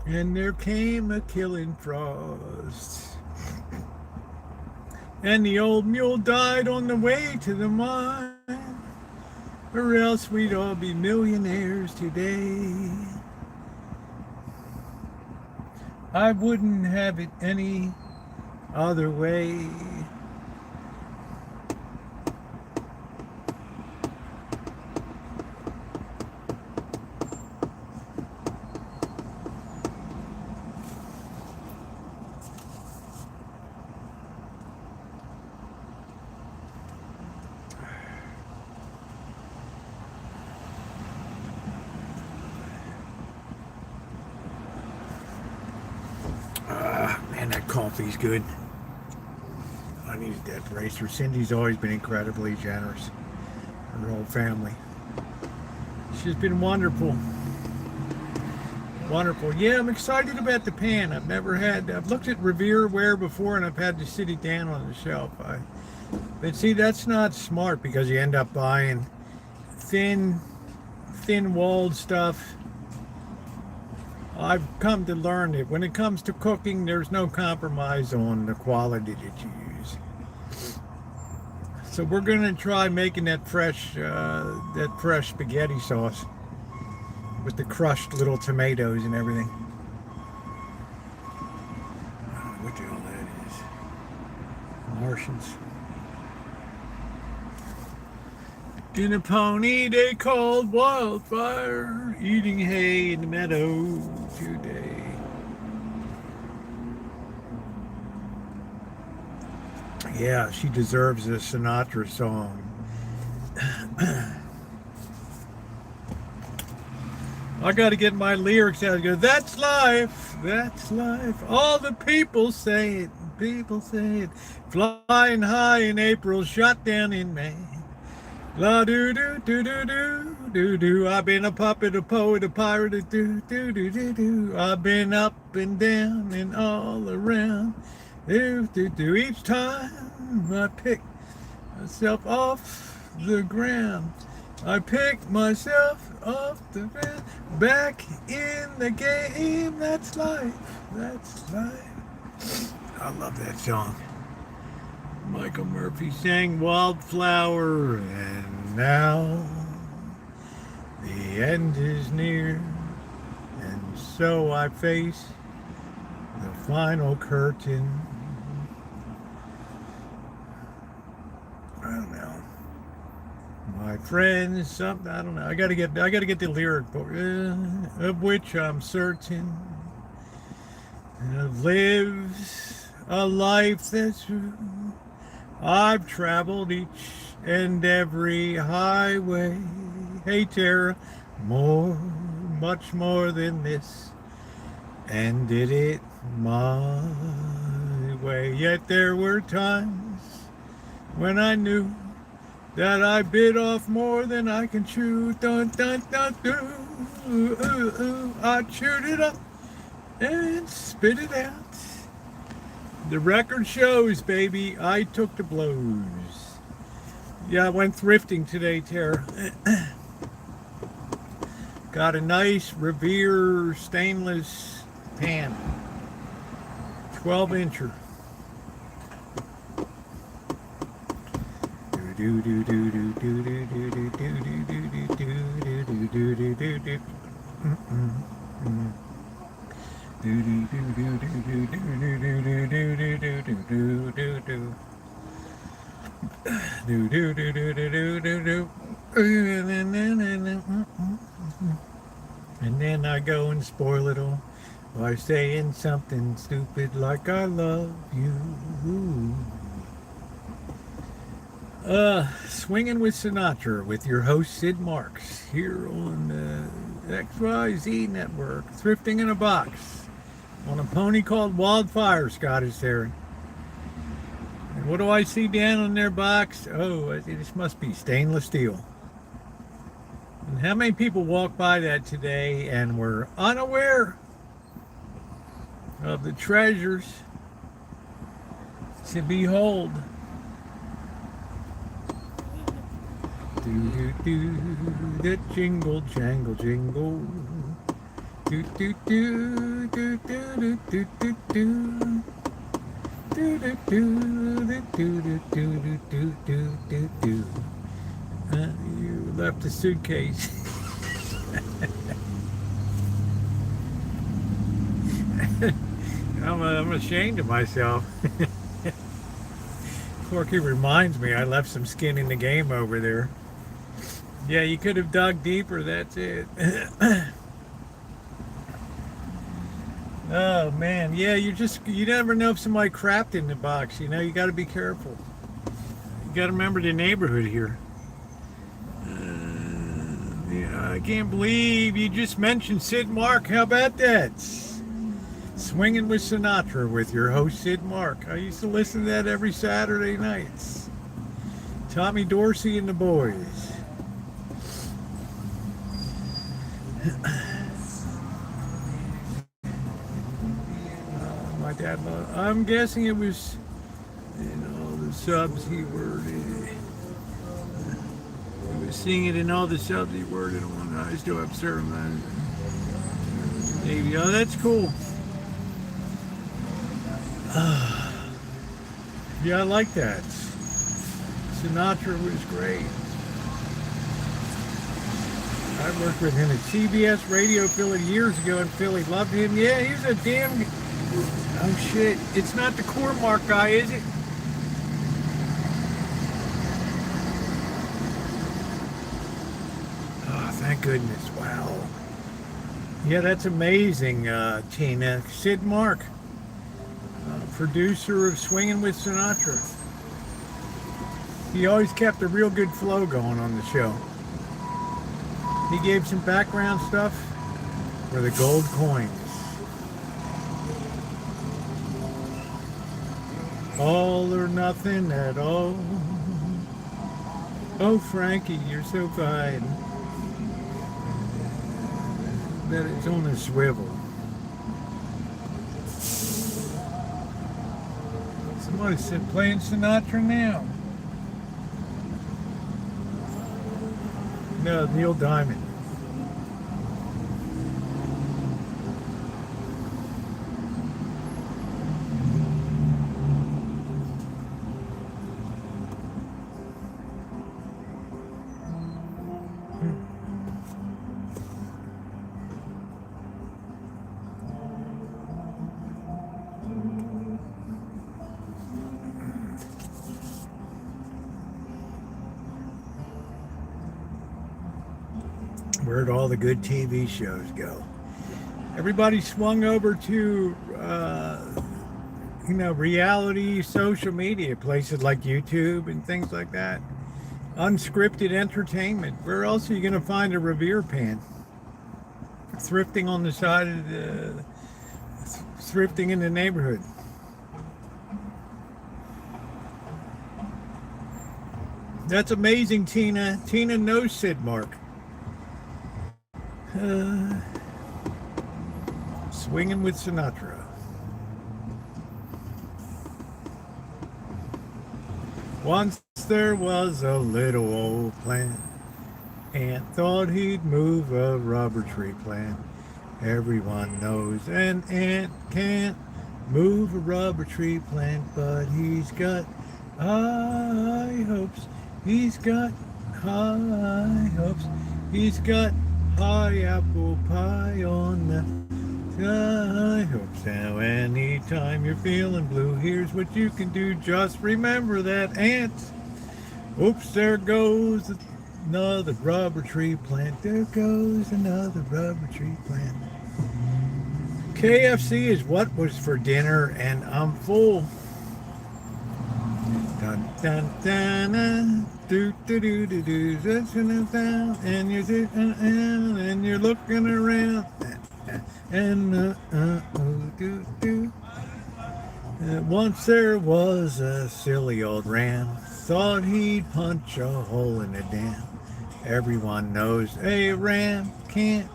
And there came a killing frost, and the old mule died on the way to the mine, or else we'd all be millionaires today. I wouldn't have it any other way. Man, that coffee's good. I needed that bracer. Cindy's always been incredibly generous. Her whole family. She's been wonderful. Wonderful. Yeah, I'm excited about the pan. I've looked at Revere Ware before, and I've had to sit it down on the shelf. But see, that's not smart, because you end up buying thin-walled stuff. I've come to learn that when it comes to cooking, there's no compromise on the quality that you use. So we're going to try making that fresh spaghetti sauce with the crushed little tomatoes and everything. I don't know what the hell that is. Martians. In a pony they called Wildfire, eating hay in the meadow today. Yeah, she deserves a Sinatra song. I got to get my lyrics out. Go, that's life, that's life. All the people say it, Flying high in April, shot down in May. La do do do do do do do. I've been a puppet, a poet, a pirate, a do do do do do. I've been up and down and all around. Do do do. Each time I pick myself off the ground, I pick myself off the ground. Back in the game. That's life. That's life. I love that song. Michael Murphy sang Wildflower, and now the end is near, and so I face the final curtain. I don't know. My friends, something, I don't know. I gotta get the lyric book, of which I'm certain lives a life that's true. I've traveled each and every highway. Hey, Tara, more much more than this, and did it my way. Yet there were times when I knew that I bit off more than I can chew. Dun dun dun dun. Ooh, ooh, ooh. I chewed it up and spit it out. The record shows, baby, I took the blows. Yeah, I went thrifting today, Tara. Got a nice Revere stainless pan, 12-incher. And then I go and spoil it all by saying something stupid like I love you. Swinging with Sinatra with your host Sid Marks here on the XYZ Network. Thrifting in a box on a pony called Wildfire, Scottish there. And what do I see down on their box? Oh, this must be stainless steel. And how many people walk by that today and were unaware of the treasures to behold? Do do do, the jingle jangle jingle. Do do do do do do do do. Do do do do do do do do do do. You left the suitcase. I'm ashamed of myself. Corky reminds me I left some skin in the game over there. Yeah, you could have dug deeper, that's it. Oh man, yeah, you never know if somebody crapped in the box, you know, you got to be careful. You got to remember the neighborhood here. Yeah, I can't believe you just mentioned Sid Mark. How about that? Swinging with Sinatra with your host Sid Mark. I used to listen to that every Saturday nights. Tommy Dorsey and the boys. My dad, I'm guessing it was, the subs he worded. I was seeing it in all the subs he worded on. I still have certain. Maybe. Oh, that's cool. Yeah, I like that. Sinatra was great. I worked with him at CBS Radio Philly years ago in Philly. Loved him. Yeah, he's a damn... Oh, shit. It's not the Cormark guy, is it? Oh, thank goodness. Wow. Yeah, that's amazing, Tina. Sid Mark, producer of Swinging with Sinatra. He always kept a real good flow going on the show. He gave some background stuff for the gold coins. All or nothing at all. Oh, Frankie, you're so fine. That it's on a swivel. Somebody's playing Sinatra now. No, Neil Diamond. Where'd all the good TV shows go? Everybody swung over to, reality social media, places like YouTube and things like that. Unscripted entertainment. Where else are you going to find a Revere pan? thrifting on the side of the thrifting in the neighborhood. That's amazing, Tina. Tina knows Sid Mark. Swinging with Sinatra. Once there was a little old plant. Ant thought he'd move a rubber tree plant. Everyone knows an ant can't move a rubber tree plant, but he's got high hopes. He's got high hopes. He's got high apple pie on the high hopes. Now anytime you're feeling blue, here's what you can do. Just remember that ants. Oops, there goes another rubber tree plant. There goes another rubber tree plant. KFC is what was for dinner, and I'm full. Dun dun dun dun do do do do do and you're looking around and do do. Once there was a silly old ram, thought he'd punch a hole in the dam. Everyone knows a ram can't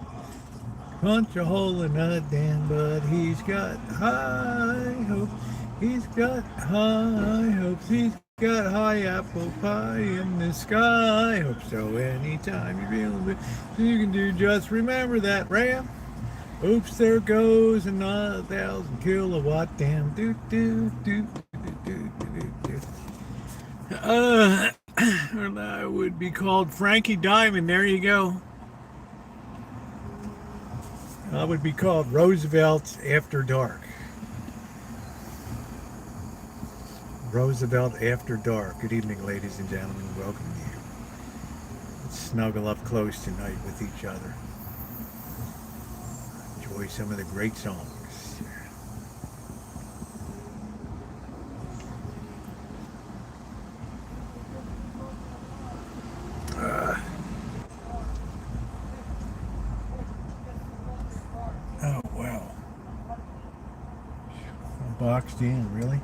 punch a hole in a dam, but he's got high hopes. He's got high hopes. He's got high apple pie in the sky. I hope so. Anytime you're feeling good, you can do. Just remember that ram. Oops, there goes another 1,000 kilowatt dam. Do do do do do do do. I would be called Frankie Diamond. There you go. I would be called Roosevelt After Dark. Roosevelt After Dark. Good evening, ladies and gentlemen. Welcome to you. Let's snuggle up close tonight with each other. Enjoy some of the great songs. Oh, wow. Boxed in, really?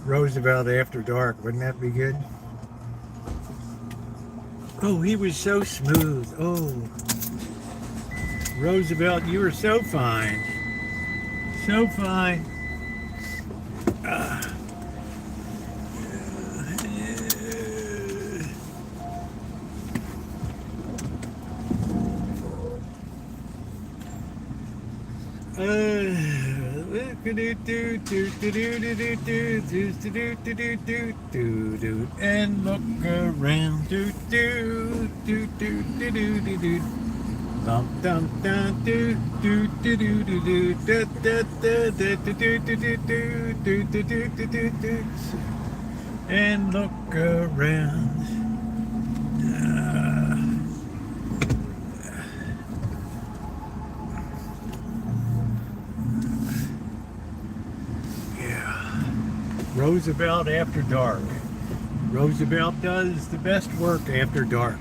Roosevelt After Dark, wouldn't that be good? Oh, he was so smooth. Oh, Roosevelt, you were so fine. So fine. And look around. Dum dum dum do do do do do do da da da da do do do do do do do do and look around. Roosevelt After Dark. Roosevelt does the best work after dark.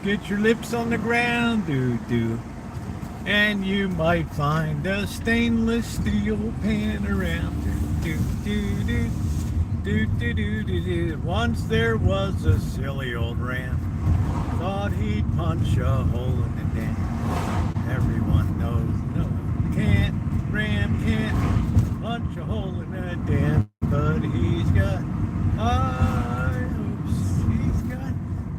Get your lips on the ground, do. And you might find a stainless steel pan around. Do. Once there was a silly old ram, thought he'd punch a hole in the dam. Everyone knows, no, ram can't punch a hole in that dam, but he's got high hopes. He's got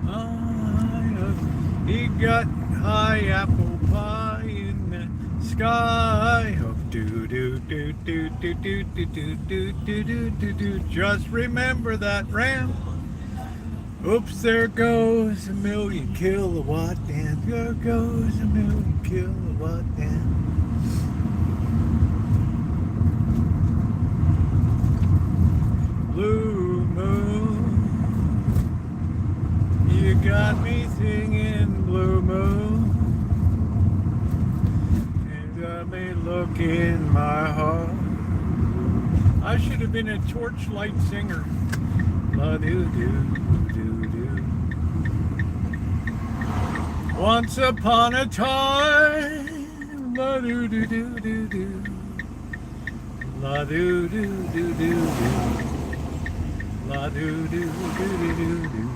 high hopes. He got high apple pie in the sky. Hope do do do do do do do do do do do do. Just remember that ram. Oops, there goes a 1,000,000 kilowatt dam. There goes a 1,000,000 kilowatt dam. Blue moon, you got me singing blue moon. You got me look in my heart. I should have been a torchlight singer. La-doo-doo-doo-doo. Once upon a time, la-doo-doo-doo-doo-doo. La-doo-doo-doo-doo-doo. La-doo-doo-doo-doo-doo.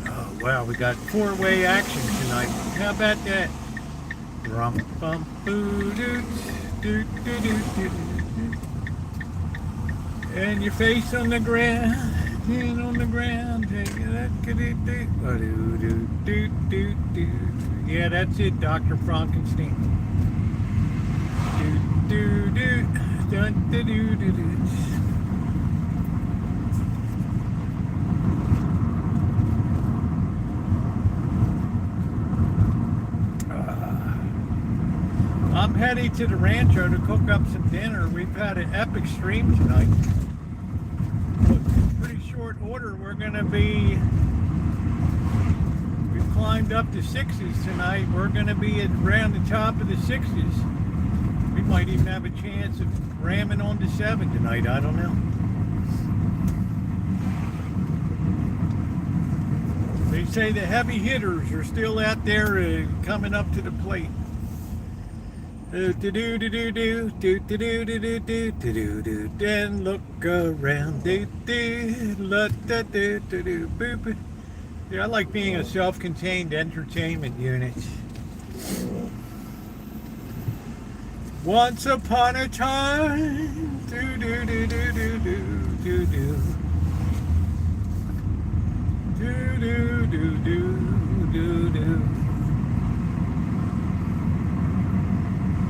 Oh, wow, we got four-way action tonight. How about that? Rum bum boo doo doo doo doo doo. And your face on the ground, and on the ground, take that doo doo doo doo doo. Yeah, that's it, Dr. Frankenstein. Do do do dun do do do do. I'm heading to the Rancho to cook up some dinner. We've had an epic stream tonight. Pretty short order. We've climbed up to sixes tonight. We're going to be around the top of the sixes. We might even have a chance of ramming on to seven tonight. I don't know. They say the heavy hitters are still out there coming up to the plate. Then look around. Yeah, I like being a self-contained entertainment unit. Once upon a time, do do do do do do do do do do do do do.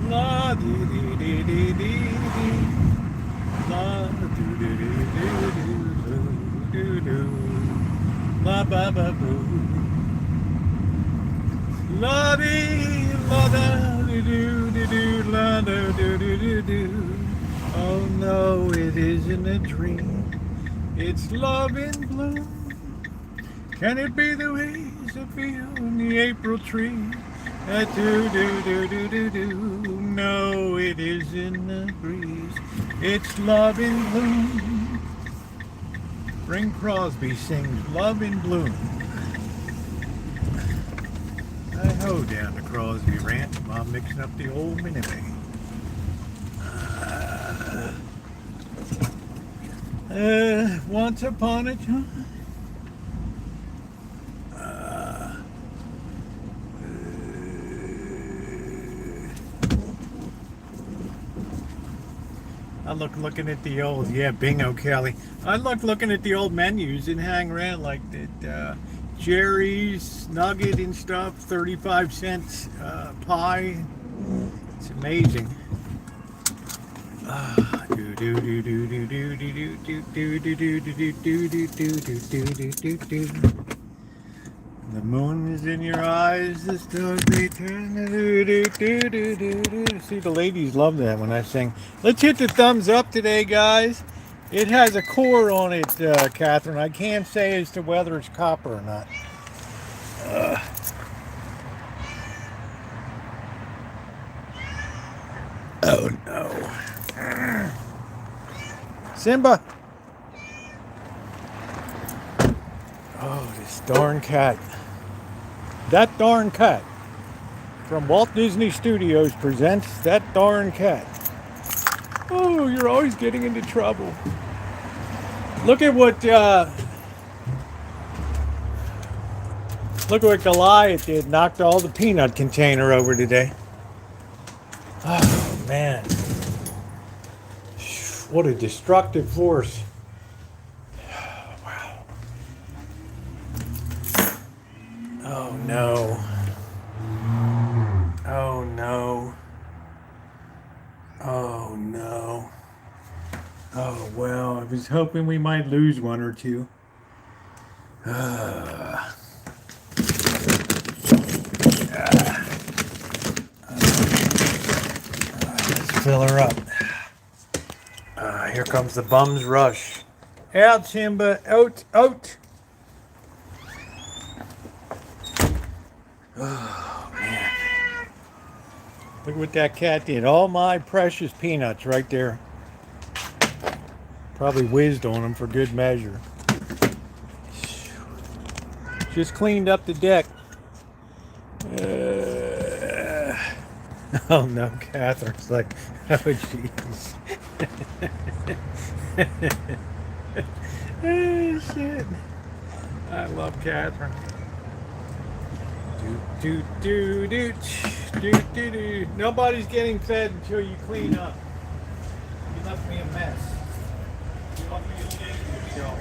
La dee dee dee dee dee dee. La doo doo doo doo doo doo doo. La ba ba boo. La dee la da doo doo doo doo la da doo doo doo doo. Oh no, it isn't a dream. It's love in bloom. Can it be the ways I feel in the April tree? Do do do do do do. No, it isn't the breeze. It's love in bloom. Ring Crosby sings "Love in Bloom." I ho down the Crosby Ranch while mixing up the old minivan. Once upon a time. I look looking at the old, yeah, bingo, Kelly. I looking at the old menus and hang around like that. Jerry's nugget and stuff, 35 cents pie. It's amazing. Do do do do do do do do do do do do do do do do do do. The moon is in your eyes, the stars they turn. See, the ladies love that when I sing. Let's hit the thumbs up today, guys. It has a core on it, Catherine. I can't say as to whether it's copper or not. Oh no. Simba. Oh, this darn cat. That Darn Cat from Walt Disney Studios presents That Darn Cat. Oh, you're always getting into trouble. Look at what Goliath did. Knocked all the peanut container over today. Oh man, what a destructive force. Oh no. Oh no. Oh no. Oh well, I was hoping we might lose one or two. Let's fill her up. Here comes the bum's rush. Out, Simba. Out, out. Oh, man. Look what that cat did. All my precious peanuts right there. Probably whizzed on them for good measure. Just cleaned up the deck. Oh no, Catherine's like, oh jeez. Oh shit. I love Catherine. Do do do do do do. Nobody's getting fed until you clean up. You left me a mess. You left me a shit yourself.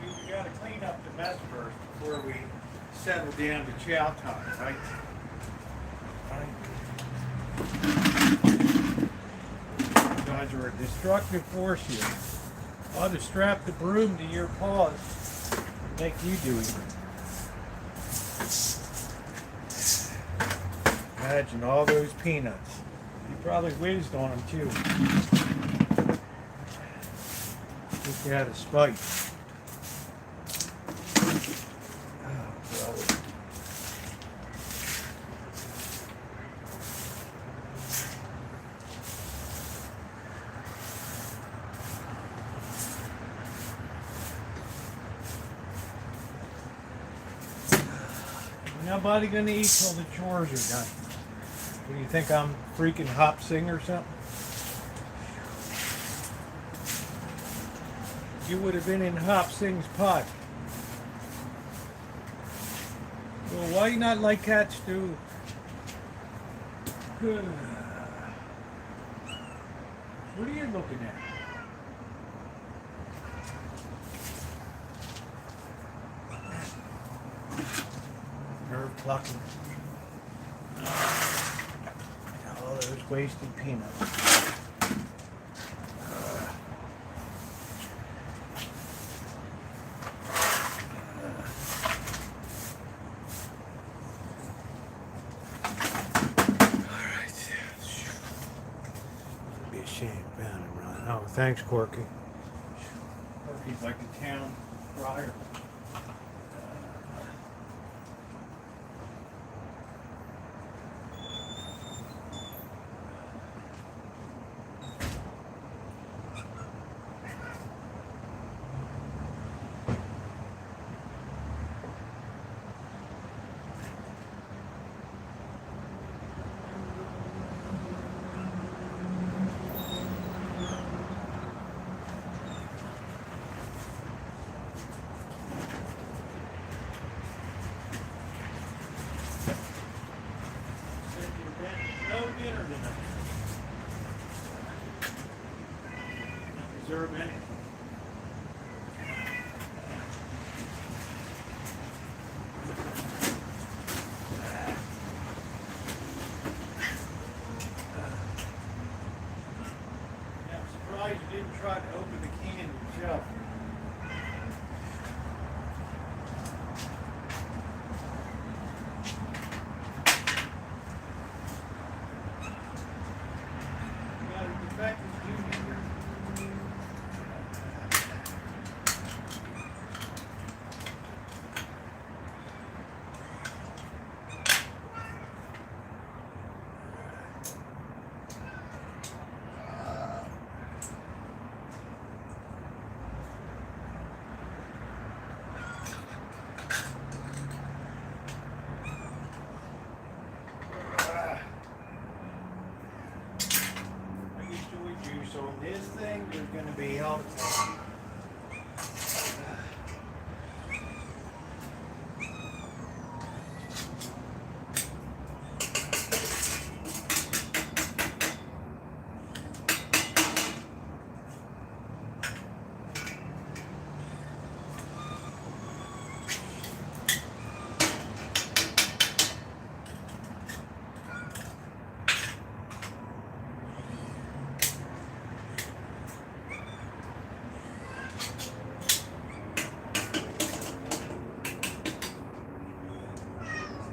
We gotta clean up the mess first before we settle down to chow time, right? You guys are a destructive force here. I ought to strap the broom to your paws and make you do it. Imagine all those peanuts. You probably whizzed on them too. Just out of spite. Oh, brother. Nobody gonna eat till the chores are done. What do you think, I'm freaking Hop Sing or something? You would have been in Hop Sing's pot. Well, why you not like cat stew? Good. What are you looking at? Nerve plucking. All those wasted peanuts. Be a shame about him, Ron. Oh, thanks, Corky. Corky's like a town crier. Sure, man. Yeah, I'm surprised you didn't try to open the can yourself. You got a defective junior. I used to with juice on this thing. There's going to be all the time.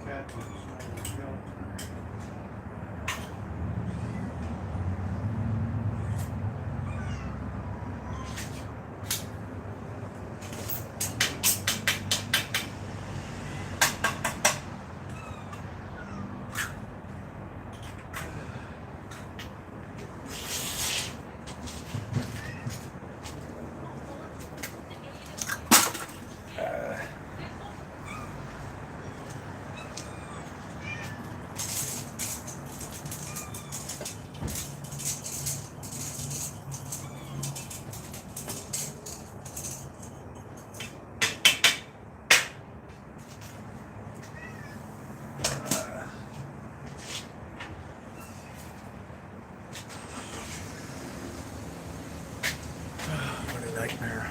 Cat food's ready to go. What a nightmare.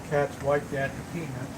Cat's wiped out the peanuts.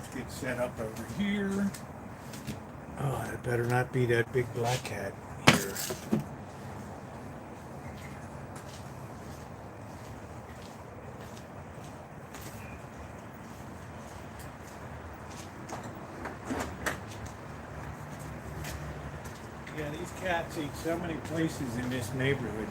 Let's get set up over here. Oh, that better not be that big black cat here. Yeah, these cats eat so many places in this neighborhood.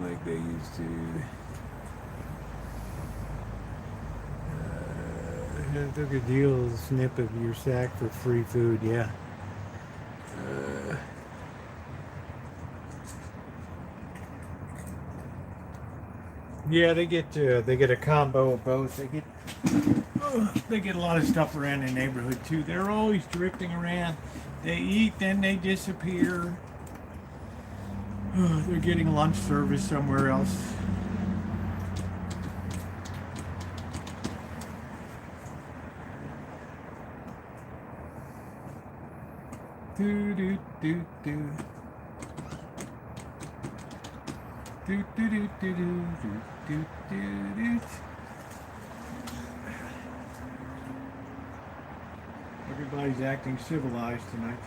Like they used to. I took a deal snip of your sack for free food, yeah. Yeah, they get a combo of both. They get a lot of stuff around the neighborhood too. They're always drifting around. They eat, then they disappear. They're getting lunch service somewhere else. Do do do do. Do do do do do do do do. Everybody's acting civilized tonight.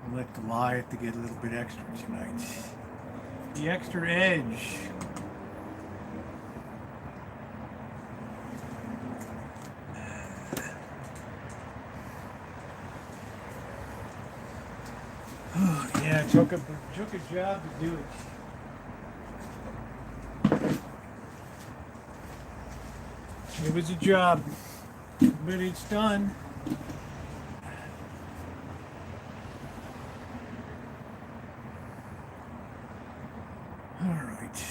I'll let Goliath to get a little bit extra tonight. The extra edge. Yeah, it took a job to do it. It was a job, but it's done. All right.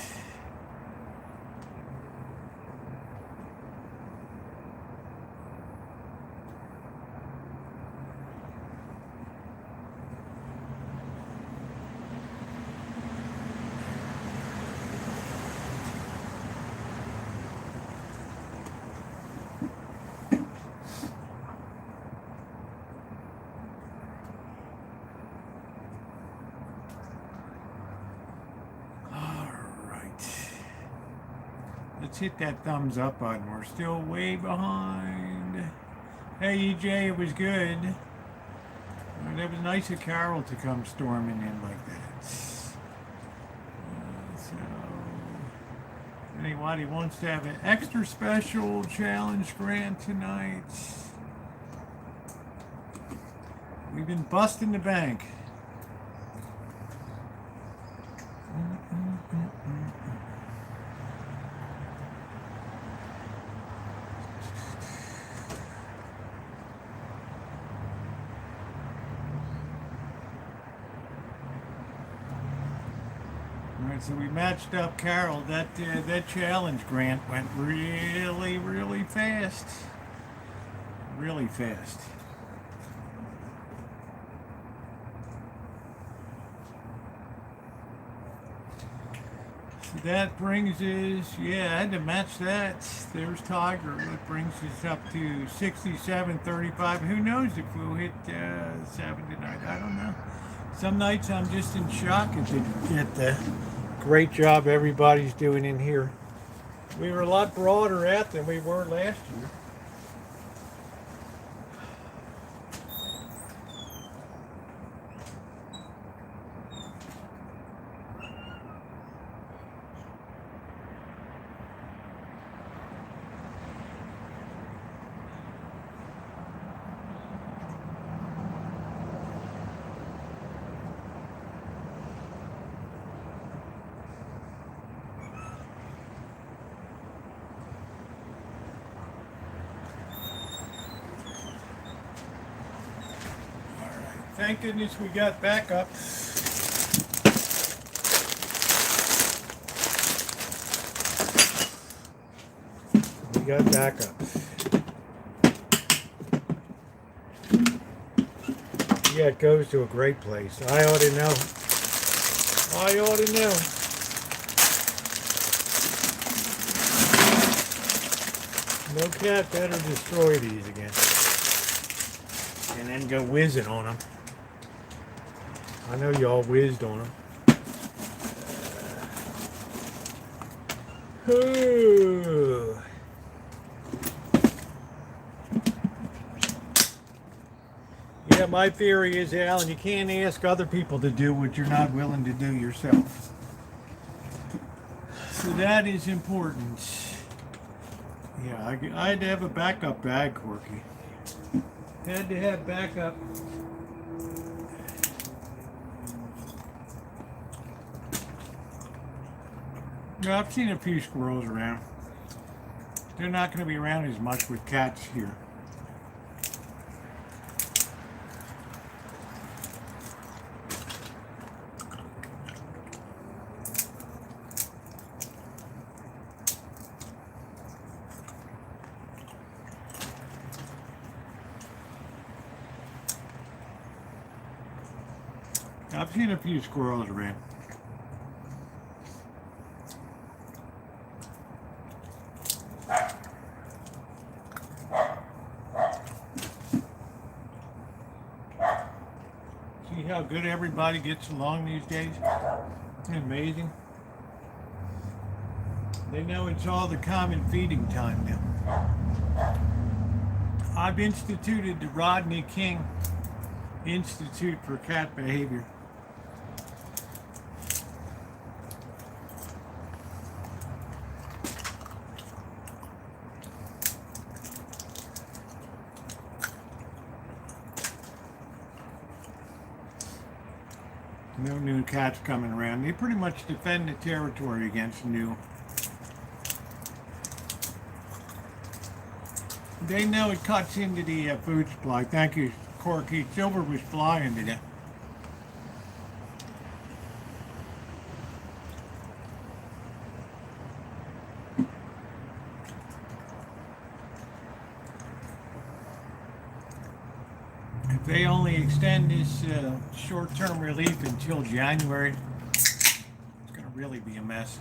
Let's hit that thumbs up button. We're still way behind. Hey EJ, it was good. It was nice of Carol to come storming in like that. So, anybody wants to have an extra special challenge grant tonight? We've been busting the bank. So we matched up Carol. That challenge grant went really fast. Really fast. So that brings us, yeah, I had to match that. There's Tiger. That brings us up to 67.35. Who knows if we'll hit 7 tonight? I don't know. Some nights I'm just in shock at the great job everybody's doing in here. We were a lot broader out than we were last year. Thank goodness we got backup. We got backup. Yeah, it goes to a great place. I ought to know. I ought to know. No cat better destroy these again. And then go whizzing on them. I know y'all whizzed on them. Ooh. Yeah, my theory is, Alan, you can't ask other people to do what you're not willing to do yourself. So that is important. Yeah, I had to have a backup bag, Corky. Had to have backup. Yeah, I've seen a few squirrels around. They're not going to be around as much with cats here. I've seen a few squirrels around. See how good everybody gets along these days? Isn't it amazing? They know it's all the common feeding time now. I've instituted the Rodney King Institute for Cat Behavior. No new cats coming around. They pretty much defend the territory against new. They know it cuts into the food supply. Thank you, Corky. Silver was flying today. If they only extend this short-term relief until January, it's going to really be a mess.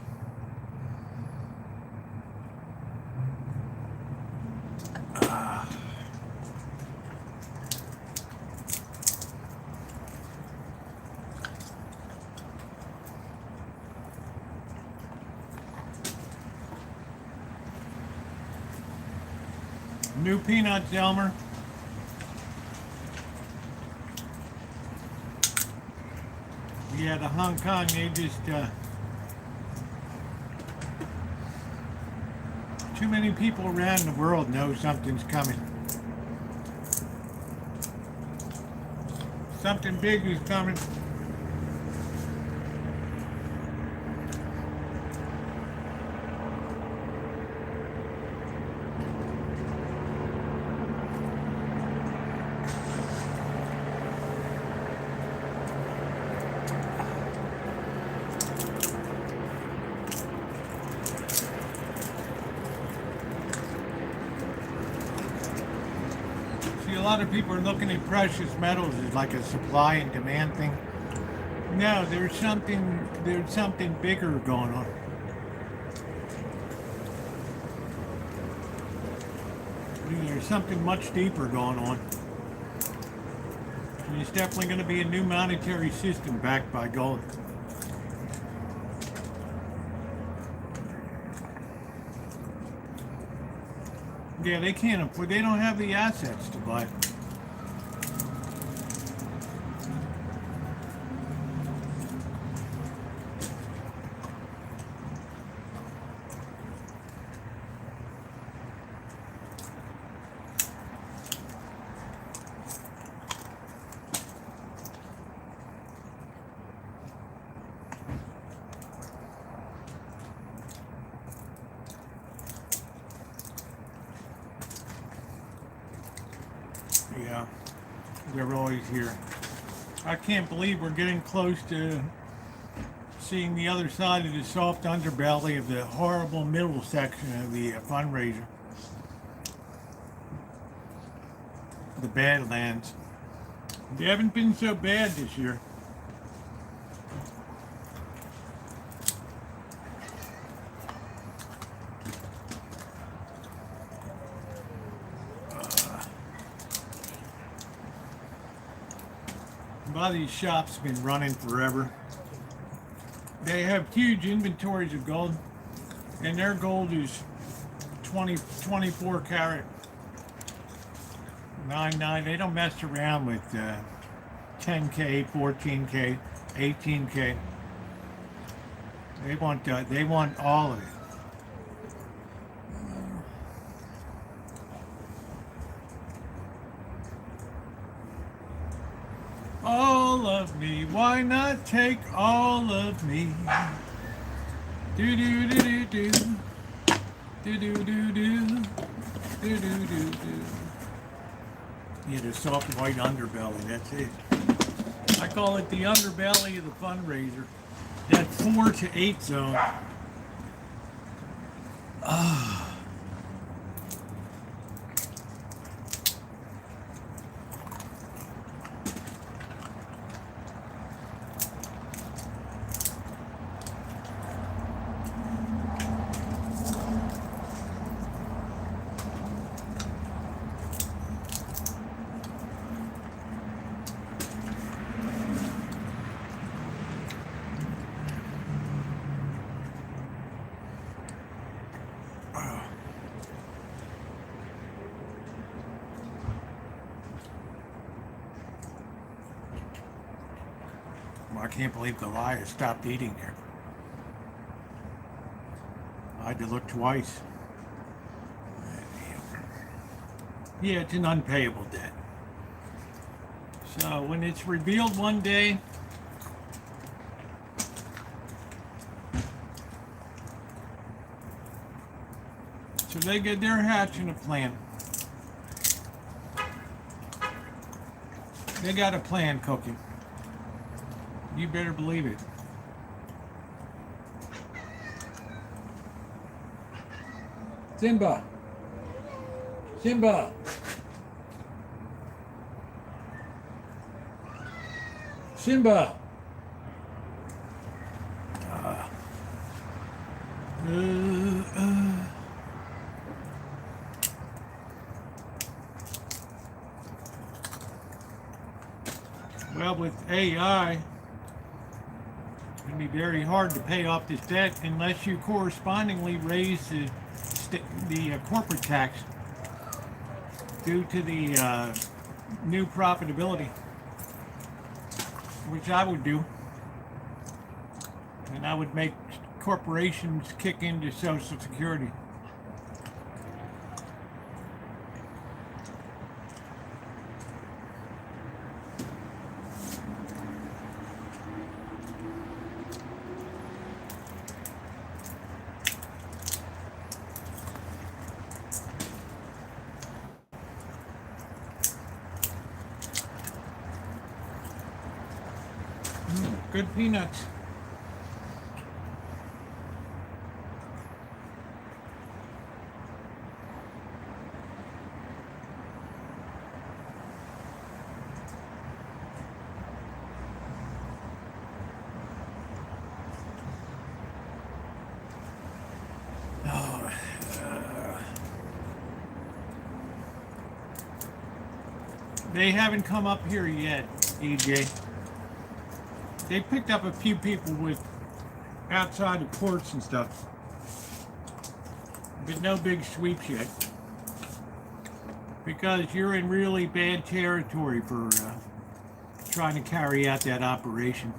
New peanuts, Elmer. Yeah, the Hong Kong, they just, too many people around the world know something's coming. Something big is coming. A lot of people are looking at precious metals as like a supply and demand thing. No, there's something bigger going on. There's something much deeper going on. And it's definitely going to be a new monetary system backed by gold. Yeah, they can't afford, they don't have the assets to buy. Yeah, they're always here. I can't believe we're getting close to seeing the other side of the soft underbelly of the horrible middle section of the fundraiser. The Badlands. They haven't been so bad this year. A lot of these shops have been running forever. They have huge inventories of gold, and their gold is 24 karat, 9. They don't mess around with 10K, 14K, 18K. They want all of it. All of me, why not take all of me? Do do do do do, do do do do, do do do do. Yeah, the soft white underbelly. That's it. I call it the underbelly of the fundraiser. That 4 to 8 zone. I can't believe Goliath stopped eating there. I had to look twice. Yeah, it's an unpayable debt. So when it's revealed one day, so they're hatching a plan. They got a plan cooking. You better believe it. Simba. Simba. Simba. Well, with AI, it's going to be very hard to pay off this debt unless you correspondingly raise the corporate tax due to the new profitability, which I would do. And I would make corporations kick into Social Security. Good peanuts. They haven't come up here yet, EJ. They picked up a few people with outside of courts and stuff, but no big sweeps yet, because you're in really bad territory for trying to carry out that operation.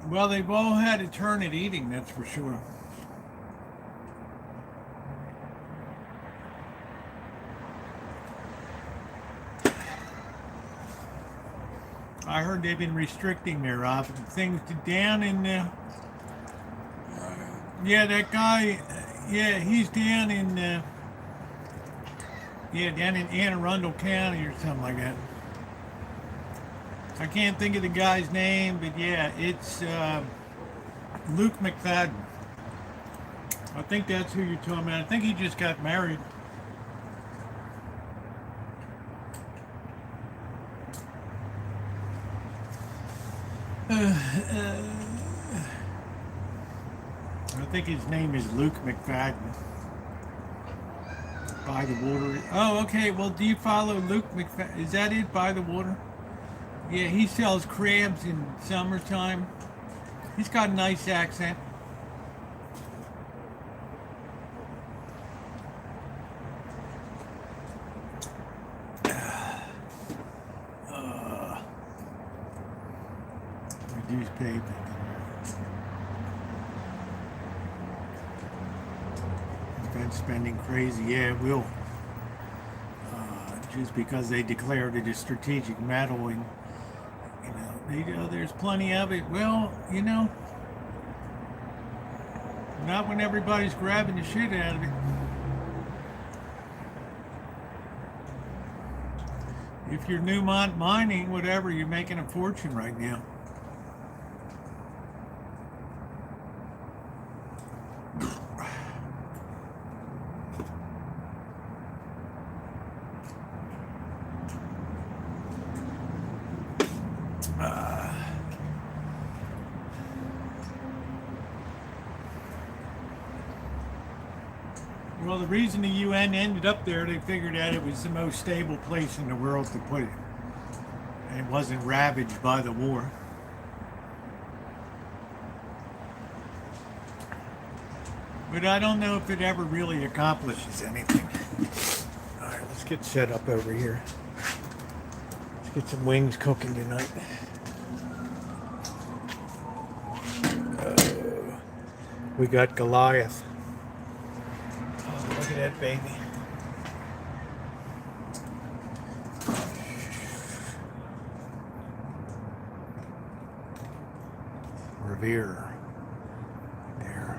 Well, they've all had a turn at eating, that's for sure. I heard they've been restricting their things to down in yeah, that guy, yeah, he's down in down in Anne Arundel County or something like that. I can't think of the guy's name, but yeah, it's Luke McFadden. I think that's who you're talking about. I think he just got married. I think his name is Luke McFadden. By the water. Oh, okay. Well, do you follow Luke McFadden? Is that it? By the water? Yeah, he sells crabs in summertime. He's got a nice accent. Reduce payment. Defense spending crazy. Yeah, it will. Just because they declared it a strategic medal, and there's plenty of it. Well, not when everybody's grabbing the shit out of it. If you're Newmont mining, whatever, you're making a fortune right now. Well, the reason the UN ended up there, they figured out it was the most stable place in the world to put it. And it wasn't ravaged by the war. But I don't know if it ever really accomplishes anything. All right, let's get set up over here. Let's get some wings cooking tonight. We got Goliath. Look at that baby. Revere. There.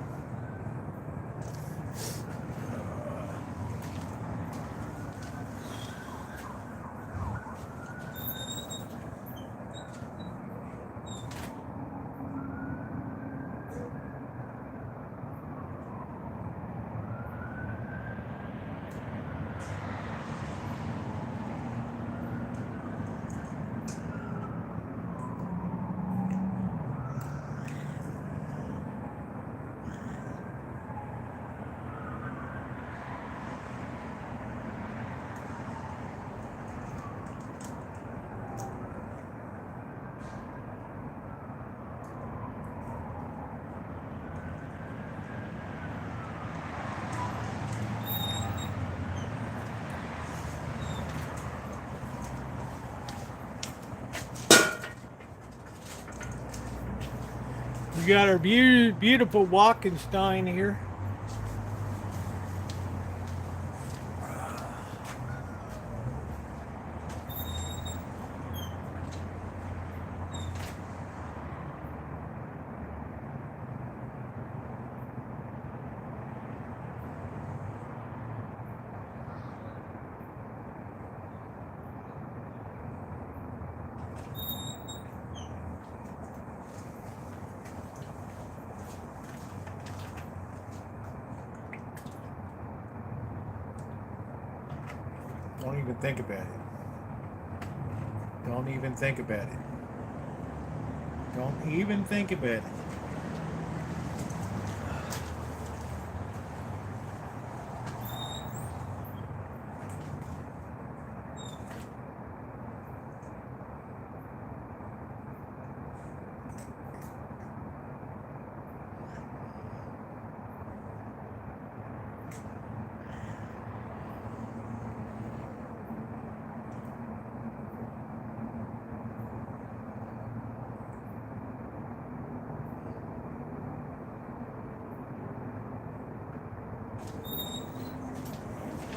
We got our beautiful Walkenstein here. Don't even think about it. Don't even think about it. Don't even think about it.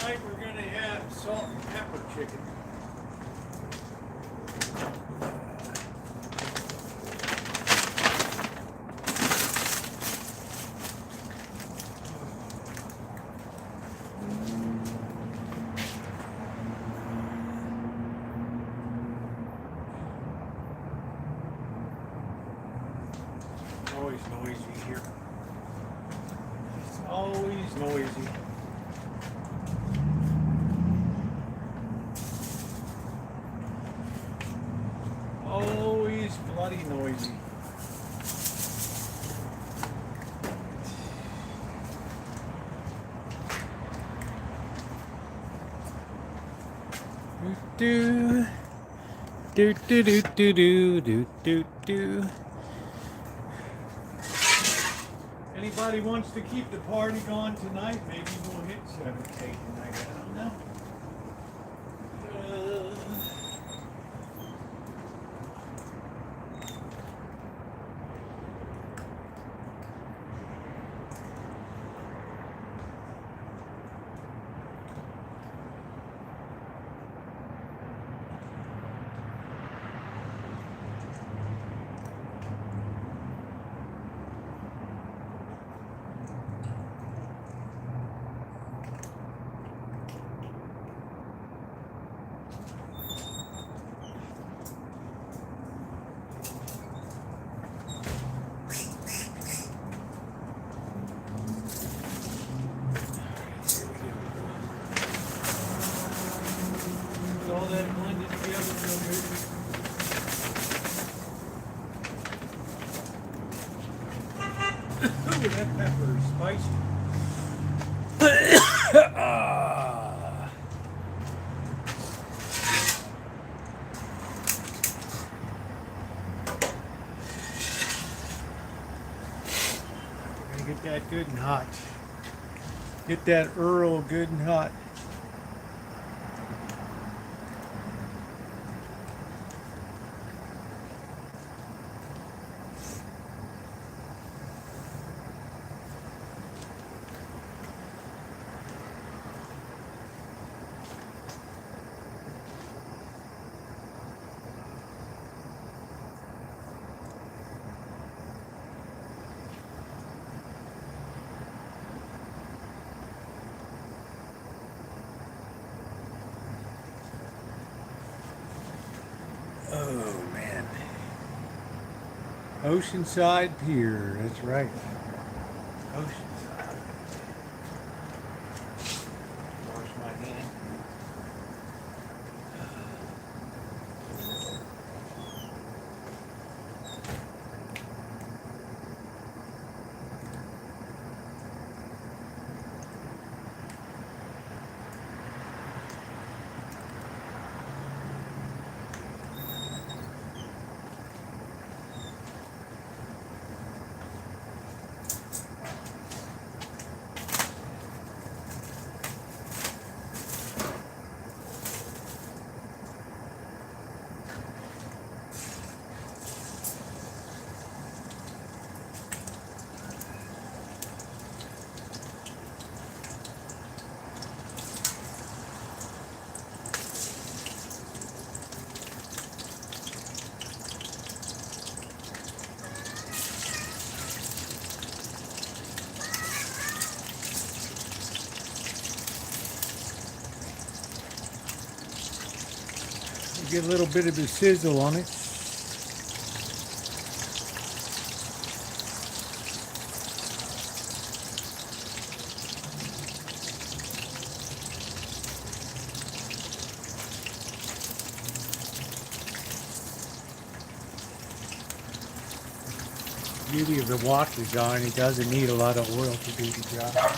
Tonight we're going to have salt and pepper chicken. Always noisy here. It's always noisy. Always bloody noisy. Do do do do do do do do do. Anybody wants to keep the party going tonight? Maybe we'll hit 7K tonight. I don't know. All that blended together real good. Ooh, that pepper is spicy. Ah. We're gonna get that good and hot. Get that Earl good and hot. Oh man. Oceanside Pier, that's right. Oceanside. Wash my hand. Get a little bit of a sizzle on it. Beauty of the wok design, it doesn't need a lot of oil to do the job.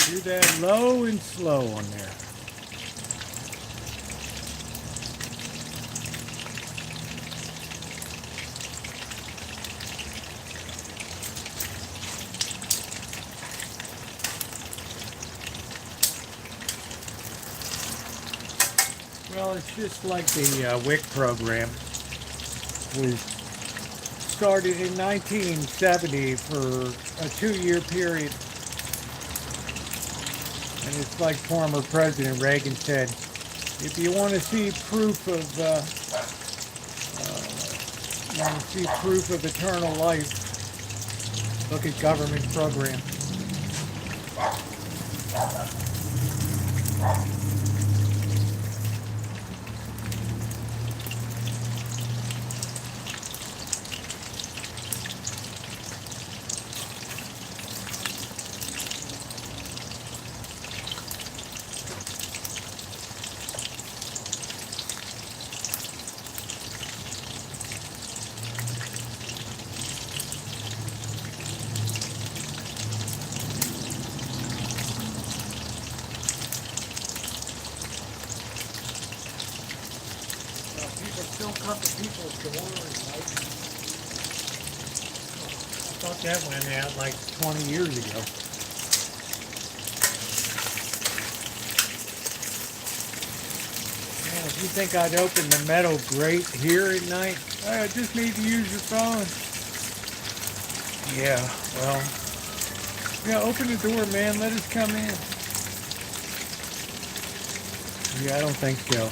Do that low and slow on there. Well, it's just like the WIC program. was started in 1970 for a 2-year period. And it's like former President Reagan said, if you want to see proof of eternal life, look at government programs. People still cut the people's doors, right? I thought that went out like 20 years ago. Man, if you think I'd open the metal grate here at night, I just need to use your phone. Yeah, well, yeah, open the door, man. Let us come in. Yeah, I don't think so.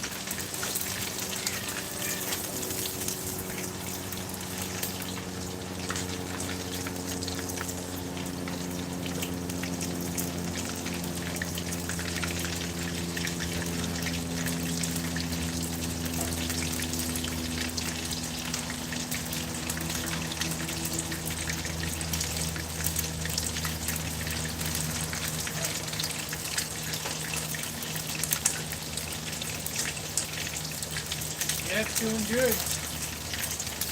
Yeah, it's doing good.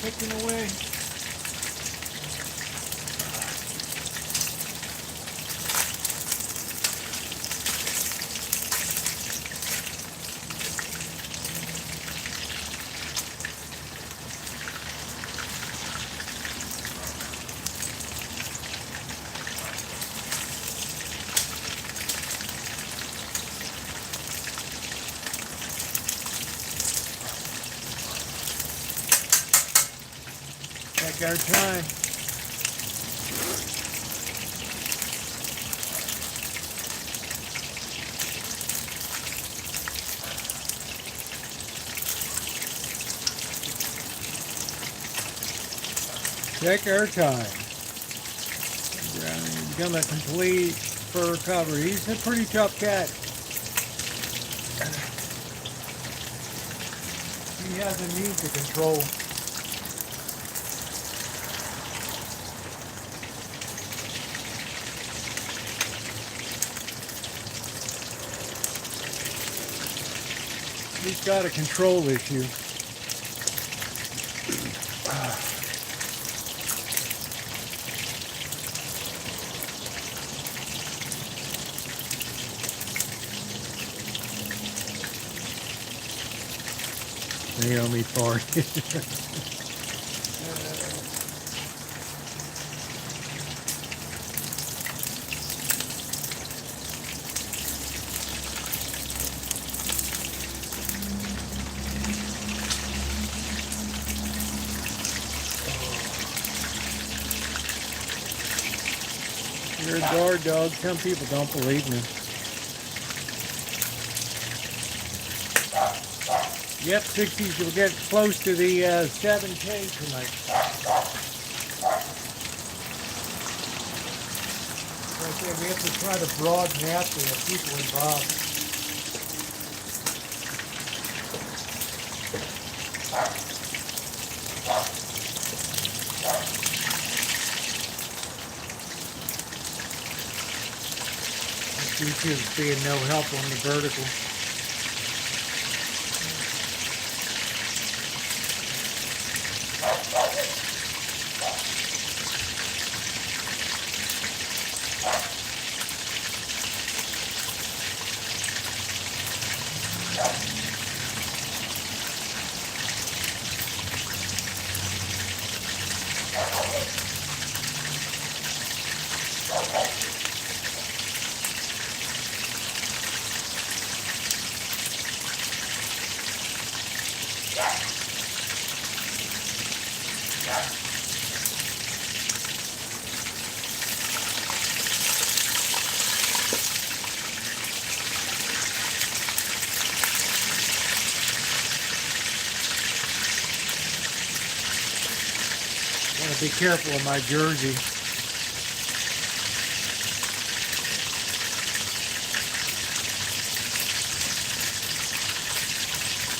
Cooking away. Take our time. Take our time. Become a complete fur cover. He's a pretty tough cat. He has a need to control. He's got a control issue. Naomi farted. You're a guard dog. Some people don't believe me. Yep, 60s will get close to the 7K tonight. Like I said, we have to try to broaden out the people involved. YouTube's being no help on the vertical. Be careful of my jersey.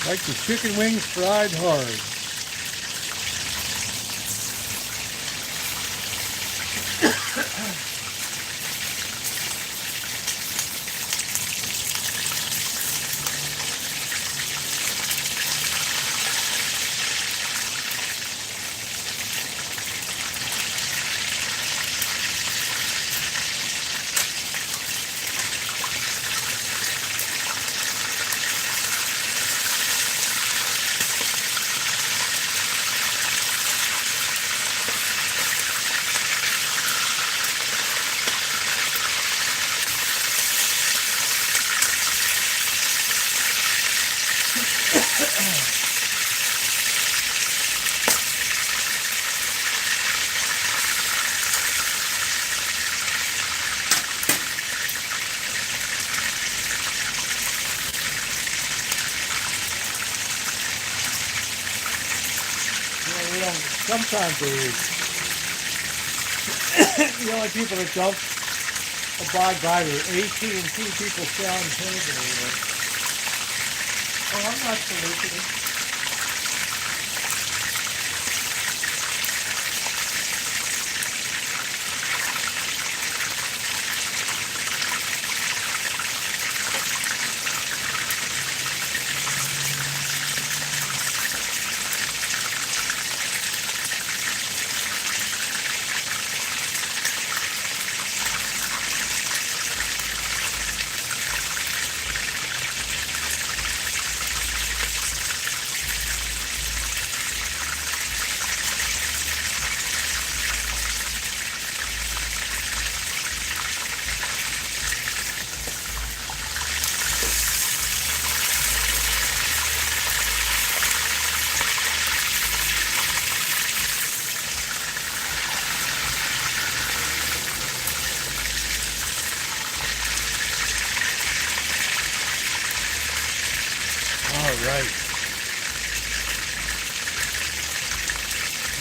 Like the chicken wings fried hard. Sometimes the only people that don't abide by the AT&T people selling cable. Oh, I'm not soliciting. Right.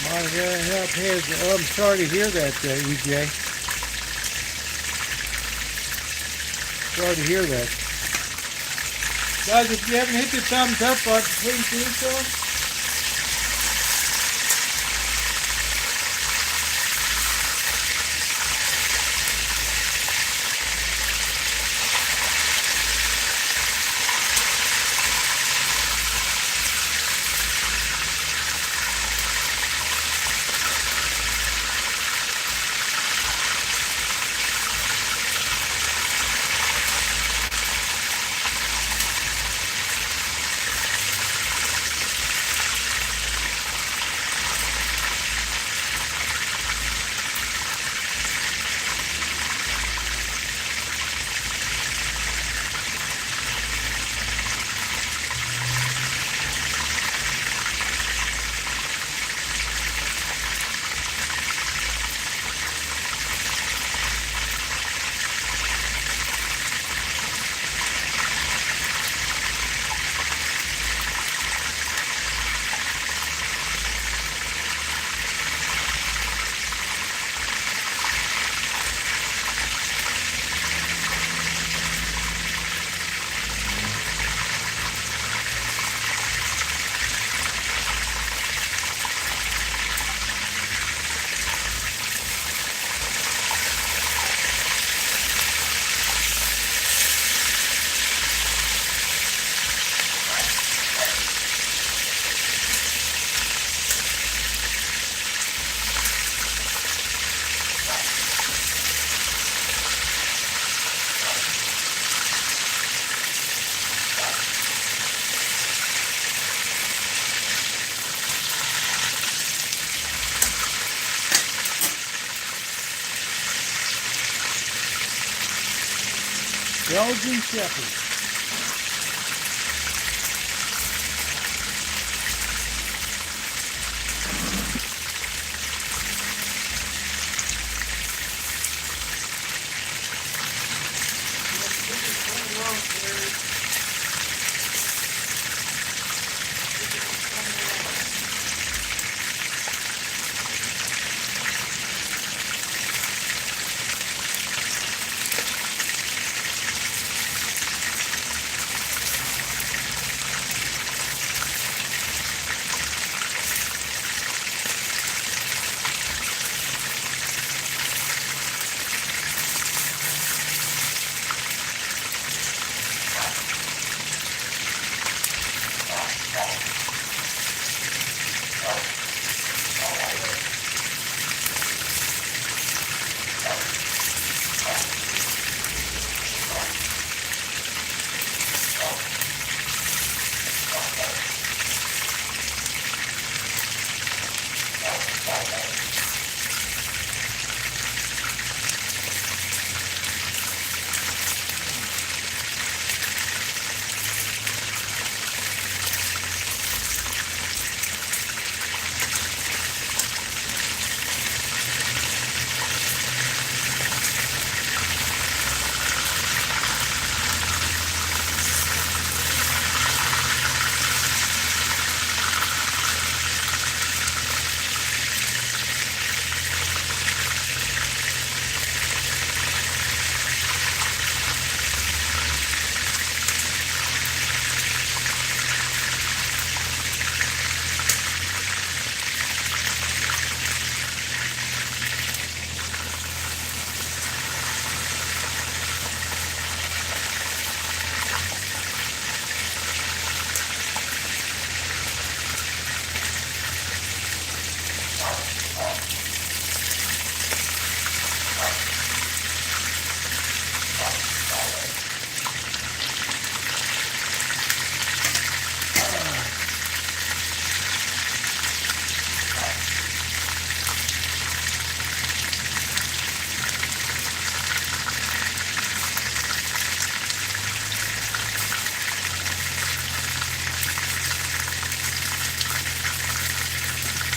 My help has. Oh, I'm sorry to hear that, EJ. Sorry to hear that. Guys, if you haven't hit the thumbs up button, please do so. Belgian Shepherd.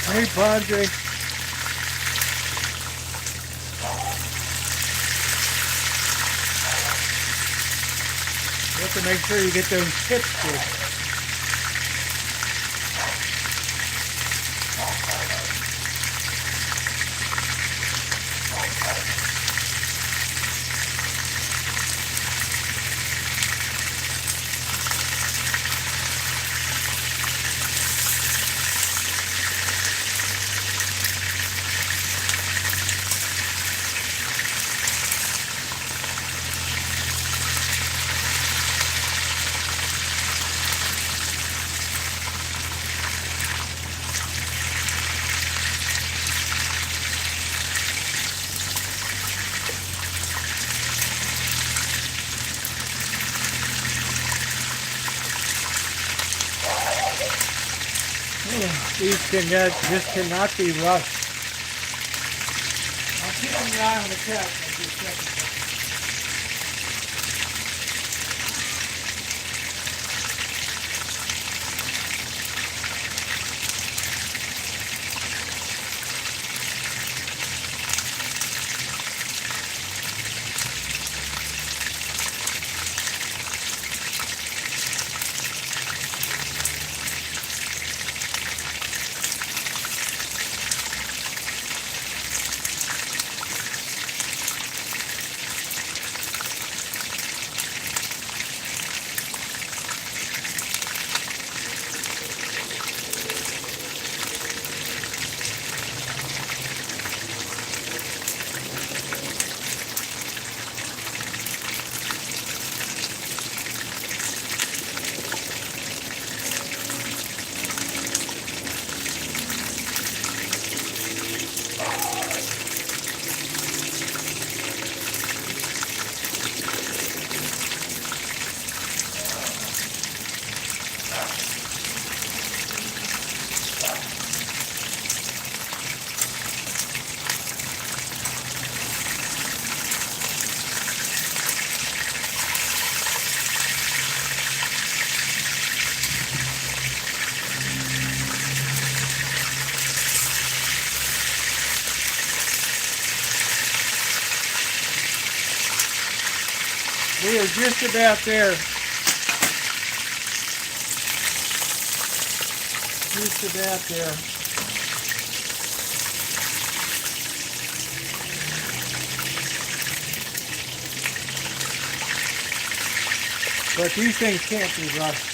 Hey, Padre. You have to make sure you get those tips good. These just cannot be rushed. I'm keeping an eye on the cat. I'm just checking. We are just about there. Just about there. But these things can't be rushed.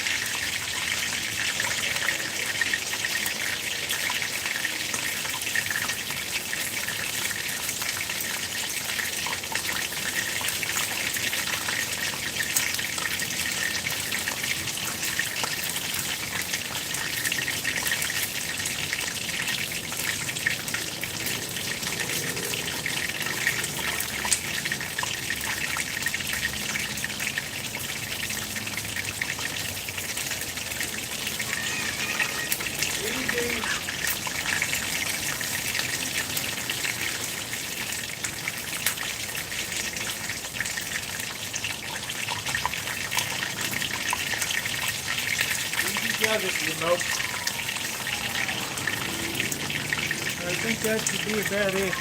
Does it, remote? I think that should be about it.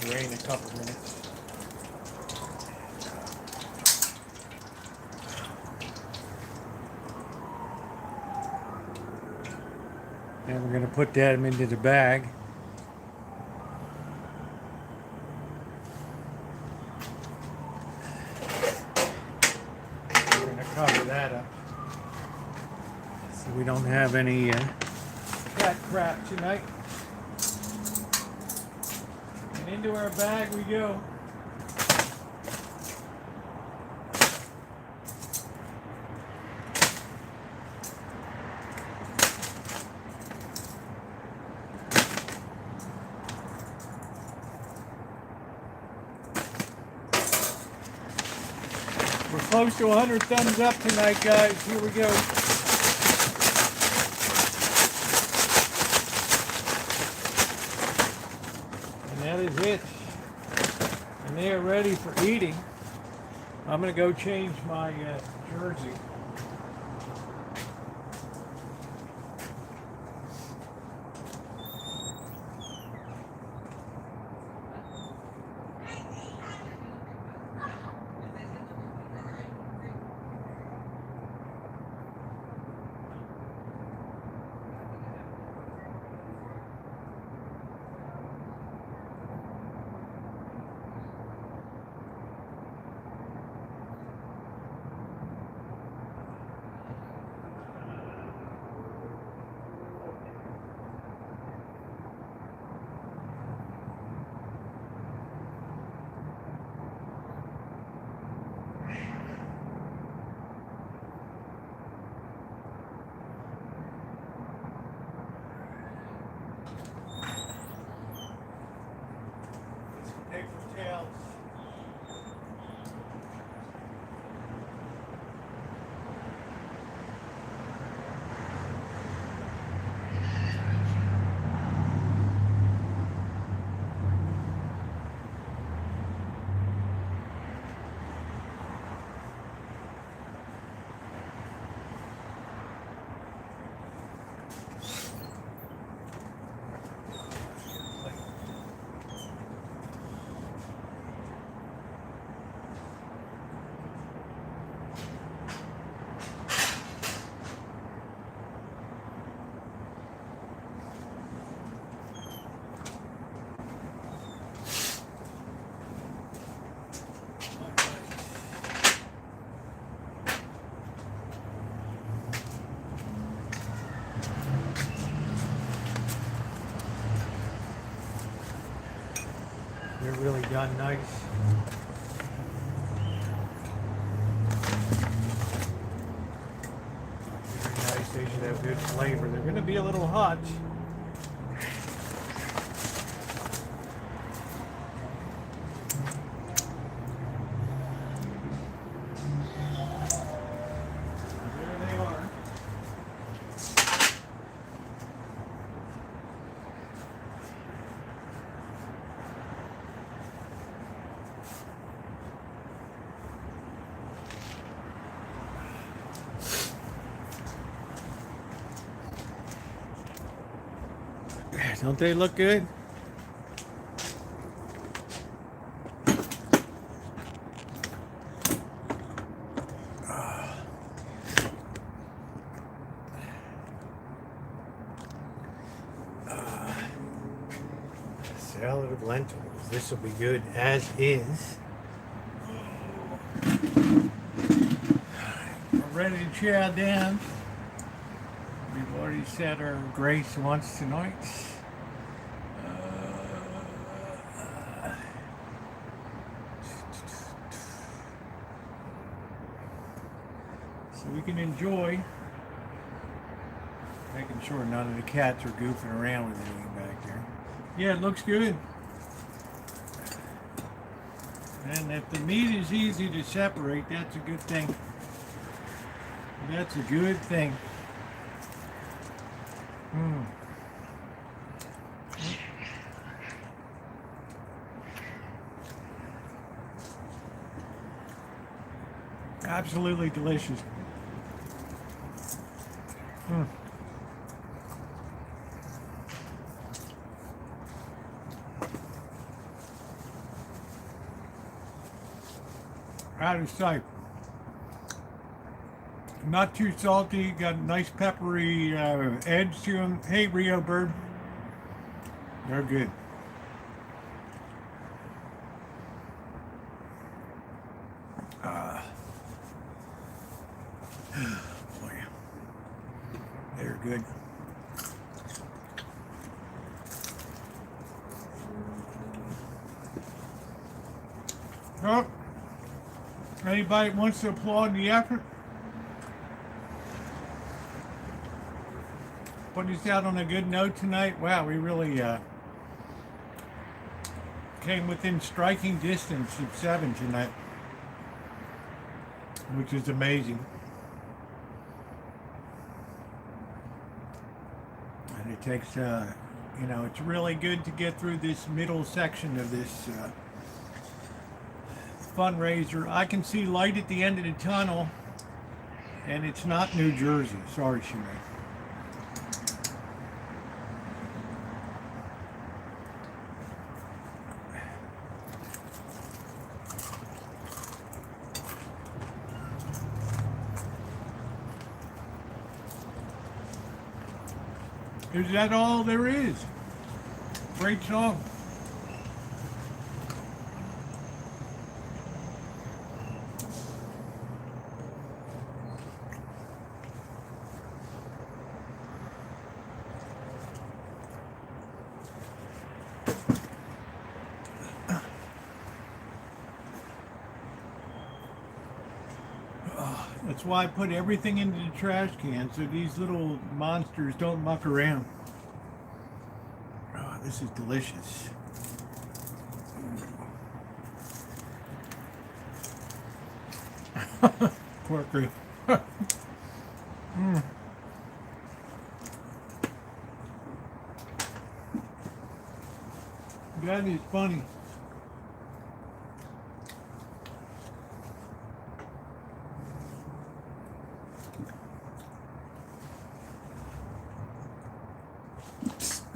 Drain a couple minutes. And we're going to put that into the bag. We're going to cover that up so we don't have any cat crap tonight. Into our bag we go. close to 100 thumbs up tonight, guys. Here we go. And that is it. And they are ready for eating. I'm going to go change my jersey. Paper towels. They're really done nice. Very nice. They should have good flavor. They're going to be a little hot. There they are. Don't they look good? Salad of lentils. This will be good as is. We're ready to chow down. We've already said our grace once tonight. So we can enjoy, making sure none of the cats are goofing around with anything back there. Yeah, it looks good. And if the meat is easy to separate, that's a good thing. That's a good thing. Absolutely delicious. Out of sight. Not too salty, got a nice peppery edge to them. Hey, Rio Bird. They're good. Boy, they're good. Oh, anybody wants to applaud the effort? Putting us out on a good note tonight. Wow, we really came within striking distance of 7 tonight. which is amazing. And it takes, you know, it's really good to get through this middle section of this fundraiser. I can see light at the end of the tunnel, and it's not New Jersey. Sorry, Shimei. Is that all there is? Great song. That's why I put everything into the trash can so these little monsters don't muck around. Oh, this is delicious. Corker. That is funny.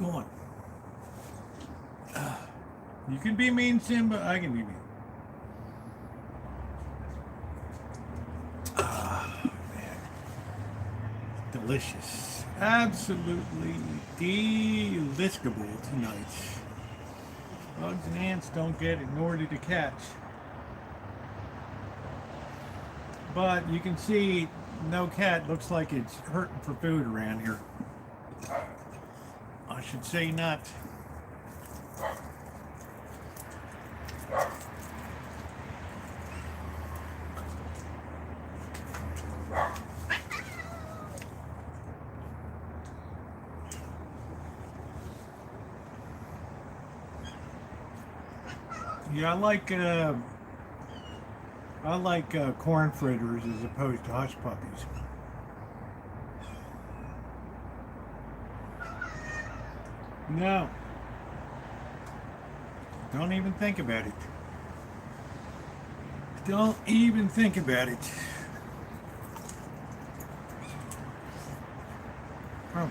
Go on. You can be mean, Simba. I can be mean. Man. Delicious. Absolutely delicable tonight. Bugs and ants don't get it, nor do the cats. But you can see no cat looks like it's hurting for food around here. I should say not. Yeah, I like corn fritters as opposed to hush puppies. No. Don't even think about it. Don't even think about it. Oh.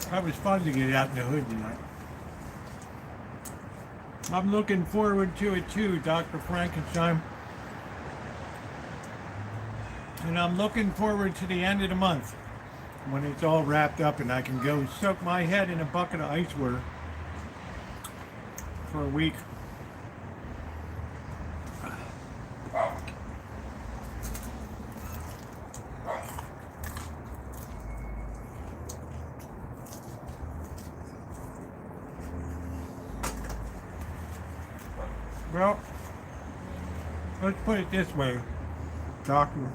That was fun to get out in the hood tonight. I'm looking forward to it too, Dr. Frankenstein. And I'm looking forward to the end of the month when it's all wrapped up and I can go soak my head in a bucket of ice water for a week. Well, let's put it this way, Doctor.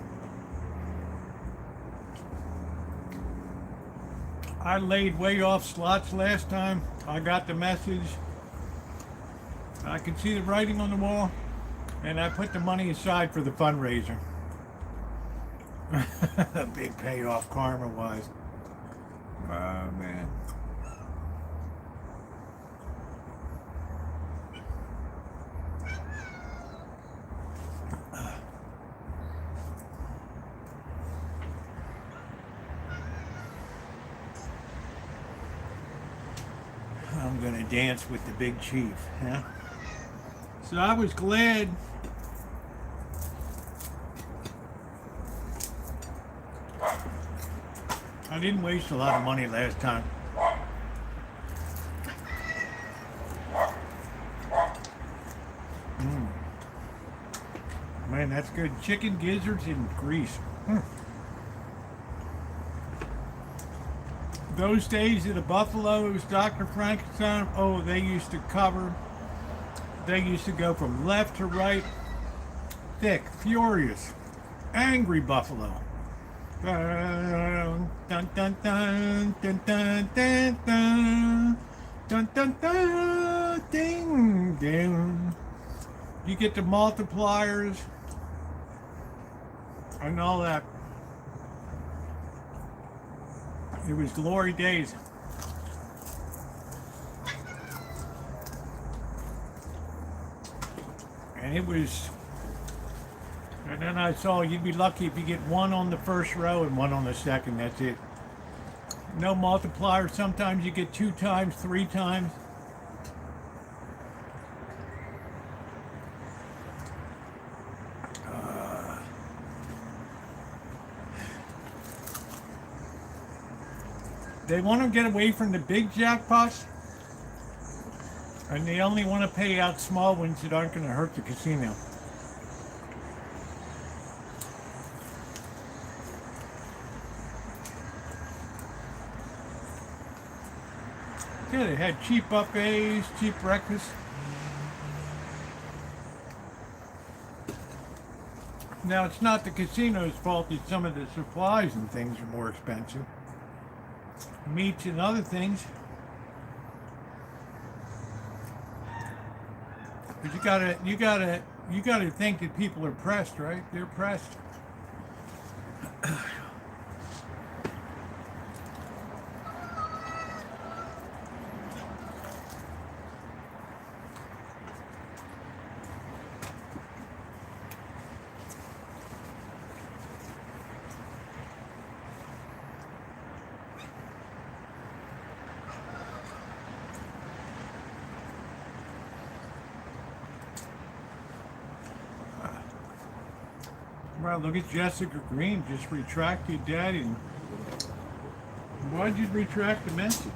I laid way off slots last time. I got the message. I could see the writing on the wall, and I put the money aside for the fundraiser. A big payoff karma-wise. Oh, man. I'm gonna dance with the big chief, huh? So I was glad I didn't waste a lot of money last time. Man, that's good. Chicken gizzards and grease. Those days at the Buffalo's, Dr. Frankenstein, oh, they used to go from left to right, thick, furious, angry buffalo. Dun, dun, dun, dun, dun, dun, dun, dun, dun, dun, dun, ding, ding. You get the multipliers and all that. It was glory days. And it was, and then I saw you'd be lucky if you get one on the first row and one on the second. That's it. No multiplier. Sometimes you get 2 times, 3 times. They want to get away from the big jackpots, and they only want to pay out small ones that aren't going to hurt the casino. Yeah, they had cheap buffets, cheap breakfast. Now, it's not the casino's fault that some of the supplies and things are more expensive. Meats and other things. But you gotta think that people are pressed, right? They're pressed. Wow, look at Jessica Green just retracted that. And why'd you retract the message?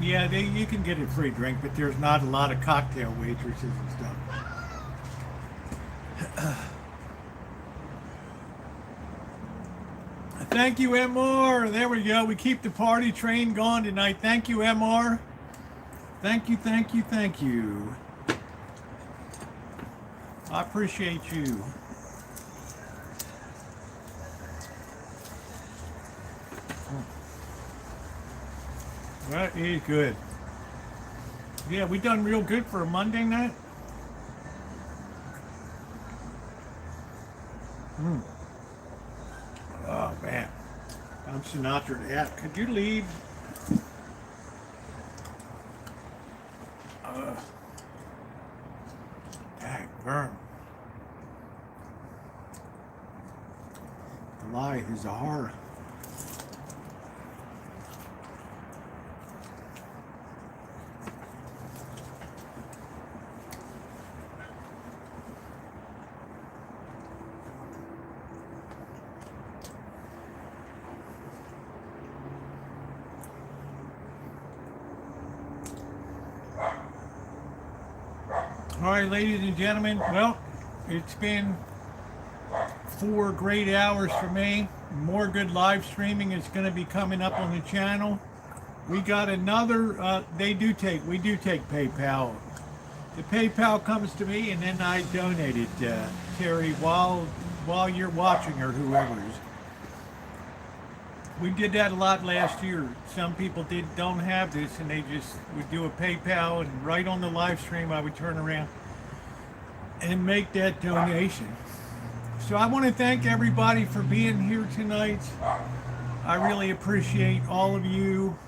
Yeah, you can get a free drink, but there's not a lot of cocktail waitresses and stuff. Thank you, MR. There we go. We keep the party train going tonight. Thank you, MR. Thank you, thank you, thank you. I appreciate you. That is good. Yeah, we done real good for a Monday night. Oh man, I'm Sinatra out. Could you leave? Burn. Life is a horror. All right, ladies and gentlemen, well, it's been 4 great hours for me. More good live streaming is going to be coming up on the channel. We got another, we do take PayPal. The PayPal comes to me and then I donate it, Terry, while you're watching or whoever's. We did that a lot last year. Some people don't have this and they just would do a PayPal, and right on the live stream I would turn around and make that donation. So I want to thank everybody for being here tonight. I really appreciate all of you.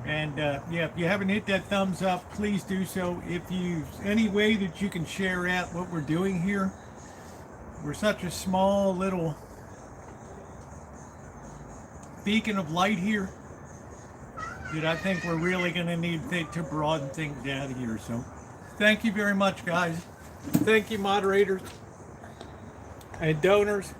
And yeah, if you haven't hit that thumbs up, please do so. If you any way that you can share out what we're doing here. We're such a small little beacon of light here that I think we're really going to need to broaden things out here. So thank you very much, guys. Thank you, moderators and donors.